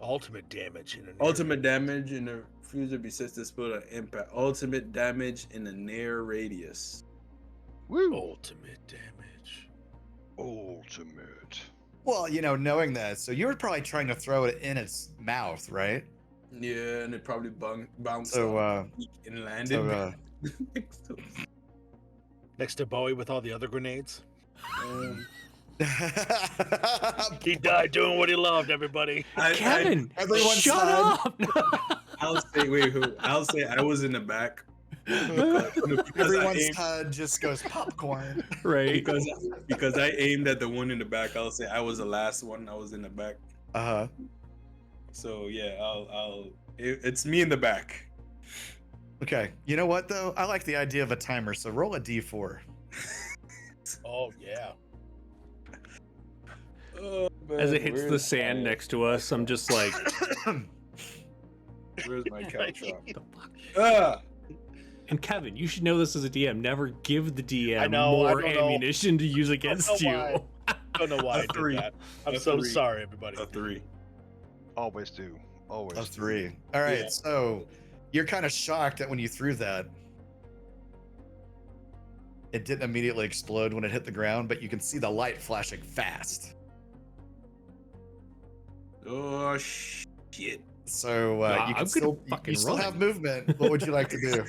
Ultimate damage in an Ultimate damage in the fuser besets the spell on impact. Ultimate damage in the near radius. woo, ultimate damage. ultimate. well, knowing that, so you were probably trying to throw it in its mouth, right? Yeah, and it probably bounced So, off the peak and landed next to us. Next to Bowie with all the other grenades. Um, He died doing what he loved, everybody. Kevin, Everyone's shut sad. up. I'll say, wait, who? I'll say I was in the back. Because Everyone's I aimed, HUD just goes popcorn. Right. because I aimed at the one in the back. I'll say I was the last one. I was in the back. Uh-huh. So yeah, it's me in the back. Okay. You know what though? I like the idea of a timer. So roll a d4. Oh yeah. Oh, man, As it hits the where's sand my- next to us, I'm just like, Where's my couch? the fuck? Ah, And Kevin, you should know this as a DM. Never give the DM I know, more I don't know. ammunition to use against you. why. Don't know why I A did 3. that. I'm A so 3. sorry, everybody. a 3. Always do. Always. A do. 3. All right. Yeah. So you're kind of shocked that when you threw that, it didn't immediately explode when it hit the ground, but you can see the light flashing fast. Oh shit! So Nah, you I'm can gonna still fucking you still have run. movement. What would you like to do?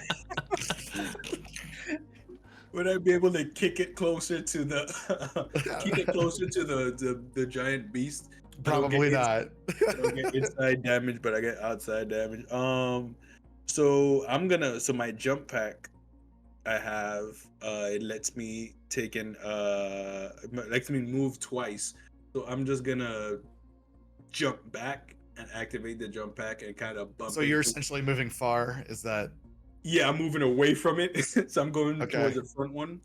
Would I be able to kick it closer to the keep it closer to the giant beast? I don't Probably get not. I don't get inside damage, but I get outside damage. So I'm gonna my jump pack I have it lets me it lets me move twice. So I'm just gonna jump back and activate the jump pack and kind of bump So you're into. essentially moving far. Is that Yeah, I'm moving away from it. So I'm going okay? towards the front one.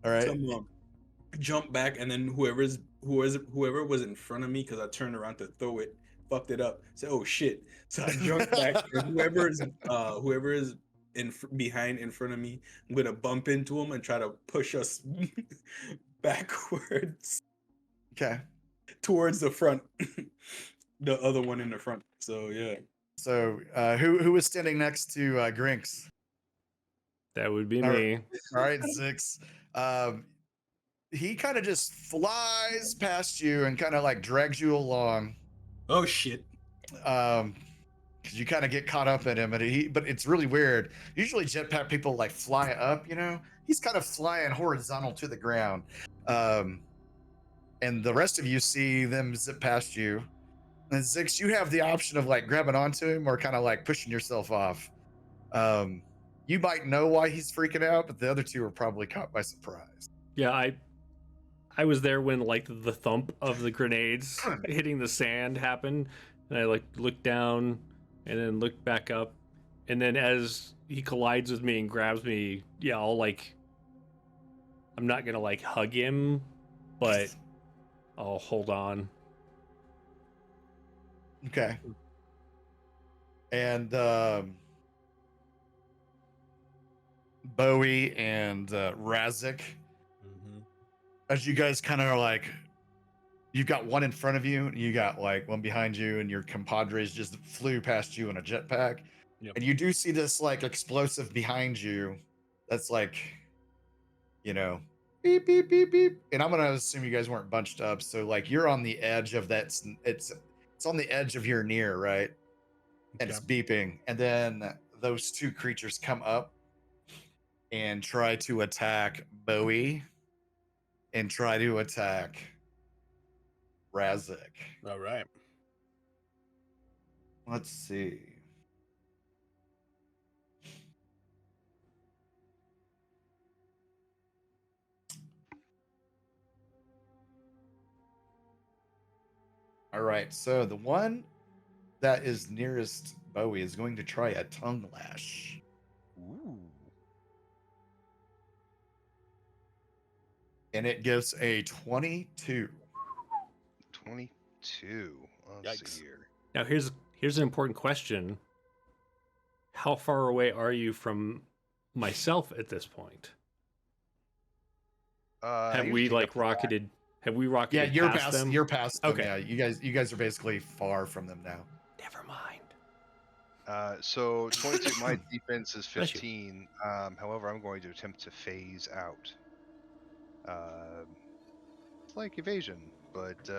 All So right. I'm jump back, and then whoever was in front of me, because I turned around to throw it, fucked it up. So oh shit. So I jump back, and whoever is behind in front of me, I'm gonna bump into him and try to push us backwards Okay. towards the front. The other one in the front. So yeah. So who was standing next to Grinks? That would be All right. me. All right, Six. He kind of just flies past you and kind of like drags you along. Oh shit. Because you kind of get caught up in him, but it's really weird. Usually jetpack people like fly up, you know. He's kind of flying horizontal to the ground. And the rest of you see them zip past you. And Zix, you have the option of like grabbing onto him or kind of like pushing yourself off. You might know why he's freaking out, but the other two are probably caught by surprise. Yeah, I was there when like the thump of the grenades hitting the sand happened, and I like looked down and then looked back up, and then as he collides with me and grabs me, yeah, I'm not gonna like hug him, but I'll hold on. Okay. And Bowie and Razik, as you guys kind of are like, you've got one in front of you, and you got like one behind you, and your compadres just flew past you in a jetpack. Yep. And you do see this like explosive behind you that's like, you know, beep, beep, beep, beep. And I'm going to assume you guys weren't bunched up. So like you're on the edge of that. It's on the edge of your near, right? And it's beeping. And then those two creatures come up and try to attack Bowie and try to attack Razik. All right. Let's see. All right, so the one that is nearest Bowie is going to try a tongue lash. Ooh. And it gives a 22. 22. Let's Yikes. see here. Now here's an important question. How far away are you from myself at this point? Have we usually like go back. rocketed? Have we Yeah, rocketed you're past past them? you're past them. Okay. Yeah, you guys are basically far from them now. Never mind. So 22. My defense is Bless you. 15. However, I'm going to attempt to phase out. It's like evasion, but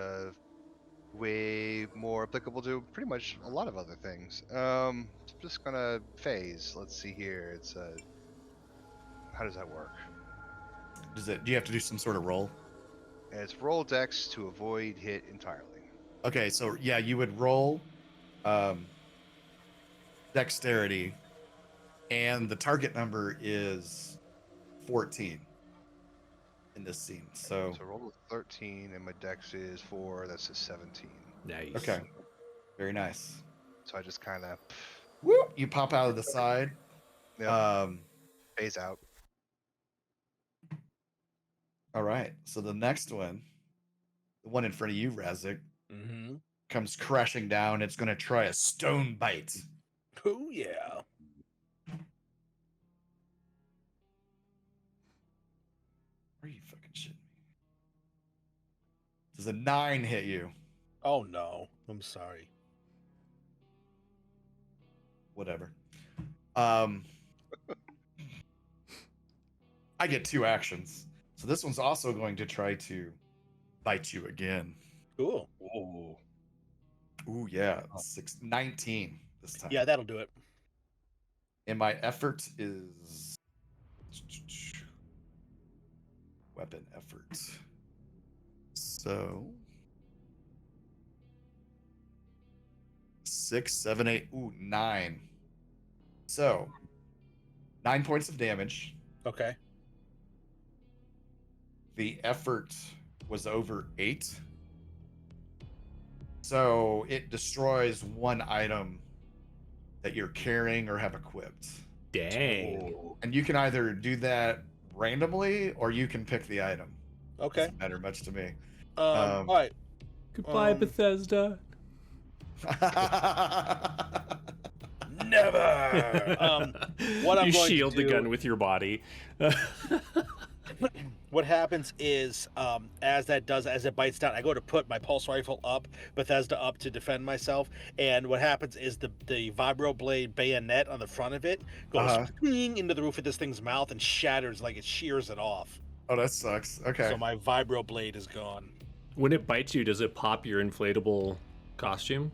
way more applicable to pretty much a lot of other things. Just gonna phase. Let's see here. It's how does that work? Do you have to do some sort of roll? It's roll dex to avoid hit entirely. Okay, so yeah, you would roll dexterity, and the target number is 14 in this scene. So roll a 13, and my dex is 4. That's a 17. Nice. okay, very nice. So I just kind of Whoop! You pop out of the side. phase out. All right. So the next one, the one in front of you, Razik, comes crashing down. It's going to try a stone bite. Oh yeah. Are you fucking shitting me? Does a 9 hit you? Oh no. I'm sorry. Whatever. I get 2 actions. So this one's also going to try to bite you again. Cool. Oh. Ooh, yeah. 19 this time. Yeah, that'll do it. And my effort is weapon effort. So 6, 7, 8, 9. So 9 points of damage. Okay. The effort was over 8. So it destroys one item that you're carrying or have equipped. Dang. And you can either do that randomly or you can pick the item. Okay. Doesn't matter much to me. All right. Goodbye, Bethesda. Never. What I'm you going to shield the do- gun with your body. What happens is, as it bites down, I go to put my pulse rifle up, Bethesda up to defend myself, and what happens is the vibro blade bayonet on the front of it goes ping into the roof of this thing's mouth and shatters like it shears it off. Oh, that sucks. Okay. So my vibro blade is gone. When it bites you, does it pop your inflatable costume?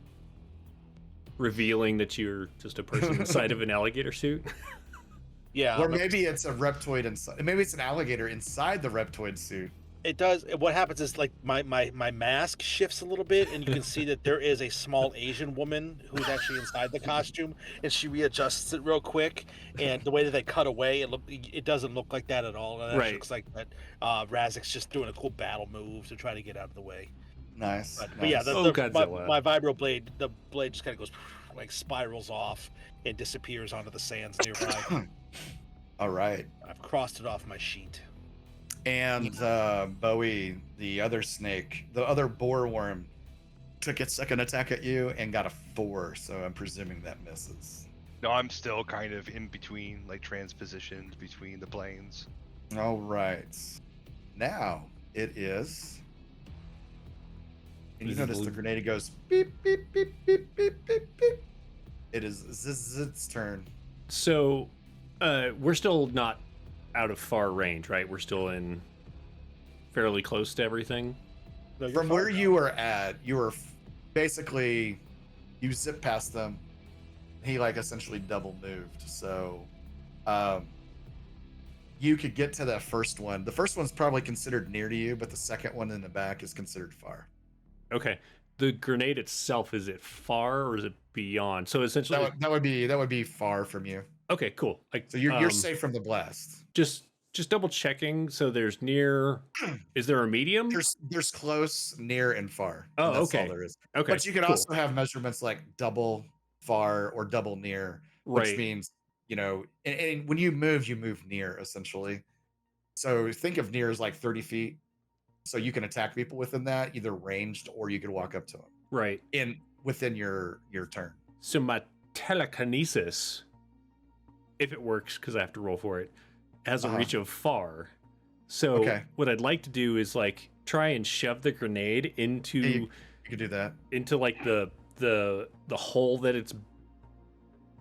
Revealing that you're just a person inside of an alligator suit? Yeah. Or maybe it's a reptoid inside. Maybe it's an alligator inside the reptoid suit. It does. What happens is like my mask shifts a little bit, and you can see that there is a small Asian woman who's actually inside the costume, and she readjusts it real quick. And the way that they cut away, it doesn't look like that at all. It actually looks like that Razik's just doing a cool battle move to try to get out of the way. Nice. But yeah, Godzilla. my vibro blade, the blade just kind of goes like spirals off and disappears onto the sands nearby. All right. I've crossed it off my sheet. And Bowie, the other snake, the other boar worm, took its second attack at you and got a 4. So I'm presuming that misses. No, I'm still kind of in between, like transpositioned between the planes. All right. Now it is. And you notice the grenade goes beep, beep, beep, beep, beep, beep, beep. It is Ziz's turn. So, we're still not out of far range, right? We're still in fairly close to everything. No, you're From fine where now. you were at, you were basically, you zip past them. He like essentially double moved. So, you could get to that first one. The first one's probably considered near to you, but the second one in the back is considered far. Okay. The grenade itself, is it far or is it beyond? So essentially, That would be far from you. okay, cool. Like, So you're safe from the blast. Just double checking. So there's near. Is there a medium? There's close, near, and far. Oh, and that's okay. all there is. Okay, But you could cool. also have measurements like double far or double near, which Right. means, and when you move near essentially. So think of near as like 30 feet. So you can attack people within that, either ranged or you could walk up to them Right. within your turn. So my telekinesis, if it works, because I have to roll for it, has a reach of far. So Okay. what I'd like to do is like try and shove the grenade into Yeah, you could do that. into like the hole that it's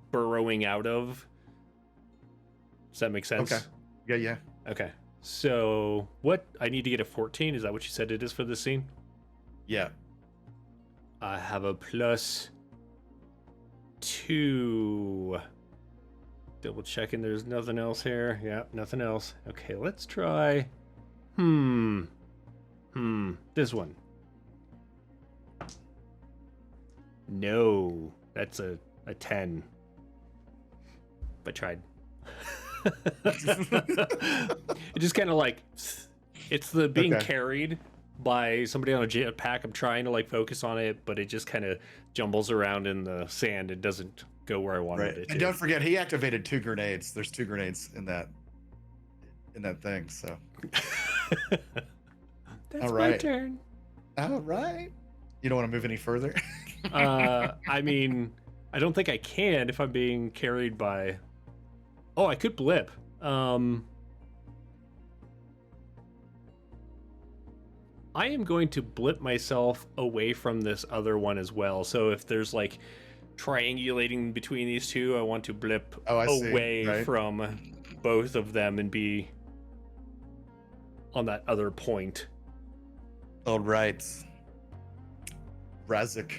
burrowing out of. Does that make sense? Okay. Yeah. Okay. So what I need to get a 14, is that what you said it is for this scene? Yeah. I have a +2. Double checking there's nothing else here. Yeah, nothing else. Okay, let's try. This one. No, that's a 10. But tried. It just kind of like, it's the being Okay. carried by somebody on a jetpack. I'm trying to like focus on it, but it just kind of jumbles around in the sand. It doesn't go where I wanted Right. it to. And don't forget, he activated 2 grenades. There's 2 grenades in that thing. So, That's All my right. turn. all right. You don't want to move any further? I mean, I don't think I can if I'm being carried by. Oh, I could blip. I am going to blip myself away from this other one as well. So if there's like triangulating between these two, I want to blip I see, away right. from both of them and be on that other point. All right. Razik,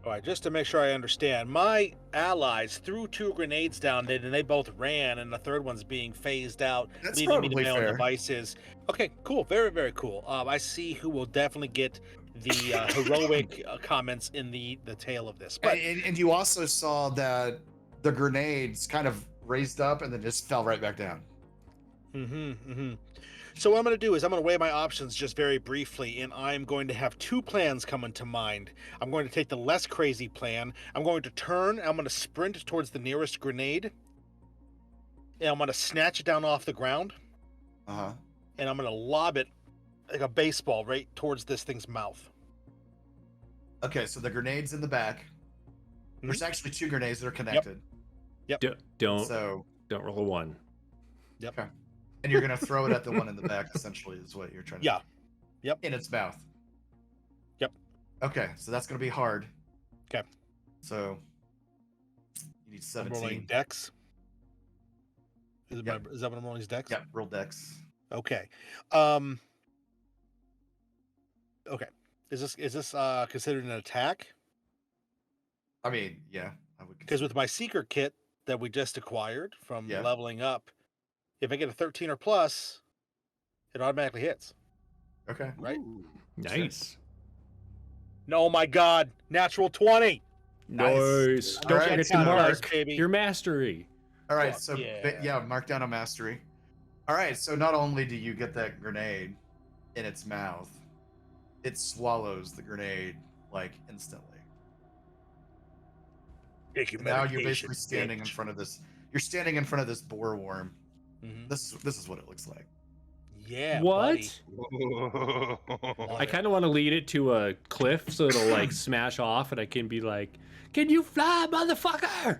All right, just to make sure I understand, my allies threw 2 grenades down, and they both ran, and the third one's being phased out, That's leaving me to probably my own fair. devices. Okay, cool, very, very cool. I see who will definitely get the heroic comments in the tail of this. But And you also saw that the grenades kind of raised up and then just fell right back down. So what I'm going to do is I'm going to weigh my options just very briefly, and I'm going to have 2 plans come into mind. I'm going to take the less crazy plan. I'm going to turn. I'm going to sprint towards the nearest grenade, and I'm going to snatch it down off the ground, Uh-huh. and I'm going to lob it like a baseball right towards this thing's mouth. Okay, so the grenades in the back. There's actually 2 grenades that are connected. Don't So, don't roll a 1. Yep. okay. And you're going to throw it at the one in the back, essentially, is what you're trying to Yeah. do. Yep. In its mouth. Yep. Okay, so that's going to be hard. Okay. So, you need I'm rolling 17. dex. Is Yep. that what I'm rolling? Is dex? Yep, roll dex. Okay. Okay. Is this considered an attack? I mean, yeah, I would. Because with my secret kit that we just acquired from Yeah. leveling up, if I get a 13 or plus, it automatically hits. Okay. Right? Ooh. Nice. No, my God, natural 20. Nice. All Don't right, forget so- to Nice, mark baby. your mastery. All right, Fuck so yeah. mark down a mastery. All right, so not only do you get that grenade in its mouth, it swallows the grenade like instantly. Take your Now you're medication, basically standing in bitch. front of this. You're standing in front of this boar worm. Mhm. This is what it looks like. Yeah, What? buddy. I kind of want to lead it to a cliff so it'll like smash off and I can be like, "Can you fly, motherfucker?"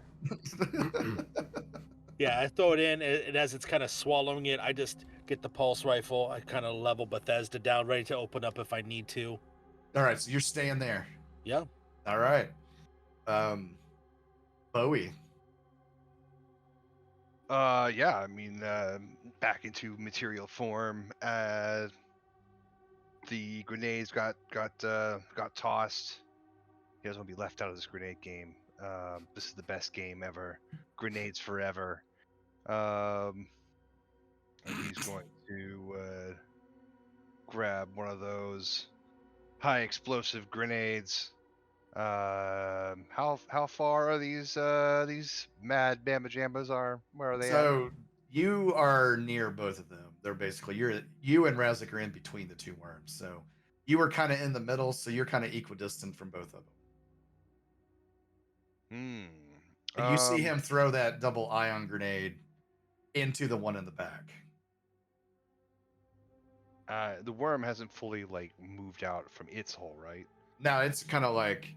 Yeah, I throw it in, and as it's kind of swallowing it, I just get the pulse rifle. I kind of level Bethesda down, ready to open up if I need to. All right, so you're staying there. Yeah. All right. Bowie. Yeah, I mean, back into material form. The grenades got tossed. He doesn't want to be left out of this grenade game. This is the best game ever. Grenades forever. And he's going to grab one of those high explosive grenades. How far are these mad Bamba Jambas are? Where are they at? So you are near both of them. They're basically you and Razik are in between the 2 worms. So you were kind of in the middle, so you're kind of equidistant from both of them. And you see him throw that double ion grenade into the one in the back. The worm hasn't fully like moved out from its hole, right? Now it's kind of like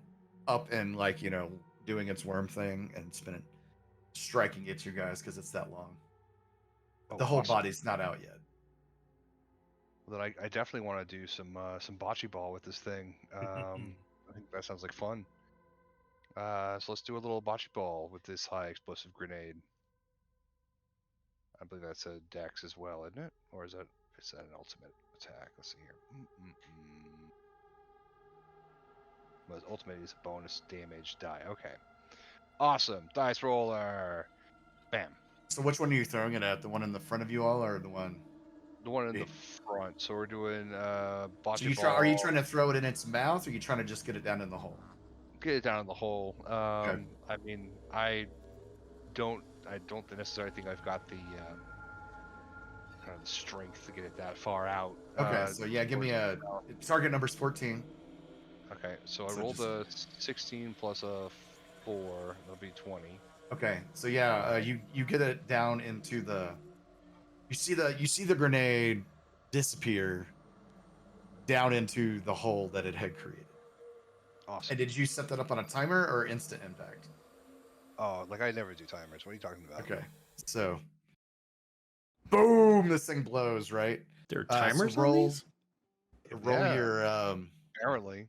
up and like, doing its worm thing and spinning, striking at you guys because it's that long. Oh, The whole awesome. body's not out yet. Well, then I definitely want to do some bocce ball with this thing. I think that sounds like fun. So let's do a little bocce ball with this high explosive grenade. I believe that's a dex as well, isn't it? Or is that an ultimate attack? Let's see here. Well, ultimate is a bonus damage die. Okay. Awesome. Dice roller. Bam. So which one are you throwing it at? The one in the front of you all, or the one? The one in the Hey. front. So we're doing So bocce ball. are you trying to throw it in its mouth, or are you trying to just get it down in the hole? Get it down in the hole. Okay. I mean, I don't necessarily think I've got the kind of the strength to get it that far out. Okay, so yeah, give me a target number's 14. Okay, so I So rolled just- a 16 plus a 4. That'll be 20. Okay, so yeah, you get it down into the. You see the grenade disappear down into the hole that it had created. Awesome. And did you set that up on a timer or instant impact? Oh, like I never do timers. What are you talking about? Okay, so boom, this thing blows, right? There are So timers on roll these? Yeah. your Apparently.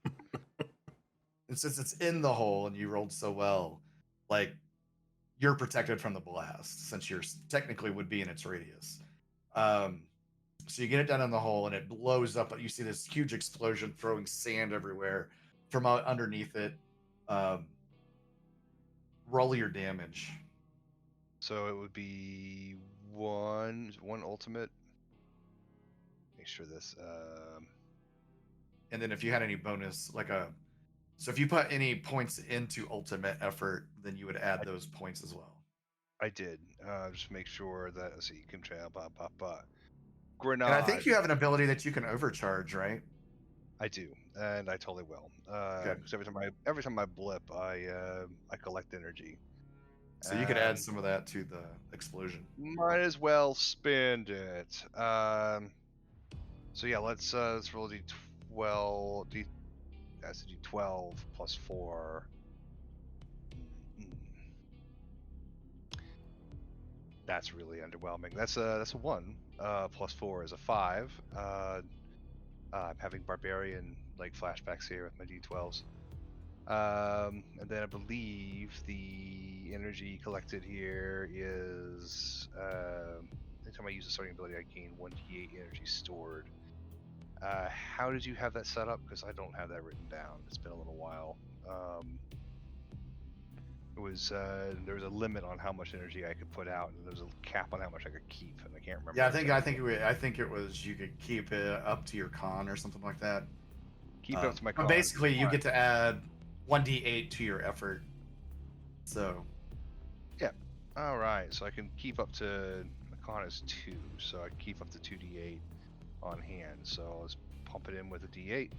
and since it's in the hole and you rolled so well, like you're protected from the blast since you're technically would be in its radius. So you get it down in the hole and it blows up, but you see this huge explosion throwing sand everywhere from underneath it. Roll your damage. So it would be one ultimate. Make sure this. And then if you had any bonus, so if you put any points into ultimate effort, then you would add those points as well. I did. Just make sure that so you can try Grenade. And I think you have an ability that you can overcharge, right? I do, and I totally will. Good. Because every time I blip, I collect energy. So you could add some of that to the explosion. Might as well spend it. So yeah, let's roll d12. That's a d12 plus 4. That's really underwhelming. That's a 1. Plus 4 is a 5. I'm having barbarian flashbacks here with my d12s. And then I believe the energy collected here is anytime I use a starting ability, I gain 1d8 energy stored. How did you have that set up? Because I don't have that written down. It's been a little while. It was there was a limit on how much energy I could put out, and there was a cap on how much I could keep, and I can't remember. Yeah, I think it was you could keep it up to your con or something like that. Keep it up to my con. But basically, you get to add 1d8 to your effort. So. Yeah. All right. So I can keep up to my con is 2, so I can keep up to 2d8 on hand. So let's pump it in with a d8.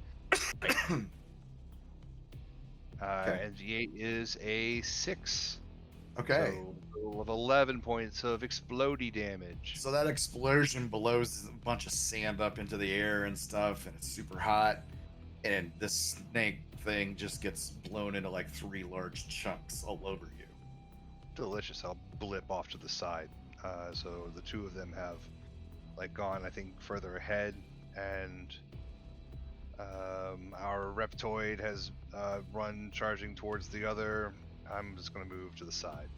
Okay. And d8 is a 6. Okay. So with 11 points of explodey damage. So that explosion blows a bunch of sand up into the air and stuff, and it's super hot. And this snake thing just gets blown into 3 large chunks all over you. Delicious. I'll blip off to the side. So the two of them have gone, I think, further ahead, and our reptoid has run charging towards the other. I'm just going to move to the side.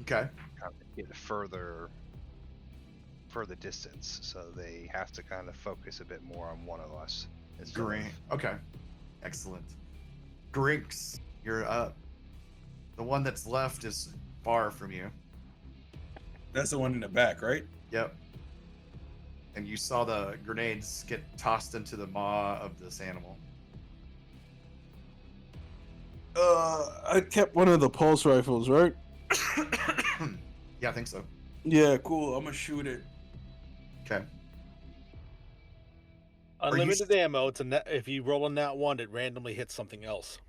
Okay. Kind of get further distance, so they have to kind of focus a bit more on one of us. Great. Okay. Excellent. Grinks, you're up. The one that's left is far from you. That's the one in the back, right? Yep. And you saw the grenades get tossed into the maw of this animal. I kept one of the pulse rifles, right? Yeah, I think so. Yeah, cool. I'm gonna shoot it. Okay. Unlimited ammo. It's if you roll on that one, it randomly hits something else.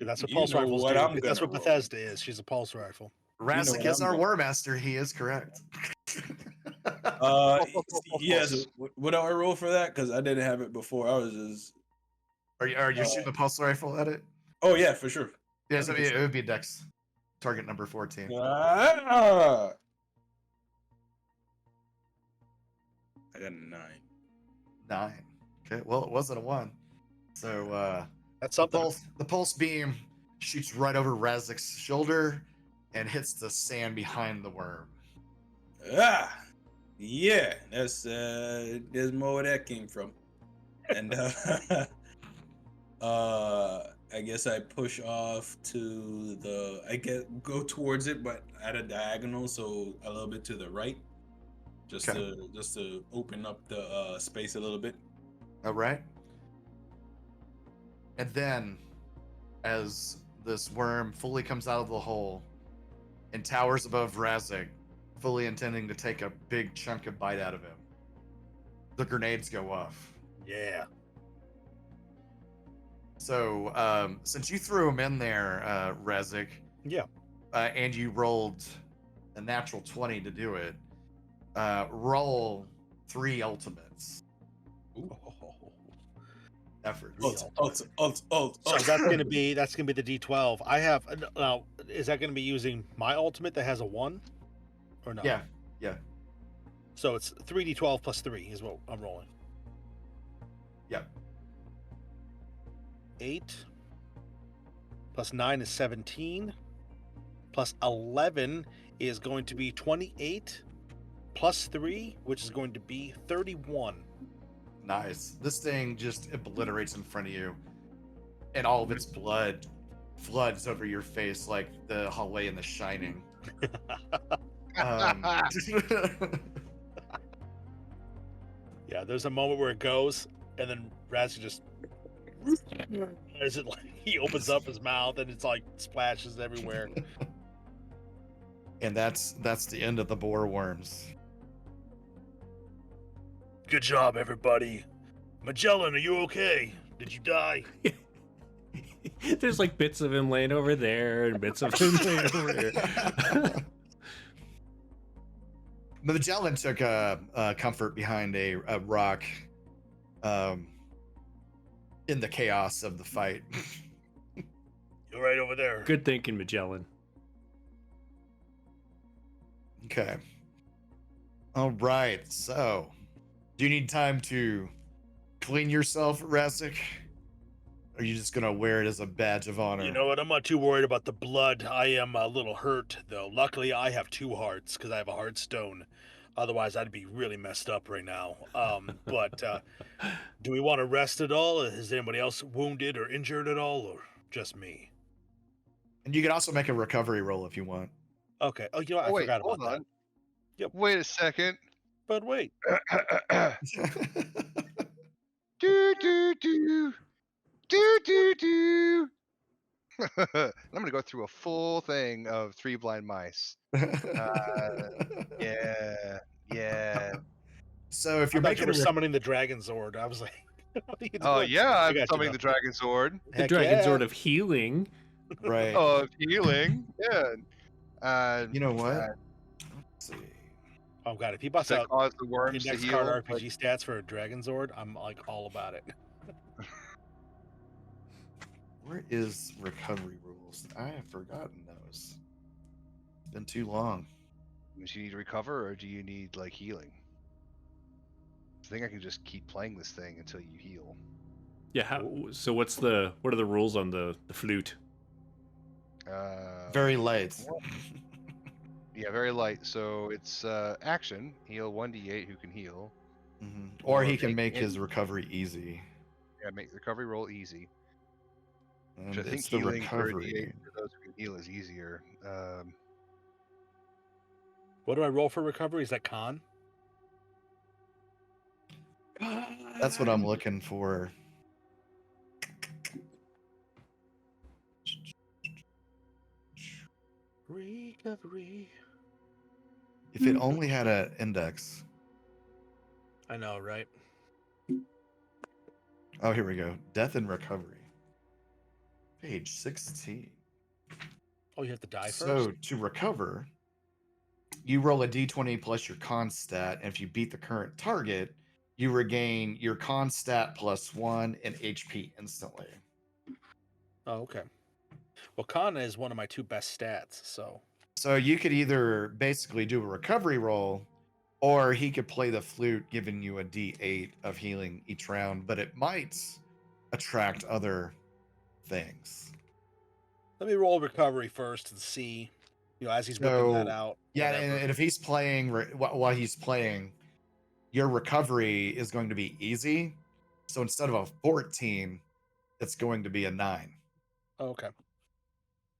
That's what You pulse know rifles what do. I'm That's gonna what Bethesda is. She's a pulse rifle. Razik what is I'm our doing. war master. He is correct. Yes. What do I roll for that? Because I didn't have it before. I was just. Are you shooting a pulse rifle at it? Oh yeah, for sure. Yeah, so it would be Dex. Target number 14. Ah! I got a 9. 9. Okay, well, it wasn't a 1. So That's the something. pulse beam shoots right over Razik's shoulder and hits the sand behind the worm. Ah, yeah, that's there's more where that came from. And I guess I push off to go towards it, but at a diagonal, so a little bit to the right, just to open up the space a little bit. All right. And then, as this worm fully comes out of the hole and towers above Razik, fully intending to take a big chunk of bite out of him, the grenades go off. Yeah. So, since you threw him in there, Razik, Yeah. and you rolled a natural 20 to do it, roll 3 ultimates. Effort. So that's gonna be the D12. I have now. Is that gonna be using my ultimate that has a 1, or no? Yeah. So it's 3d12 plus 3 is what I'm rolling. Yep. 8 plus 9 is 17. Plus 11 is going to be 28. Plus 3, which is going to be 31. Nice. This thing just obliterates in front of you, and all of its blood floods over your face like the hallway in The Shining. Um, Yeah, there's a moment where it goes, and then Razzie just as it like he opens up his mouth and it's like splashes everywhere. and that's the end of the boar worms. Good job, everybody. Magellan, are you okay? Did you die? There's like bits of him laying over there and bits of him laying over here. Magellan took comfort behind a rock in the chaos of the fight. You're right over there. Good thinking, Magellan. Okay. All right. So, do you need time to clean yourself, Razzik? Or are you just gonna wear it as a badge of honor? You know what? I'm not too worried about the blood. I am a little hurt, though. Luckily, I have 2 hearts because I have a heart stone. Otherwise, I'd be really messed up right now. But do we want to rest at all? Is anybody else wounded or injured at all, or just me? And you can also make a recovery roll if you want. Okay. Oh, you know what? I Wait, forgot about hold that. on. Yep. Wait a second. But wait. do do do do do do. I'm gonna go through a full thing of 3 blind mice. Yeah. So if I you're thought you making were a summoning the Dragon Zord. I was like, what are you Oh doing? yeah, I I'm got you, summoning though. the Dragon Sword The Heck Dragon yeah. Sword of Healing. right, of healing. Yeah. you know what? uh, Let's see. Oh god, if he Does busts that out cause the worms to index heal? card RPG stats for a Dragon Zord, I'm like all about it. Where is recovery rules? I have forgotten those. It's been too long. Do you need to recover or do you need like healing? I think I can just keep playing this thing until you heal. Yeah. So what are the rules on the flute? Very light. Yeah, very light. So it's action, heal 1d8 who can heal. Mhm. Or he Or can make make his recovery easy. Yeah, make the recovery roll easy. And Which I think it's the healing for a recovery. d8 for those who can heal is easier. What do I roll for recovery? Is that con? That's what I'm looking for. Recovery. If it only had an index. I know, right? Oh, here we go. Death and recovery. Page 16. Oh, you have to die So first? to recover, you roll a d20 plus your con stat, and if you beat the current target, you regain your con stat +1 and HP instantly. Oh, okay. Well, con is one of my 2 best stats, so So you could either basically do a recovery roll, or he could play the flute, giving you a d8 of healing each round, but it might attract other things. let me roll recovery first and see, as he's whipping that So, out. yeah, whatever. and if he's playing while he's playing, your recovery is going to be easy. So instead of a 14, it's going to be a 9. Oh, okay.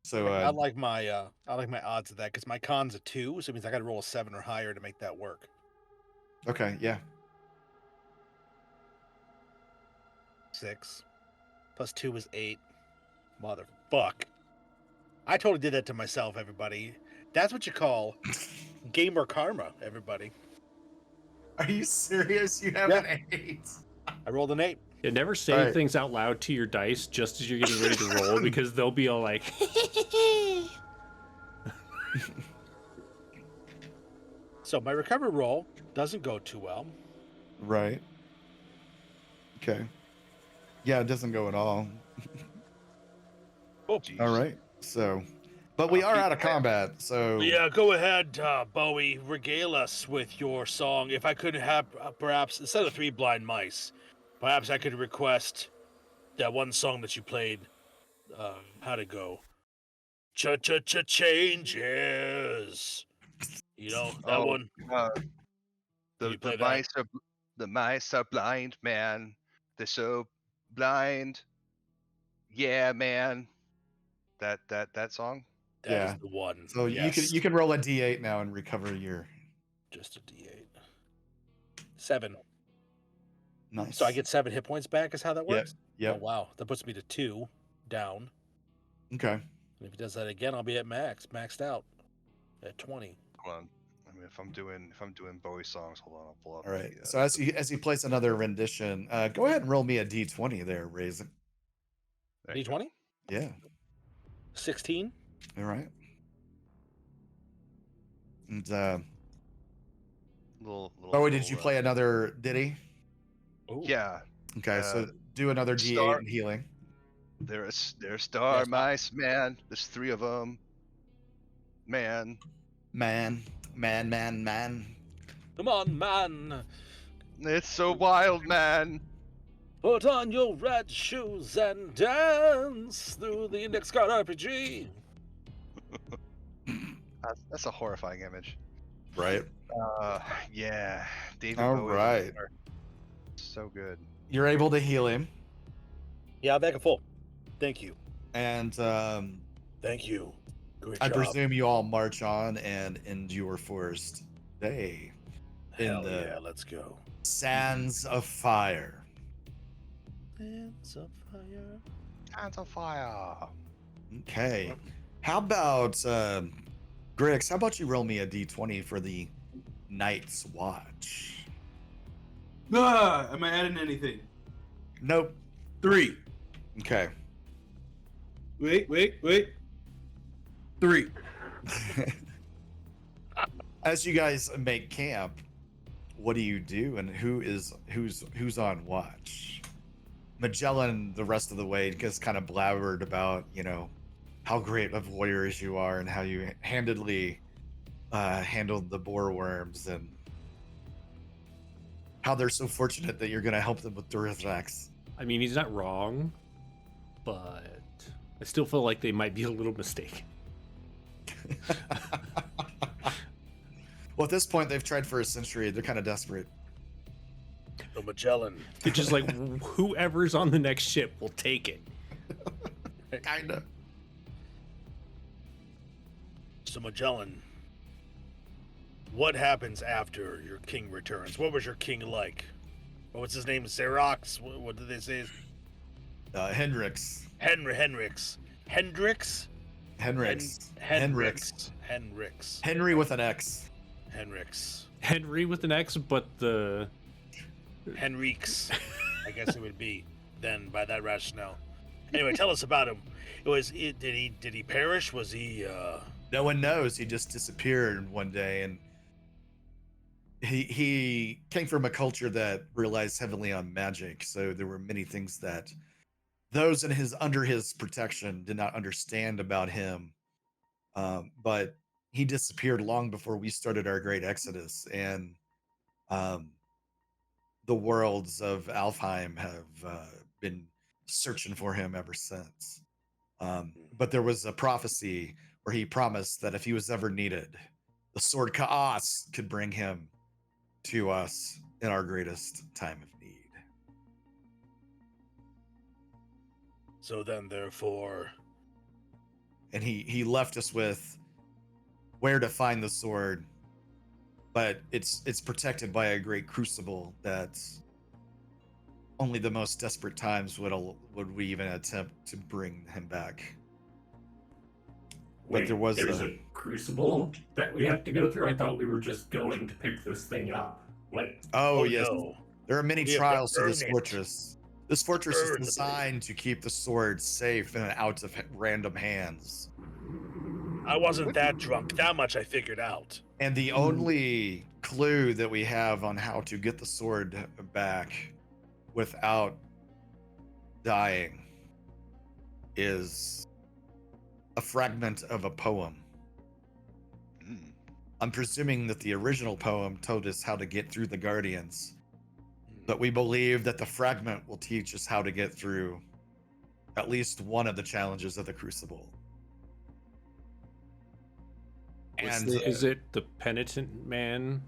So I like my odds of that because my con's a 2, so it means I got to roll a 7 or higher to make that work. okay, yeah. 6 plus 2 is 8. Motherfuck. I totally did that to myself, everybody. That's what you call gamer karma, everybody. Are you serious? You have Yeah. an 8. I rolled an 8. Yeah, never say Alright. things out loud to your dice just as you're getting ready to roll because they'll be all like, So my recovery roll doesn't go too well. Right. Okay. Yeah, it doesn't go at all. Oh, Jeez. All right. So, but we are keep out of playing. combat. So, yeah, go ahead, Bowie. Regale us with your song. If I could have, perhaps, instead of 3 blind mice, perhaps I could request that one song that you played. How'd it go? Changes. You know, that one? Uh, Can you the play that? mice The mice are blind, man. They're so blind. Yeah, man. That song? That is Yeah. the one. So Yes. you can roll a d8 now and recover your Just a D8. 7. nice. So I get 7 hit points back. Is how that Yep. works. Yep. Oh wow, that puts me to 2 down. Okay. And if he does that again, I'll be at maxed out at 20. Hold on. I mean, if I'm doing Bowie songs, hold on, I'll pull up. All right. the, So as you place another rendition, go ahead and roll me a d20 there, Raisin. there you go. D20? Yeah. 16? All right. And Little, Bowie, did you little, play another ditty? Ooh. Yeah, Okay, so do another d8 Star- in healing. there's star Yes, Bob. mice, man. There's 3 of them. Man. Man. Come on, man. It's so wild, man. Put on your red shoes and dance through the index card RPG. That's a horrifying image. Right. Yeah. David All Bowie. right. So good. You're able to heal him, Yeah, I'm back and full. Thank you. and Thank you. Great I job. presume you all march on and end your first day in Hell the yeah, let's go. Sands of Fire. Hands of fire. Hands on fire. Okay. How about Grix? How about you roll me a d20 for the Night's Watch? Am I adding anything? Nope. 3. Okay. Wait. 3. As you guys make camp, what do you do, and who's on watch? Magellan, the rest of the way, just kind of blabbered about, how great of warriors you are and how you handedly handled the boar worms and how they're so fortunate that you're going to help them with Durithrax. I mean, he's not wrong, but I still feel like they might be a little mistaken. Well, at this point, they've tried for a century. They're kind of desperate. So Magellan. It's just like whoever's on the next ship will take it. Kind of. So Magellan. What happens after your king returns? What was your king like? What was his name? Xerox? What did they say? Hendrix. Hendrix. Henry with an X. Henry with an X, but the Henrix. I guess it would be then by that rationale. Anyway, tell us about him. Did he perish? Was he No one knows. He just disappeared one day, and he came from a culture that relies heavily on magic. So there were many things that those under his protection did not understand about him. But he disappeared long before we started our great exodus, and the worlds of Alfheim have been searching for him ever since. But there was a prophecy where he promised that if he was ever needed, the sword Kaas could bring him to us in our greatest time of need. so then therefore And he left us with where to find the sword, but it's protected by a great crucible that only the most desperate times would we even attempt to bring him back. But Wait, there was there's a crucible that we have to go through. I thought we were just going to pick this thing up. What? oh yes, no. there are many We have to trials to this earn it. fortress. This fortress is Earn the designed to keep the sword safe and out of random hands. I wasn't that drunk. That much I figured out. And the only clue that we have on how to get the sword back without dying is a fragment of a poem. Mm. I'm presuming that the original poem told us how to get through the Guardians, but we believe that the fragment will teach us how to get through at least one of the challenges of the Crucible. And is it the penitent man?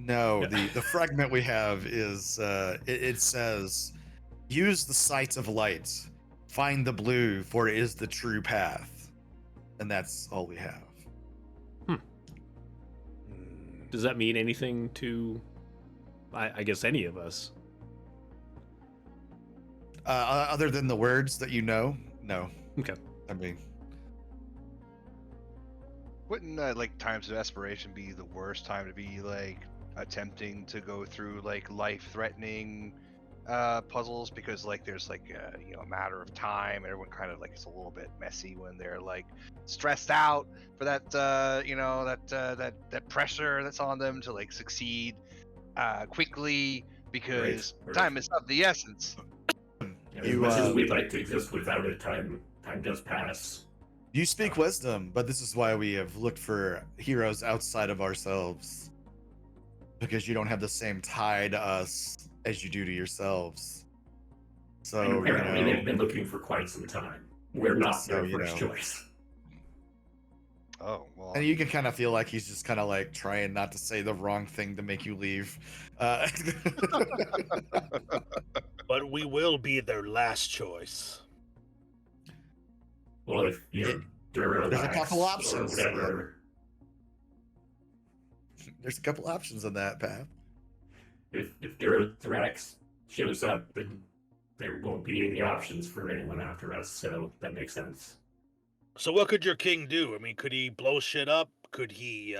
No, Yeah. the fragment we have is it says, use the sight of light, find the blue, for it is the true path, and that's all we have. Does that mean anything to, I guess, any of us? Other than the words that you know, no. Okay. I mean, Wouldn't like times of desperation be the worst time to be like attempting to go through like life-threatening puzzles, because like there's like a matter of time, and everyone kind of like it's a little bit messy when they're like stressed out for that that pressure that's on them to like succeed quickly, because Right. time is of the essence. As You, much as we'd like to exist without it, time does pass. you speak wisdom, but this is why we have looked for heroes outside of ourselves, because you don't have the same tie to us as you do to yourselves. And So, apparently they've been looking for quite some time. We're not So, their you first know. choice. Oh well. and you can kind of feel like he's just kind of like trying not to say the wrong thing to make you leave. But we will be their last choice. Well, if you're There's a couple Duralax options, or whatever, There's a couple options on that path. if Duralax shows up, then there won't be any options for anyone after us, so that makes sense. So what could your king do? I mean, could he blow shit up? Could he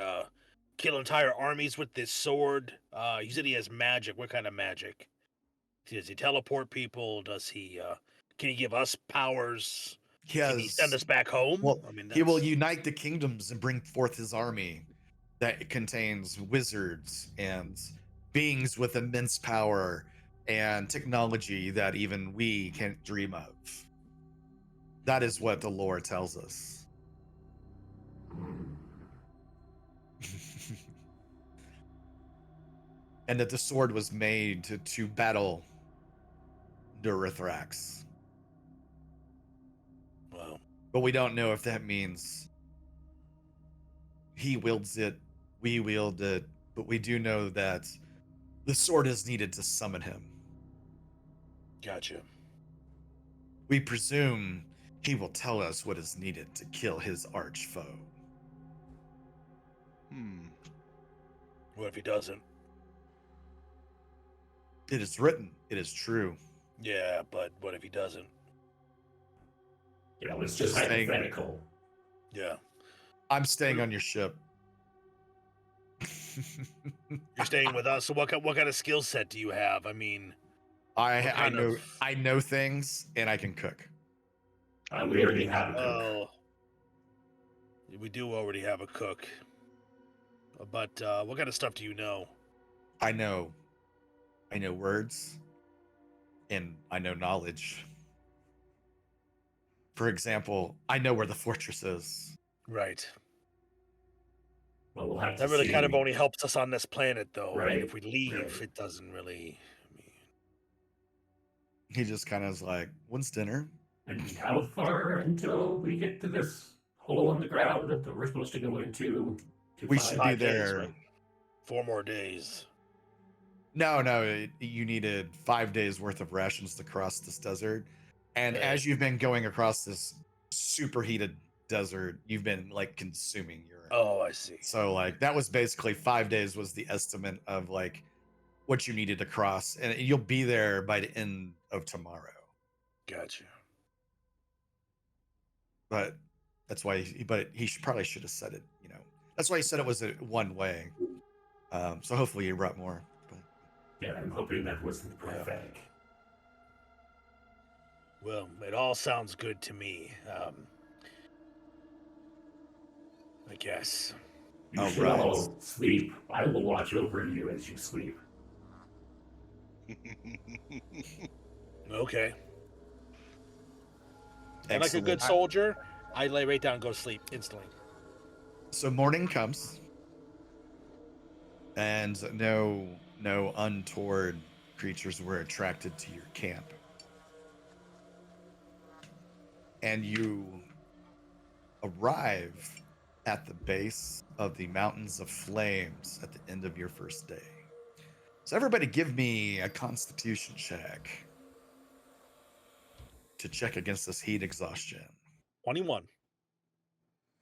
kill entire armies with this sword? He said he has magic. What kind of magic? Does he teleport people? Does he can he give us powers? He Can he send us back home? Well, I mean, he will that's- unite the kingdoms and bring forth his army that contains wizards and beings with immense power and technology that even we can't dream of. That is what the lore tells us. And that the sword was made to battle Durithrax. Well, But we don't know if that means he wields it, we wield it, but we do know that the sword is needed to summon him. gotcha. We presume he will tell us what is needed to kill his arch foe. What if he doesn't? It is written, it is true. Yeah, but what if he doesn't? You know, it's just Saying- hypothetical. Yeah. I'm staying on your ship. You're staying with us. So what kind of skill set do you have? I mean, I What kind of- know things and I can cook. We already have a cook. well, we do already have a cook. But what kind of stuff do you know? I know words and I know knowledge. For example, I know where the fortress is. Right. Well, we'll have to That really see. kind of only helps us on this planet, though. I mean, Right, if we leave, right. it doesn't really. I mean, He just kind of is like, when's dinner? And how far until we get to this hole in the ground that we're supposed to go into? To We find- should be 5 days, there. right? 4 more days. No, you needed 5 days worth of rations to cross this desert. And Right. as you've been going across this superheated desert, you've been like consuming urine. Oh, I see. So like that was basically 5 days was the estimate of like what you needed to cross. And you'll be there by the end of tomorrow. Gotcha. But that's why he probably should have said it, you know. That's why he said it was a one way. So hopefully you brought more. But Yeah, I'm hoping that wasn't prophetic. Well, it all sounds good to me. I guess. You All should right. all sleep. I will watch over you as you sleep. Okay. And like a excellent. good soldier, I lay right down and go to sleep instantly. So morning comes, and no untoward creatures were attracted to your camp. And you arrive at the base of the Mountains of Flames at the end of your first day. So everybody give me a constitution check to check against this heat exhaustion. 21.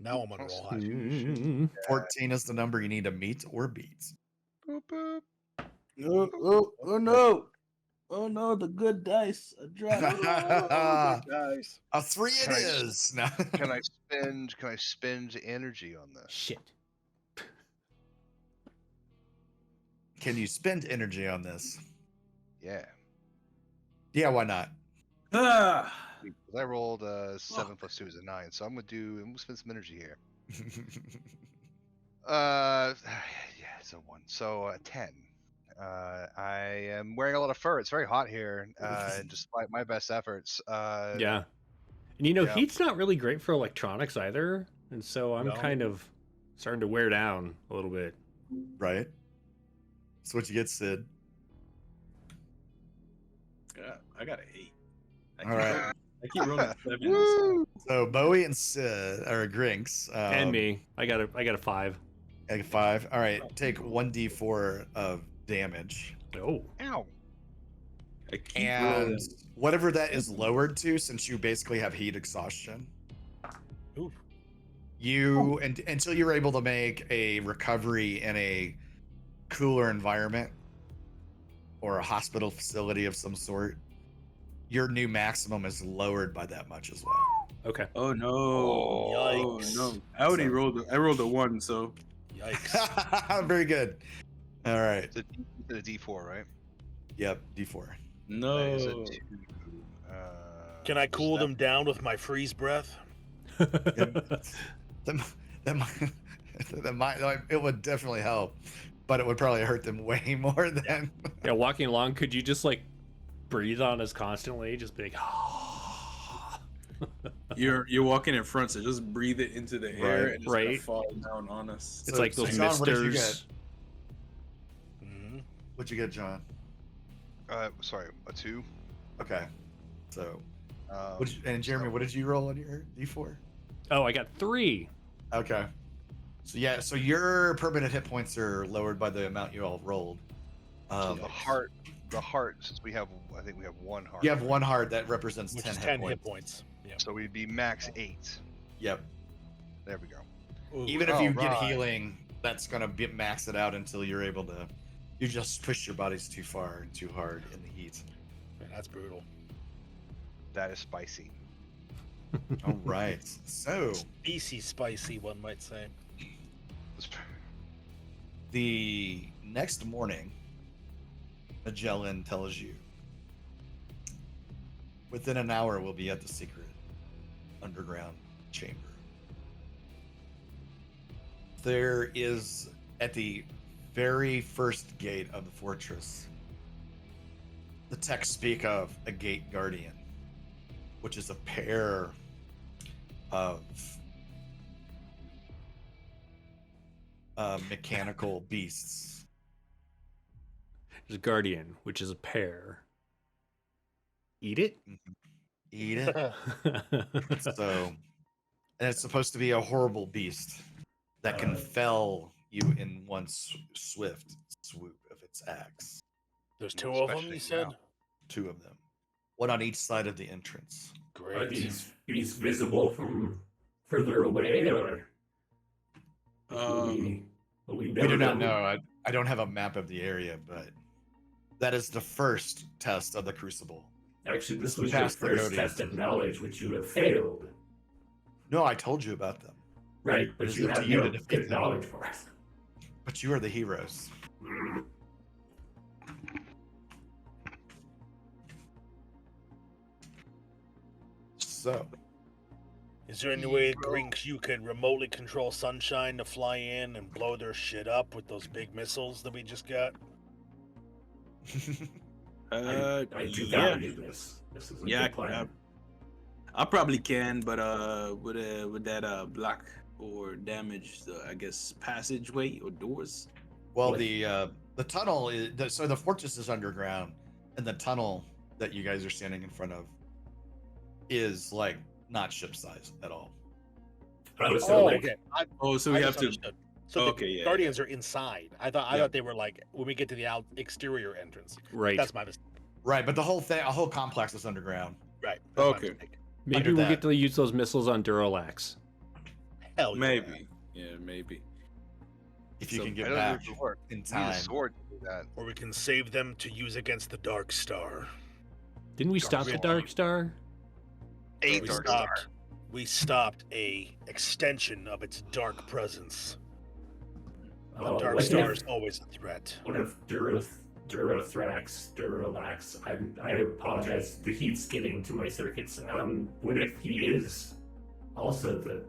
Now I'm on roll high. Mm. 14 is the number you need to meet or beat. Boop, boop. Oh no! Oh no! The good dice. I dropped. Guys. A 3 it Can I- is. No. Can I spend energy on this? Shit. Can you spend energy on this? Yeah. Yeah, why not? Ah, Because I rolled 7 plus 2 is a 9, so I'm gonna spend some energy here. Yeah, it's a 1. So 10. I am wearing a lot of fur. It's very hot here, and despite my best efforts. Yeah. And you know, yeah. heat's not really great for electronics either. And so I'm No. kind of starting to wear down a little bit. Right? That's what you get, Sid. yeah, I got an 8. All right. I keep rolling 7. Woo! So Bowie and Sid or Grinks. And me. I got a 5. Like 5. All right. Take 1d4 of damage. Oh. Ow. I keep And rolling. whatever that is lowered to, since you basically have heat exhaustion, Ooh. you and until you're able to make a recovery in a cooler environment or a hospital facility of some sort, your new maximum is lowered by that much as well. Okay. Oh no! Yikes. Oh no! I already So- rolled. I rolled a 1, so Yikes. Very good. All right. It's a D4, right? Yep. D4. no. That is a 2. Can I is cool that- them down with my freeze breath? That might, it would definitely help, but it would probably hurt them way more than. Yeah, walking along, could you just like breathe on us constantly? Just be like, You're walking in front, so just breathe it into the air Right, and it's gonna right. fall down on us. it's So- like so those John, what did you misters. Mhm. What'd you get, John? Sorry, a 2. Okay. So, Um, and Jeremy, what did you roll on your D4? Oh, I got 3. Okay. So yeah, so your permanent hit points are lowered by the amount you all rolled. So the heart, since I think we have 1 heart. You have 1 heart that represents Which 10 is hit 10 points. hit points. Yeah. So we'd be max 8. Yep. There we go. Ooh. Even if you get right. healing, that's gonna max it out until you're able to. You just push your bodies too far and too hard in the heat. Man, that's brutal. That is spicy. All right. So Species spicy, one might say. the next morning, Magellan tells you within an hour we'll be at the secret underground chamber. There is at the very first gate of the fortress, the texts speak of a gate guardian, which is a pair of mechanical beasts. There's a guardian, which is a pear. Eat it? Eat it. So, and it's supposed to be a horrible beast that can fell you in one swift swoop of its axe. There's 2 of them, Especially you said? now. 2 of them, one on each side of the entrance. Are Great. these beasts visible from further away, or Um, We do not know. I don't have a map of the area, but that is the first test of the crucible. Actually, this was your Past the first coding. test of knowledge, which you have failed. No, I told you about them, Right, but It's you up to have you no to defeat good them. knowledge for us. but you are the heroes. So, Is there any way, Grinks, you could remotely control Sunshine to fly in and blow their shit up with those big missiles that we just got? uh, I do yeah, value this. This is a yeah, good plan. I probably can, but would that block or damage the, I guess, passageway or doors? well, What? the tunnel is so the fortress is underground, and the tunnel that you guys are standing in front of is like not ship size at all. Oh, so like, okay. Oh, so we have to. misunderstood. So Okay, the yeah, guardians are inside. I Yeah. thought they were like when we get to the exterior entrance. Right. That's my mistake. Right, but the whole thing, a whole complex is underground. Right. That's my Okay. mistake. Maybe under we'll that. get to use those missiles on Duralax. Hell yeah. Maybe. Yeah, maybe. If you So, can I get don't back need a sword. in You need a time. sword to do that. Or we can save them to use against the Dark Star. Didn't we Dark stop the Star. Dark Star? A We Dark stopped. Star. We stopped a extension of its dark presence. The Dark what Star if- is always a threat. What if Duralax, I apologize, the heat's getting to my circuits. What if he is also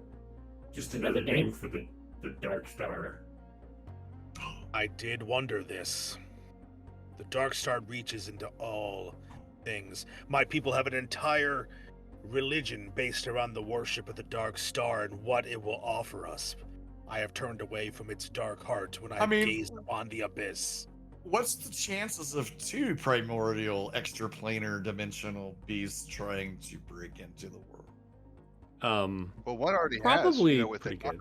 just another name for the Dark Star? I did wonder this. The Dark Star reaches into all things. My people have an entire religion based around the worship of the Dark Star and what it will offer us. I have turned away from its dark heart when I mean- gazed upon the abyss. What's the chances of two primordial extraplanar dimensional beasts trying to break into the world? Well, one already has. Probably You know, with pretty the good.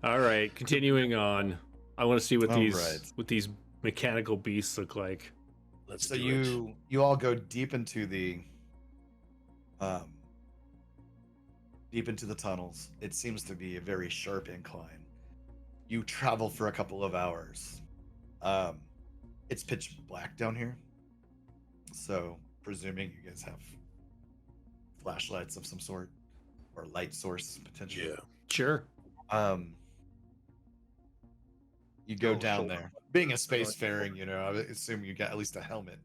All right, continuing on. I want to see what All these right. what these mechanical beasts look like. Let's So do you all go deep into the tunnels. It seems to be a very sharp incline. You travel for a couple of hours. It's pitch black down here. So presuming you guys have flashlights of some sort or light source potentially. Yeah. Sure. You go Oh, down sure. there. Being a spacefaring, you know, I would assume you got at least a helmet.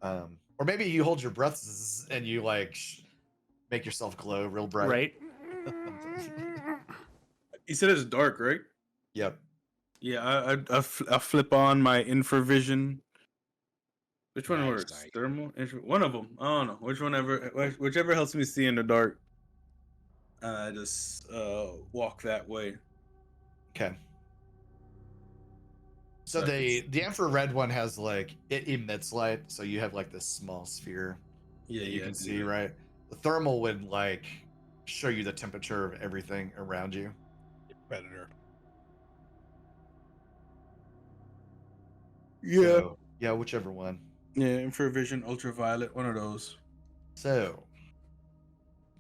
Or maybe you hold your breath and you like make yourself glow real bright. Right. You said it's dark, right? Yep. Yeah, I flip on my infravision. Which one Nice, works? nice. Thermal? One of them. I don't know. Whichever helps me see in the dark. I just walk that way. Okay. So So the infrared one has like it emits light, so you have like this small sphere Yeah, that you yeah. can I do see, that. right? The thermal would like show you the temperature of everything around you. Predator. Yeah. So, yeah, whichever one. Yeah, infravision, ultraviolet, one of those. So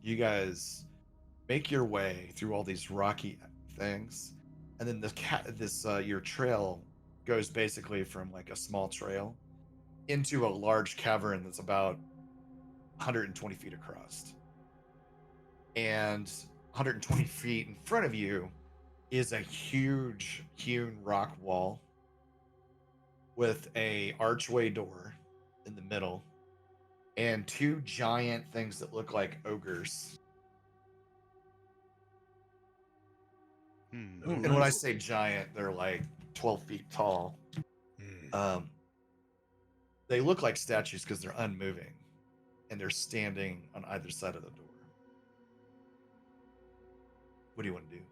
you guys make your way through all these rocky things, and then your trail goes basically from like a small trail into a large cavern that's about 120 feet across. And 120 feet in front of you is a huge hewn rock wall with a archway door in the middle and two giant things that look like ogres. Hmm. And when I say giant, they're like 12 feet tall. They look like statues because they're unmoving and they're standing on either side of the door. What do you want to do?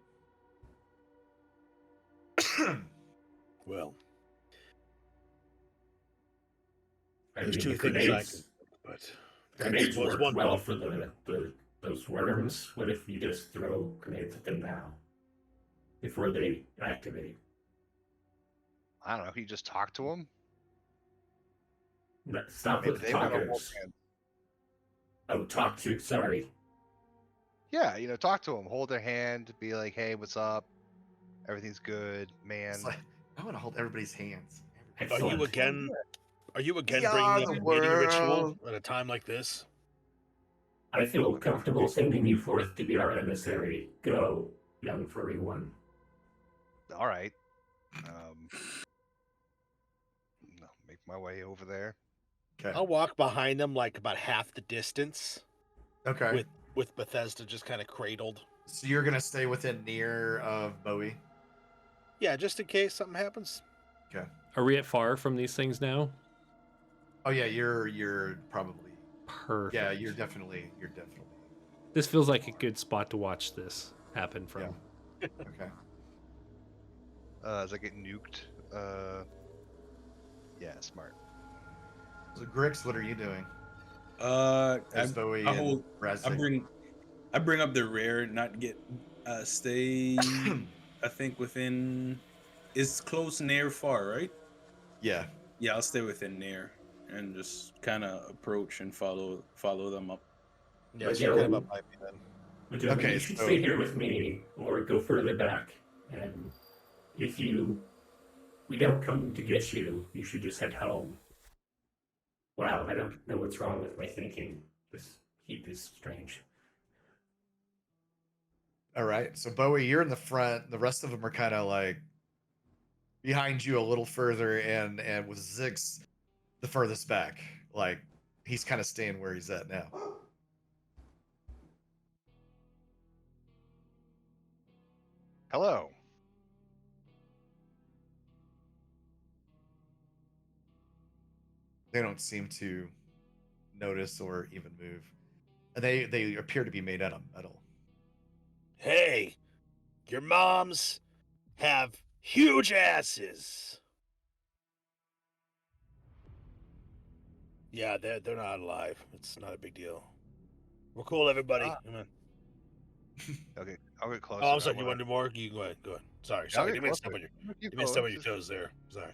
Well, I there's mean, two the things I grenades, can, but grenades was work one well for those worms. What if you just throw grenades at them now before they activate? I don't know. He just talked to him. Stop Maybe with they want to hold talkers. hands. Oh, talk to. Sorry. Yeah, you know, talk to him. Hold their hand. Be like, "Hey, what's up? Everything's good, man." It's like, I want to hold everybody's hands. are Excellent. you again? Are you again We are bringing the up a mating ritual world. at a time like this? I feel comfortable sending you forth to be our emissary. Go, young furry one. All right. Make my way over there. Okay. I'll walk behind them like about half the distance Okay. with Bethesda just kind of cradled. So you're gonna stay within near of Bowie. Yeah, just in case something happens. Okay. Are we at far from these things now? Oh yeah, you're probably. Perfect. Yeah, you're definitely. This feels like a good spot to watch this happen from. Yeah. Okay. As I get nuked. Yeah, smart. So Grix, what are you doing? As Bowie I and hold. I Razzik. bring up the rare, not get stay. I think within is close, near, far, right? Yeah. Yeah, I'll stay within near and just kind of approach and follow them up. Yeah, But so you're yeah, kind of up by me then. but Okay, you should so- stay here with me or go further back. And if we don't come to get you, you should just head home. Wow, I don't know what's wrong with my thinking. This heat is strange. All right. So Bowie, you're in the front. The rest of them are kind of like behind you a little further, and with Zix the furthest back. Like he's kind of staying where he's at now. Hello. They don't seem to notice or even move. And they appear to be made out of metal. Hey, your moms have huge asses. Yeah, they're not alive. It's not a big deal. We're cool, everybody. Ah. Come on. Okay, I'll get closer. Oh, I'm I sorry. You wanna- want to do more? You go ahead. Go ahead. Sorry. I'll Sorry. get Didn't mean to step closer. on your. I'm gonna keep Didn't mean to step on going. your Just- toes there. Sorry.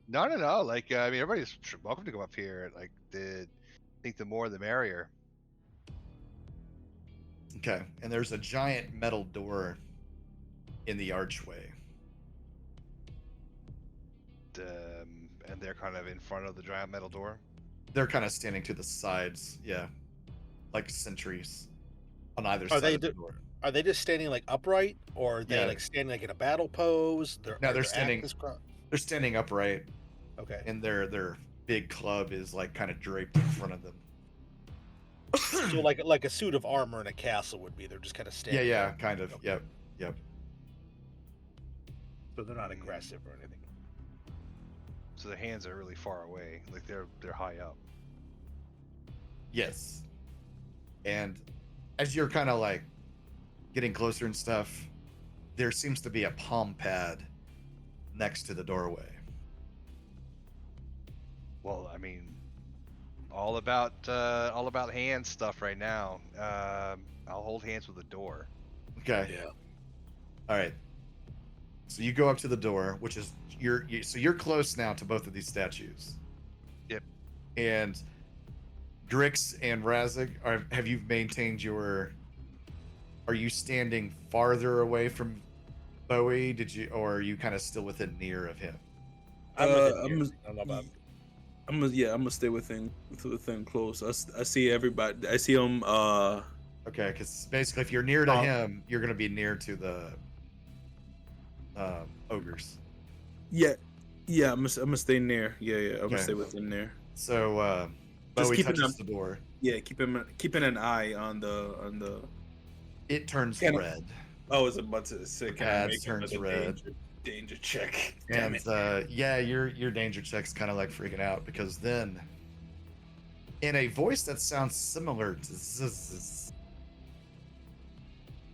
No. Like, I mean, everybody's welcome to come up here. Like, I think the more the merrier. Okay. And there's a giant metal door in the archway. And they're kind of in front of the giant metal door. They're kind of standing to the sides, yeah, like sentries on either Are side they of the do- door. Are they just standing like upright, or are they Yeah. like standing like in a battle pose? No, are they're their standing- axes They're standing upright, Okay. and their big club is like kind of draped in front of them. So like a suit of armor in a castle would be. They're just kind of Yeah, standing. yeah, there. kind of. Okay. Yep. So they're not aggressive or anything. So their hands are really far away. Like they're high up. Yes. And as you're kind of like getting closer and stuff, there seems to be a palm pad next to the doorway. Well, I mean, all about hand stuff right now. I'll hold hands with the door. Okay. Yeah. All right. So you go up to the door, which is so you're close now to both of these statues. Yep. And Grix and Razzik, have you maintained your? Are you standing farther away from Bowie? Or are you kind of still within near of him? I'm Uh, within I'm here. a- I don't know about. I'm gonna stay within close. I see everybody. I see them. Okay, because basically, if you're near to Oh. him, you're going to be near to the ogres. Yeah. I'm gonna stay near. Yeah. I'm Okay. gonna stay within there. So Just Bowie keeping touches them- the door. Yeah, keeping an eye on the. It turns Can I- red. I was about to say, can I Pad make turns another red. danger check? Damn And it. yeah, your danger check's kind of like freaking out because then, in a voice that sounds similar to Zzz,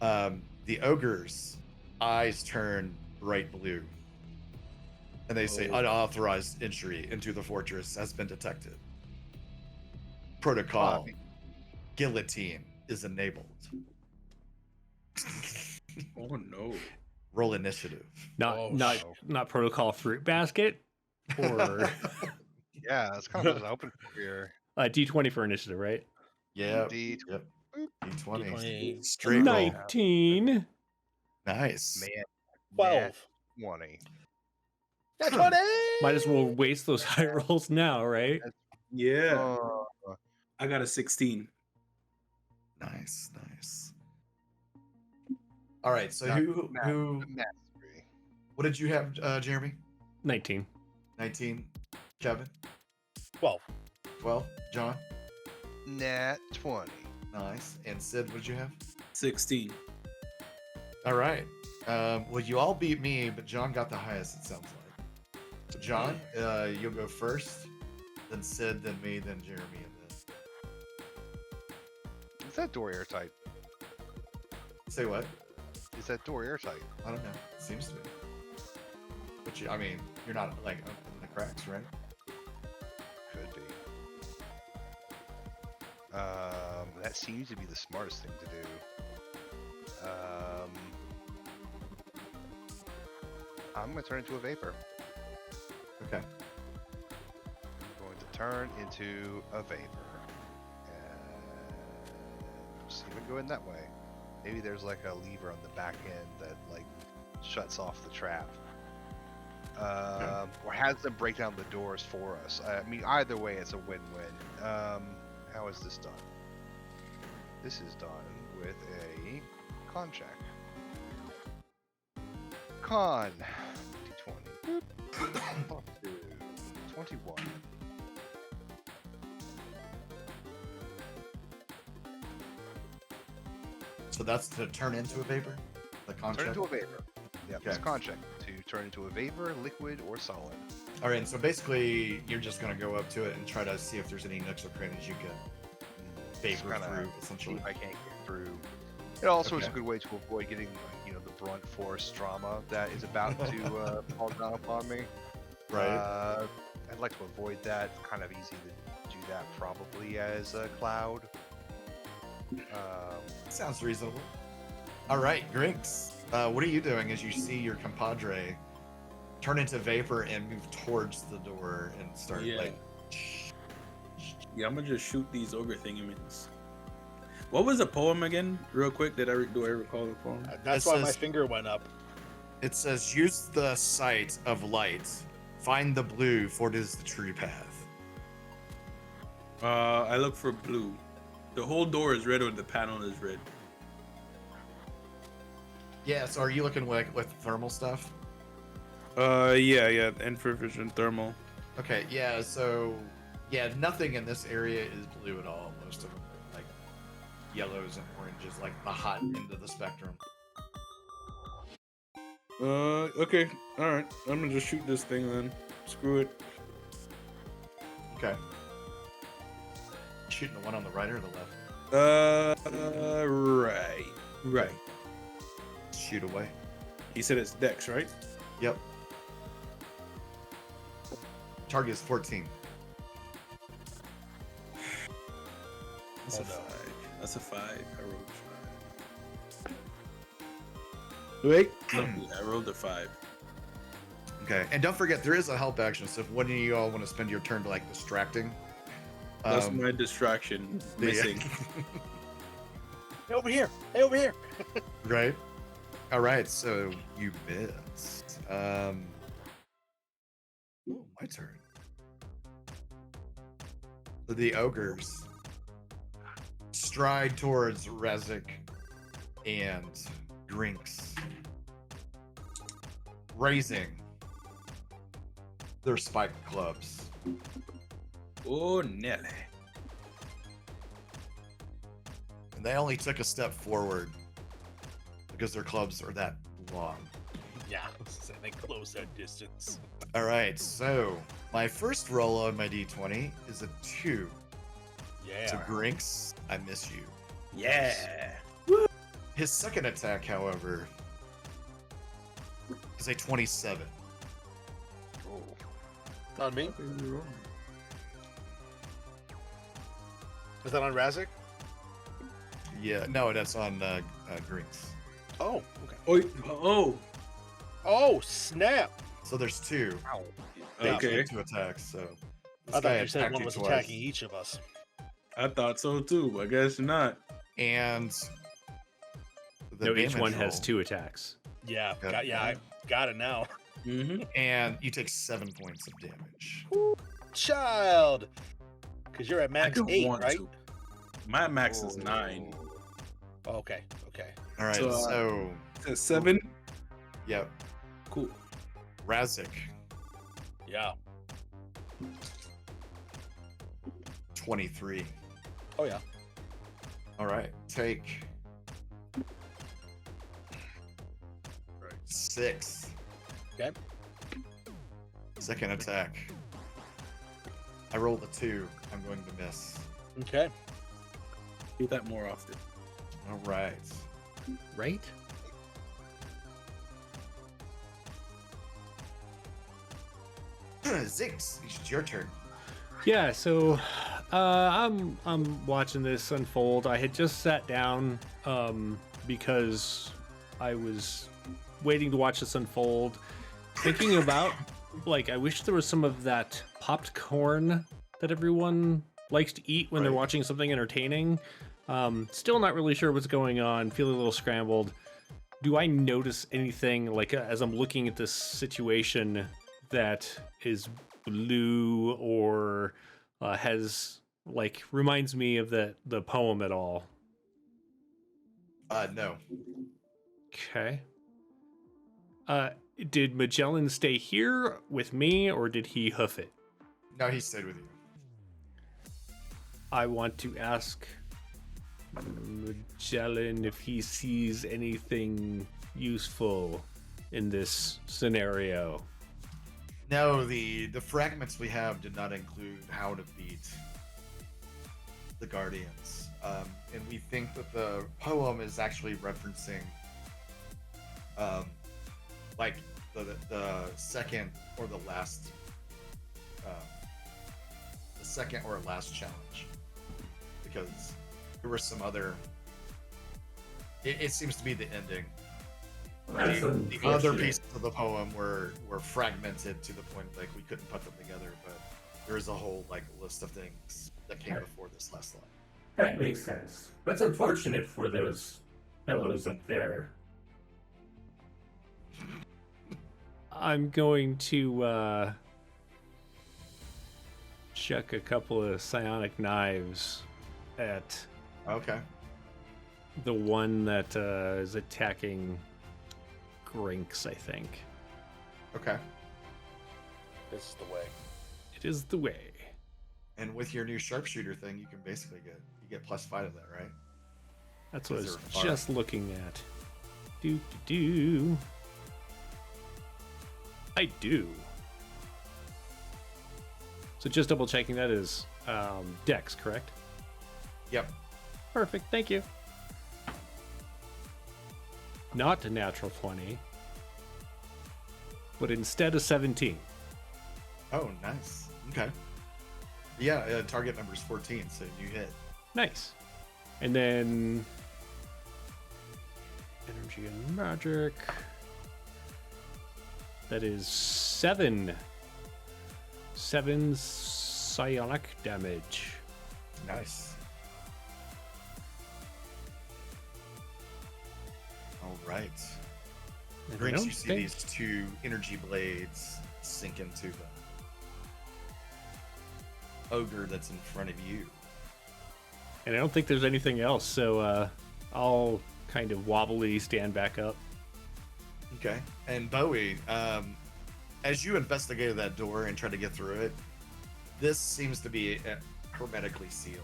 the ogre's eyes turn bright blue, and they say Oh. unauthorized entry into the fortress has been detected. Protocol guillotine is enabled. Oh no. Roll initiative. Not Oh, not no. not protocol fruit basket or Yeah, that's kind of what I was hoping for here. D20 for initiative, right? Yeah. D- Yep. D20. D20. Straight roll. 19. Nice. Man, 12. 20. That's 20. Might as well waste those high rolls now, right? Yeah. Oh, I got a 16. Nice. All right. So Not- who mastery. what did you have, Jeremy? 19. 19. Kevin? 12. 12. John? Nat 20. Nice. And Sid, what did you have? 16. All right. Well, you all beat me, but John got the highest, it sounds like. So, John, you'll go first, then Sid, then me, then Jeremy, and Is that door airtight? then. Say what? Is that door airtight? I don't know. Seems to be. But I mean, you're not like opening the cracks, right? Could be. That seems to be the smartest thing to do. I'm going to turn into a vapor. Okay. I'm going to turn into a vapor. And just even going that way. Maybe there's like a lever on the back end that like shuts off the trap. Or has them break down the doors for us. I mean, either way, it's a win-win. How is this done? This is done with a con check. Con. D20. 21. So that's to turn into a vapor? The Turn contract? into a vapor. Yeah, Okay. it's con check. To turn into a vapor, liquid, or solid. All right, so basically, you're just going to go up to it and try to see if there's any nooks or crannies you can Just vapor kinda through, see essentially. if I can't get through. It also is a Okay. good way to avoid getting, the brunt force trauma that is about to fall down upon me. Right. I'd like to avoid that. It's kind of easy to do that probably as a cloud. Sounds reasonable. All right, Grinks. What are you doing as you see your compadre turn into vapor and move towards the door and start Yeah. like? Yeah, I'm gonna just shoot these ogre thingamans. What was the poem again, real quick? Do I recall the poem? That's It why my says- finger went up. It says, "Use the sight of light, find the blue, for it is the true path." I look for blue. The whole door is red, or the panel is red. Yeah. So are you looking with thermal stuff? Yeah, infravision thermal. Okay. Yeah. So yeah, nothing in this area is blue at all. Most of them are like yellows and oranges, like the hot end of the spectrum. Okay, all right. I'm gonna just shoot this thing then. Screw it. Okay. Shooting the one on the right or the left? Right. Shoot away. He said it's Dex, right? Yep. Target is 14. That's Oh, a no. 5. That's a 5. I rolled a 5. Wait. No, I rolled a 5. Okay. And don't forget, there is a help action. So if one of you all want to spend your turn to like distracting, That's my distraction. the- Missing. Hey, over here. Hey, over here. right. All right. So you missed. Oh, my turn. The ogres stride towards Rezik and Grinks, raising their spiked clubs. Oh, Nelly. And they only took a step forward because their clubs are that long. Yeah, so they close that distance. All right, so my first roll on my d20 is a 2. Yeah. So Grinks, I miss you. Yeah. His second attack, however, is a 27. On me? Is that on Razik? Yeah, no, that's on Grinks. Oh, okay. Oh. Oh, snap. So there's 2. Yeah, Okay. 2 attacks. So this I guy thought you said attacked one you was twice. attacking each of us. I thought so too. I guess not. And the No, each damage one has roll, 2 attacks. Yeah, Okay. I got it now. Mm-hmm. and you take 7 points of damage. Child. Because you're at max 8, right? My max is 9. Oh, okay, okay. All right, So, so Is 7? yep, Cool. Razik, Yeah. 23. Oh, yeah. All right, take 6. Okay. Second attack. I rolled a 2. I'm going to miss. Okay. Do that more often. All right. Right? Ziggs, it's your turn. Yeah, so I'm watching this unfold. I had just sat down because I was waiting to watch this unfold, thinking about like I wish there was some of that popped corn that everyone likes to eat when they're watching something entertaining. Still not really sure what's going on. Feeling a little scrambled. Do I notice anything like as I'm looking at this situation that is blue or has like reminds me of the poem at all? No. Okay. Did Magellan stay here with me or did he hoof it? No, he stayed with you. I want to ask Magellan if he sees anything useful in this scenario. No, the fragments we have did not include how to beat the Guardians. And we think that the poem is actually referencing like the second or the last challenge, because there were some other it seems to be the ending. The other pieces of the poem were fragmented to the point like we couldn't put them together, but there is a whole like list of things that came before this last line. That makes sense. That's unfortunate for those fellows up there. I'm going to chuck a couple of psionic knives at Okay. the one that is attacking Grinks, I think. Okay. This is the way. It is the way. And with your new sharpshooter thing, you can basically get +5 of that, right? That's what I Is was there a bar? just looking at. Do. I do. So just double checking, that is Dex, correct? Yep. Perfect, thank you. Not a natural 20, but instead a 17. Oh, nice. Okay. Yeah, target number is 14, so you hit. Nice. And then energy and magic. That is 7 psionic damage. Nice. All right. And I Grinks, don't you see think- these two energy blades sink into the ogre that's in front of you. And I don't think there's anything else, so I'll kind of wobbly stand back up. Okay. And Bowie, as you investigated that door and tried to get through it, this seems to be hermetically sealed.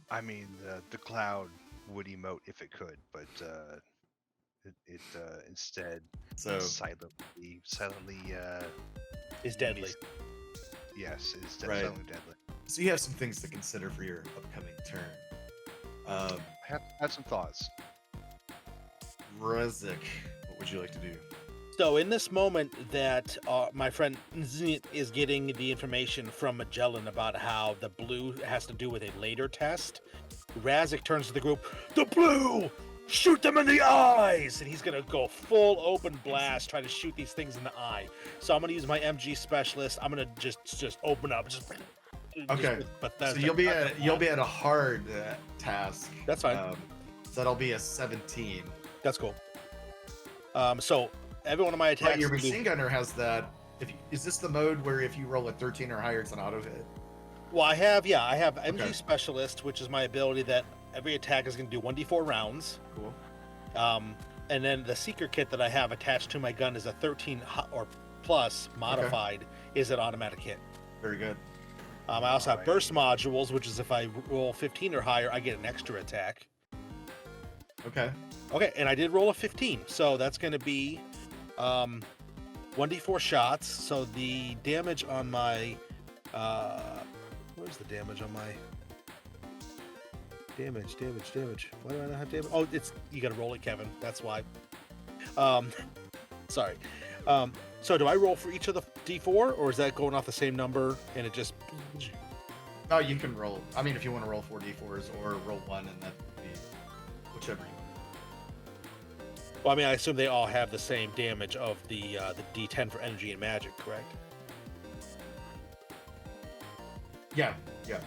I mean, the cloud would emote if it could, but it instead So silently Is deadly. yes, it's Right. silently deadly. So you have some things to consider for your upcoming turn. I have some thoughts. Rezik, what would you like to do? So in this moment that my friend Zenit is getting the information from Magellan about how the blue has to do with a later test, Razik turns to the group, "The blue! Shoot them in the eyes!" And he's going to go full open blast, try to shoot these things in the eye. So I'm going to use my MG specialist. I'm going to just open up. Okay. So you'll be at a hard task. That's fine. So that'll be a 17. That's cool. So every one of my attacks. But your can do- machine gunner has that. Is this the mode where if you roll a 13 or higher, it's an auto hit? Well, I have MG Okay. Specialist, which is my ability that every attack is going to do 1d4 rounds. Cool. And then the Seeker kit that I have attached to my gun is a 13 or plus modified, is an automatic hit. Very good. I also have burst modules, which is if I roll 15 or higher, I get an extra attack. Okay. Okay, and I did roll a 15, so that's going to be 1d4 shots. So the damage on my where's the damage on my damage? Why do I not have damage? Oh, it's you got to roll it, Kevin. That's why. Sorry. So do I roll for each of the d4, or is that going off the same number and it just Oh, you can roll. I mean, if you want to roll 4d4s or roll one, and that would be whichever you want. Well, I mean, I assume they all have the same damage of the D10 for energy and magic, correct? Yeah. Okay,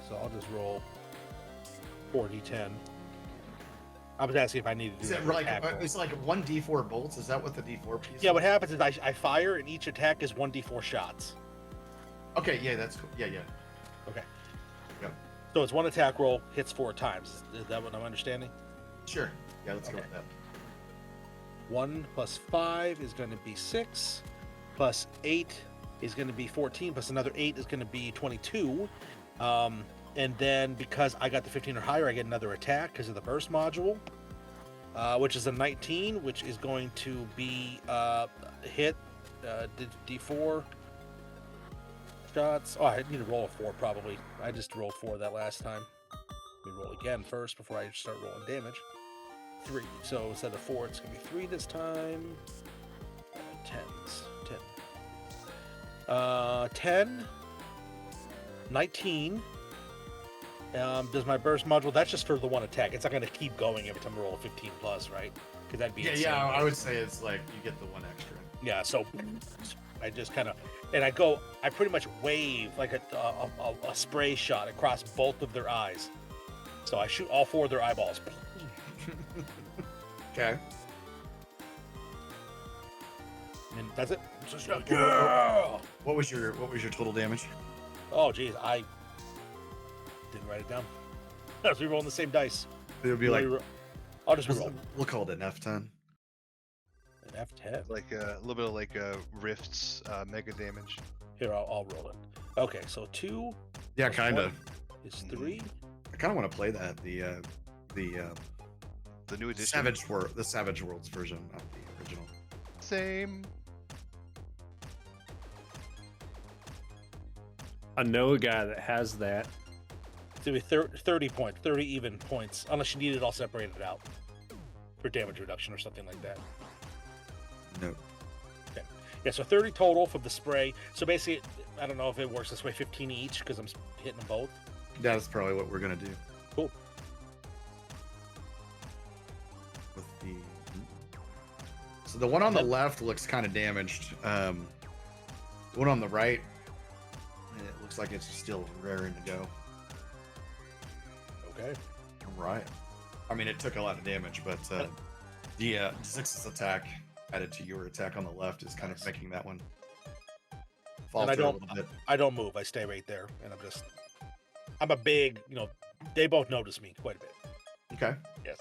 so I'll just roll 4d10. I was asking if I needed to Is do it another like attack roll. it's like 1d4 bolts? Is that what the d4 piece? Yeah, is? what happens is I fire, and each attack is 1d4 shots. Okay, yeah, that's cool. Yeah. Okay. Yep. So it's one attack roll, hits 4 times. Is that what I'm understanding? Sure. Yeah, let's go Okay. with that. 1 plus 5 is going to be 6, plus 8 is going to be 14, plus another 8 is going to be 22. And then because I got the 15 or higher, I get another attack because of the burst module, which is a 19, which is going to be hit D4 shots. Oh, I need to roll a 4 probably. I just rolled 4 that last time. Let me roll again first before I start rolling damage. 3. So instead of 4, it's going to be 3 this time. 10s. 10. 19. Does my burst module? That's just for the one attack. It's not going to keep going every time I roll a 15 plus, right? Because that'd be insane. Yeah, I would say it's like you get the one extra. Yeah. So I just kind of, and I pretty much wave like a spray shot across both of their eyes. So I shoot all 4 of their eyeballs. Okay. And that's it. Just, What was your total damage? Oh, geez, I didn't write it down. I was re-rolling the same dice. It would be like I'll just re-roll we'll call it an F10. an F10. Like a little bit of like Rift's mega damage. Here, I'll roll it. Okay, so 2 Yeah, plus kind of. 1 is 3. I kind of want to play that the The new edition. Savage Worlds version of the original. Same. I know a guy that has that. It's going to be 30 points, 30 even points, unless you need it all separated out for damage reduction or something like that. No. Yeah, so 30 total for the spray. So basically, I don't know if it works this way, 15 each, because I'm hitting them both. That's probably what we're gonna do. Cool. With the so the one on the left looks kind of damaged. The one on the right, it looks like it's still raring to go. Okay. Right. I mean, it took a lot of damage, but the Zix's attack added to your attack on the left is kind of making that one And I falter a don't, little bit. I don't move. I stay right there, and I'm a big, they both notice me quite a bit. Okay. Yes.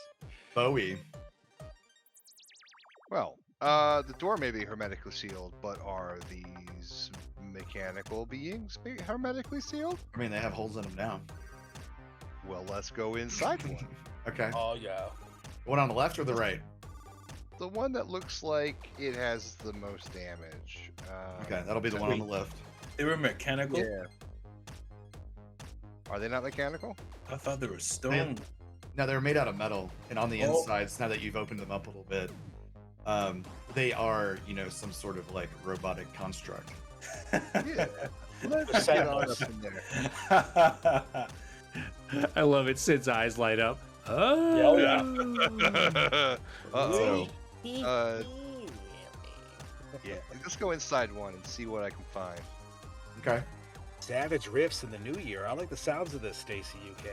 Bowie. Well, the door may be hermetically sealed, but are these mechanical beings hermetically sealed? I mean, they have holes in them now. Well, let's go inside one. Okay. Oh yeah. One on the left or the right? The one that looks like it has the most damage. Okay, that'll be the one on the left. They were mechanical. Yeah. Are they not mechanical? I thought they were stone. No, they're made out of metal, and on the insides, now that you've opened them up a little bit, they are, some sort of like robotic construct. Yeah. Let's Get on up in there. I love it. Sid's eyes light up. Oh, yeah. Uh-oh. Yeah, let's go inside one and see what I can find. Okay. Savage Rifts in the new year. I like the sounds of this, Stacy UK. I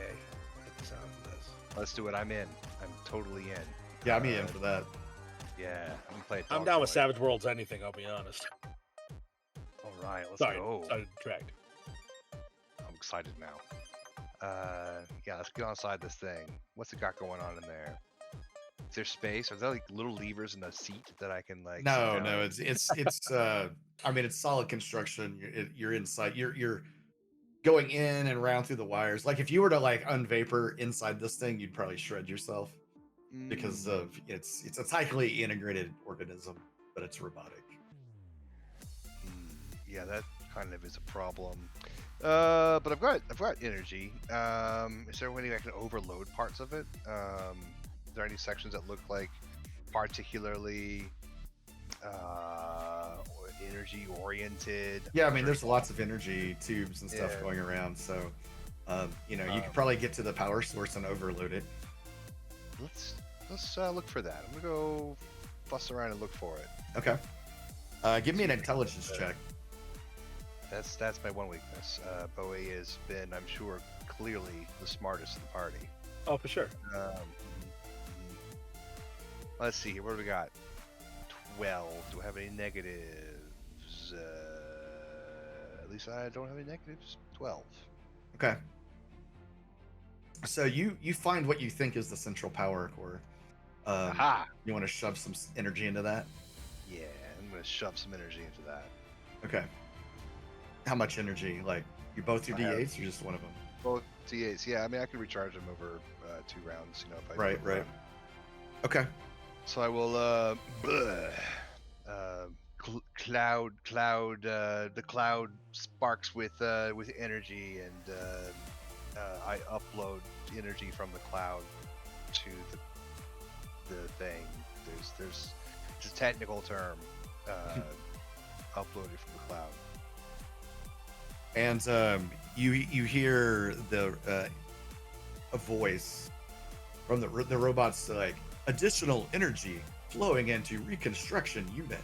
like the sounds of this. Let's do it. I'm in. I'm totally in. Yeah, I'm in for that. Yeah, I'm gonna play it. I'm down with Savage Worlds anything, I'll be honest. All right, let's Sorry, go. sorry to detract. I'm excited now. Yeah, let's get inside this thing. What's it got going on in there? Is there space? Are there like little levers in the seat that I can like? No, sit down? no, it's I mean, it's solid construction. You're inside. You're going in and around through the wires. Like if you were to like unvapor inside this thing, you'd probably shred yourself because of it's a tightly integrated organism, but it's robotic. Yeah, that kind of is a problem. But I've got energy. Is there a way I can overload parts of it? Are there any sections that look like particularly energy oriented. Yeah, I mean, there's lots of energy tubes and stuff going around, so you know, you could probably get to the power source and overload it. Let's look for that. I'm gonna go bust around and look for it. Okay. Give me an intelligence check. That's my one weakness. Bowie has been, I'm sure, clearly the smartest of the party. Oh, for sure. Let's see here. What do we got? 12. Do I have any negatives? At least I don't have any negatives. 12. Okay. So you find what you think is the central power core. Aha! You want to shove some energy into that? Yeah, I'm gonna shove some energy into that. Okay. How much energy? Like, you both your I have- D8s or just one of them? Both T8s. Yeah, I mean I can recharge them over 2 rounds. You know, if I do Right, it right. well. Okay. So I will the cloud sparks with energy, and I upload energy from the cloud to the thing. There's it's a technical term, uploaded from the cloud. And you hear a voice from the robot's like, additional energy flowing into reconstruction unit.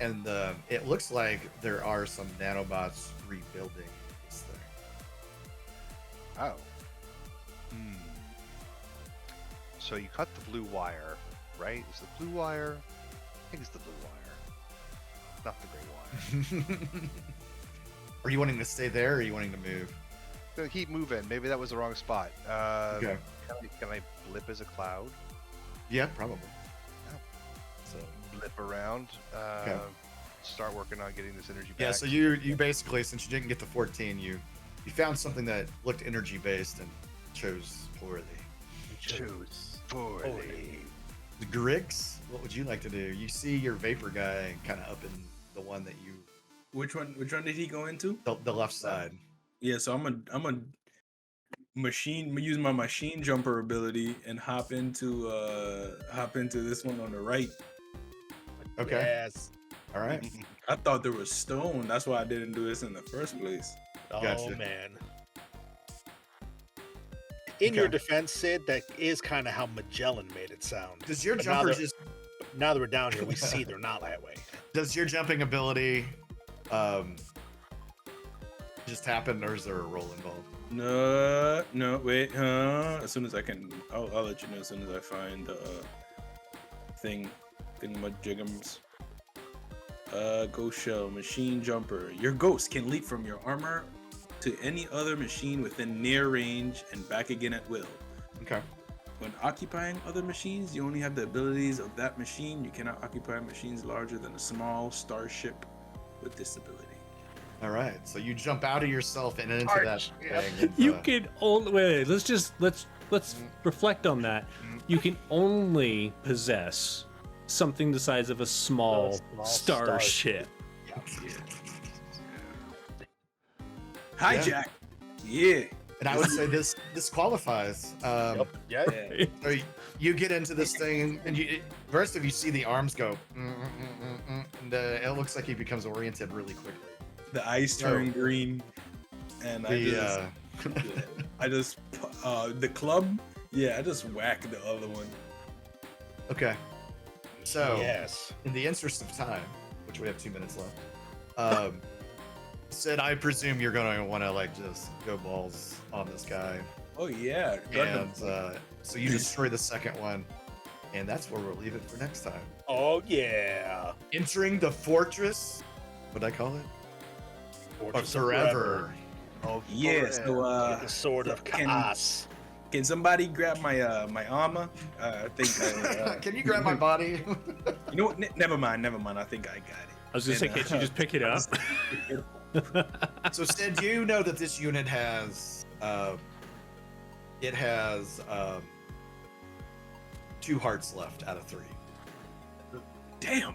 And it looks like there are some nanobots rebuilding this thing. Oh. So you cut the blue wire, right? Is the blue wire? I think it's the blue wire, not the gray wire. Are you wanting to stay there, or are you wanting to move? Gonna keep moving. Maybe that was the wrong spot. Okay. Can I blip as a cloud? Yeah, probably. So Blip around. Okay. Start working on getting this energy back. yeah, so you basically, since you didn't get to 14, you found something that looked energy based and chose poorly. choose poorly. Grix, what would you like to do? You see your vapor guy kind of up in the one that you Which one did he go into? the left side. Yeah, so I'm a use my machine jumper ability and hop into this one on the right. Okay. Yes. All right. I thought there was stone. That's why I didn't do this in the first place. Oh Gotcha. man. In your Okay. defense, Sid, that is kind of how Magellan made it sound. Does your But now jumper that- just Now that we're down here, we see they're not that way. does your jumping ability just happen, or is there a roll involved? No, wait, as soon as I can, I'll let you know as soon as I find the thingamajigums. Ghost shell, machine jumper. Your ghost can leap from your armor to any other machine within near range and back again at will. Okay. When occupying other machines, you only have the abilities of that machine. You cannot occupy machines larger than a small starship with this ability. All right. So you jump out of yourself and into that Arch, yeah. thing. and, You can only wait. Let's reflect on that. Mm-hmm. You can only possess something the size of a small, small starship. Hijack. Yeah. And I would say this qualifies. Yeah. Yeah. So you get into this thing, and first if you see the arms go, and it looks like he becomes oriented really quickly. The ice turned green, and the club. Yeah, I just whacked the other one. Okay. So Yes. in the interest of time, which we have 2 minutes left, Sid, I presume you're gonna want to like just go balls on this guy, Oh yeah. and so you destroy the second one, and that's where we'll leave it for next time. Oh yeah. Entering the fortress. What'd I call it? Fortress of Forever. Oh, Yeah. So The sword of chaos. can somebody grab my my armor? I think. Can you grab my body? You know what? Never mind. I think I got it. I was gonna say, And, can't you just pick it up? So Sid, you know that this unit has it has 2 hearts left out of 3. Damn.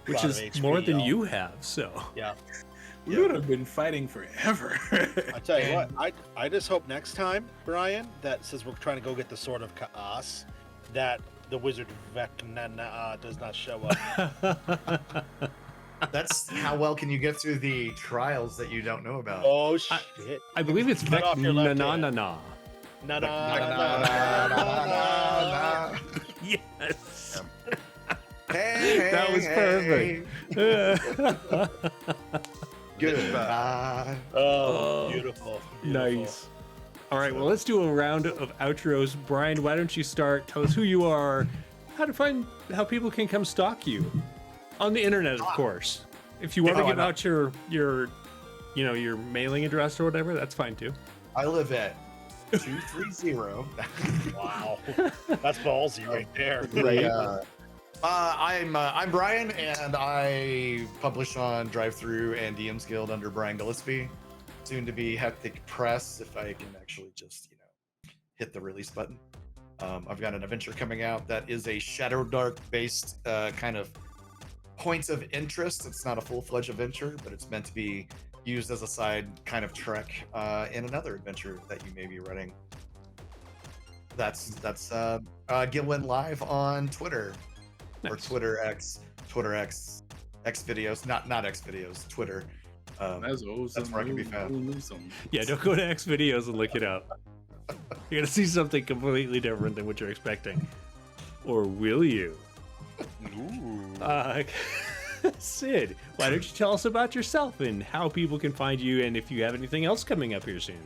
Which Lot of is HP, more than y'all. you have. So Yeah. We Yeah. would have been fighting forever. I tell you what, I just hope next time, Brian, that since we're trying to go get the sword of chaos, that the wizard Vecna does not show up. That's how well can you get through the trials that you don't know about? Oh shit! I believe it's Cut off your left hand. na. Na na Na, na, na, na, na. Yes. Hey, That was hey, perfect. Goodbye. Oh, beautiful. Nice. All right, well, let's do a round of outros. Brian, why don't you start? Tell us who you are, how people can come stalk you on the internet, of course. If you want to give out your mailing address or whatever, that's fine too. I live at 230. Wow, that's ballsy right there. I'm Brian, and I publish on Drive-Thru and DM's Guild under Brian Gillespie. Soon to be Hectic Press, if I can actually just hit the release button. I've got an adventure coming out that is a Shadow Dark based kind of points of interest. It's not a full-fledged adventure, but it's meant to be used as a side kind of trek in another adventure that you may be running. That's Gilwin Live on Twitter. Or Nice. Twitter X videos, not X videos, Twitter. That's awesome. That's where I can be found. Yeah, don't go to X videos and look it up. You're gonna see something completely different than what you're expecting. Or will you? Ooh. Sid, why don't you tell us about yourself and how people can find you, and if you have anything else coming up here soon?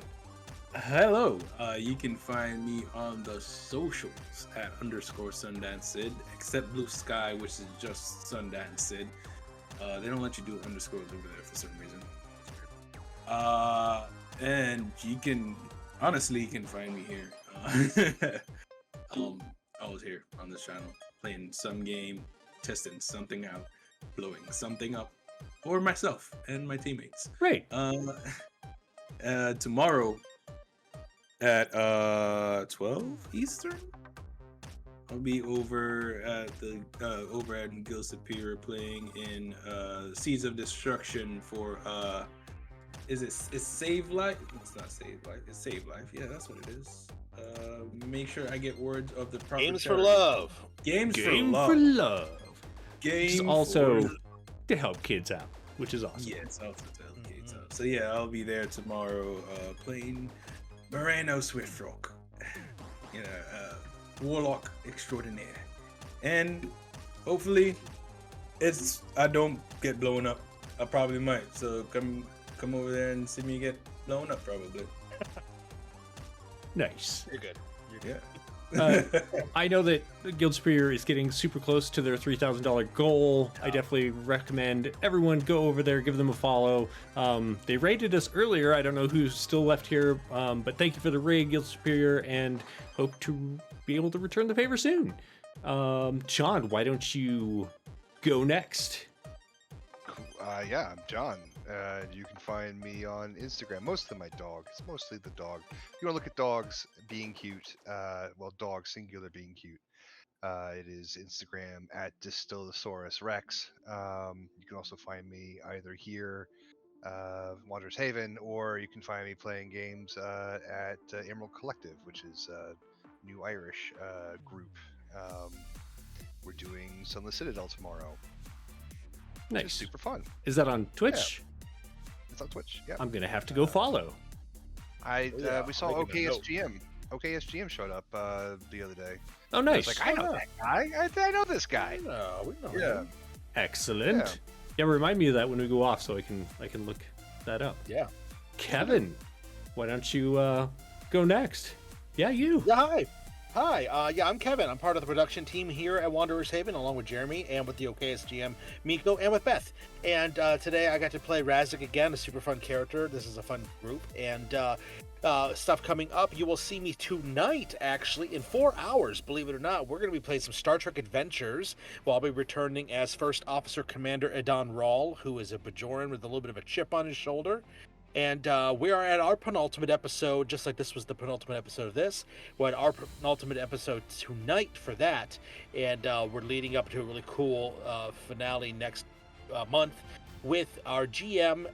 Hello. You can find me on the socials at _Sundance Sid, except Blue Sky, which is just Sundance Sid. They don't let you do underscores over there for some reason. And you can find me here. I was here on this channel playing some game, testing something out, blowing something up, or myself and my teammates. Great. Tomorrow at 12 Eastern, I'll be over at Guild Superior playing in Seeds of Destruction for it's Save Life? It's not Save Life, it's Save Life. Yeah, that's what it is. Make sure I get words of the proper Games for charity. love. Games Game for love. for love. Game It's also for to help kids out, which is awesome. Yeah, it's also to help kids out. So yeah, I'll be there tomorrow playing Moreno Swiftfrock, Warlock extraordinaire, and hopefully I don't get blown up. I probably might. So come over there and see me get blown up probably. Nice. You're good. Yeah. I know that Guild Superior is getting super close to their $3,000 goal. I definitely recommend everyone go over there, give them a follow. They raided us earlier. I don't know who's still left here, but thank you for the raid, Guild Superior, and hope to be able to return the favor soon. John, why don't you go next? Cool. Yeah, I'm John. You can find me on Instagram. Mostly my dog. It's mostly the dog. If you want to look at dogs being cute, dogs singular being cute, it is Instagram at Distilosaurus Rex. You can also find me either here, Wanderers Haven, or you can find me playing games at Emerald Collective, which is a new Irish group. We're doing Sunless Citadel tomorrow. Which is Nice. super fun. Is that on Twitch? It's on Twitch. Yeah. I'm gonna have to go follow. We saw making a note. OKSGM. OKSGM showed up the other day. Oh, I nice. was like, I know that guy. I know this guy. We know Yeah. him. Excellent. Yeah, remind me of that when we go off so I can look that up. Yeah. Kevin, why don't you go next? Yeah, you. Yeah, hi. Hi, yeah, I'm Kevin. I'm part of the production team here at Wanderers Haven, along with Jeremy and with the OKSGM, Miko, and with Beth. And today I got to play Razik again, a super fun character. This is a fun group. And stuff coming up. You will see me tonight, actually, in 4 hours, believe it or not. We're going to be playing some Star Trek Adventures, while I'll be returning as First Officer Commander Edan Rawl, who is a Bajoran with a little bit of a chip on his shoulder. And we are at our penultimate episode, just like this was the penultimate episode of this. We're at our penultimate episode tonight for that. And we're leading up to a really cool finale next month with our GM,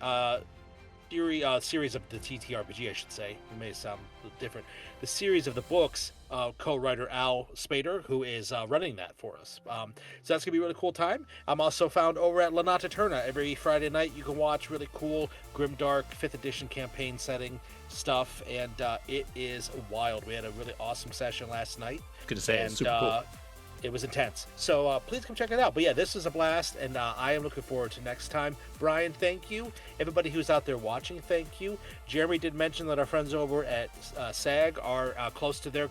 series of the TTRPG, I should say. It may sound a little different. The series of the books, co-writer Al Spader, who is running that for us. So that's gonna be a really cool time. I'm also found over at Lanata Turna every Friday night. You can watch really cool grimdark 5th edition campaign setting stuff, and it is wild. We had a really awesome session last night. Gonna say it's super cool. It was intense. So please come check it out. But yeah, this is a blast, and I am looking forward to next time. Brian, thank you. Everybody who's out there watching, thank you. Jeremy did mention that our friends over at SAG are close to their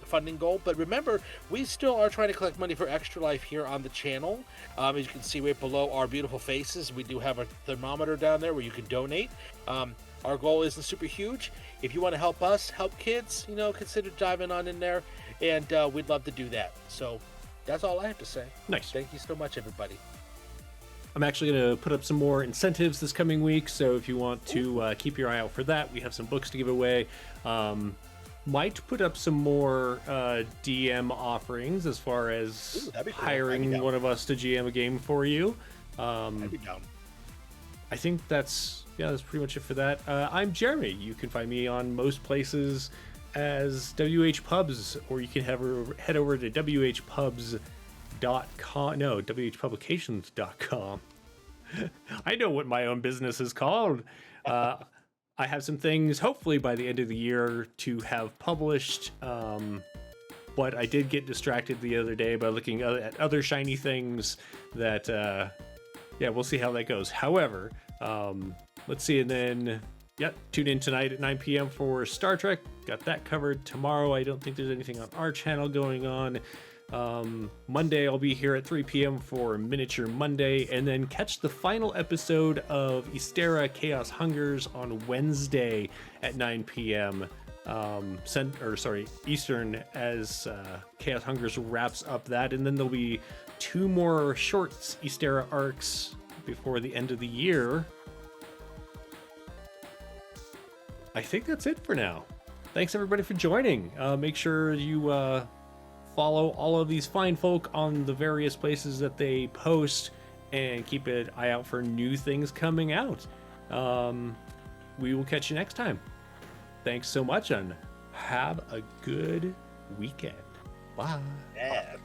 funding goal. But remember, we still are trying to collect money for Extra Life here on the channel. As you can see right below our beautiful faces, we do have a thermometer down there where you can donate. Our goal isn't super huge. If you want to help us, help kids, consider diving on in there. And we'd love to do that. So that's all I have to say. Nice. Thank you so much, everybody. I'm actually going to put up some more incentives this coming week, so if you want to keep your eye out for that, we have some books to give away. Might put up some more DM offerings as far as that'd be cool. hiring one of us to GM a game for you. I'd be down. I think that's pretty much it for that. I'm Jeremy. You can find me on most places as WH Pubs, or you can head over to whpubs.com. No, whpublications.com. I know what my own business is called. I have some things, hopefully by the end of the year, to have published. But I did get distracted the other day by looking at other shiny things that, we'll see how that goes. However, let's see, and then... Yep, tune in tonight at 9 p.m. for Star Trek. Got that covered. Tomorrow, I don't think there's anything on our channel going on. Monday, I'll be here at 3 p.m. for Miniature Monday. And then catch the final episode of Ystera Chaos Hungers on Wednesday at 9 p.m. Eastern, as Chaos Hungers wraps up that. And then there'll be 2 more short Ystera arcs before the end of the year. I think that's it for now. Thanks everybody for joining. Make sure you follow all of these fine folk on the various places that they post, and keep an eye out for new things coming out. We will catch you next time. Thanks so much, and have a good weekend. Bye. Yeah.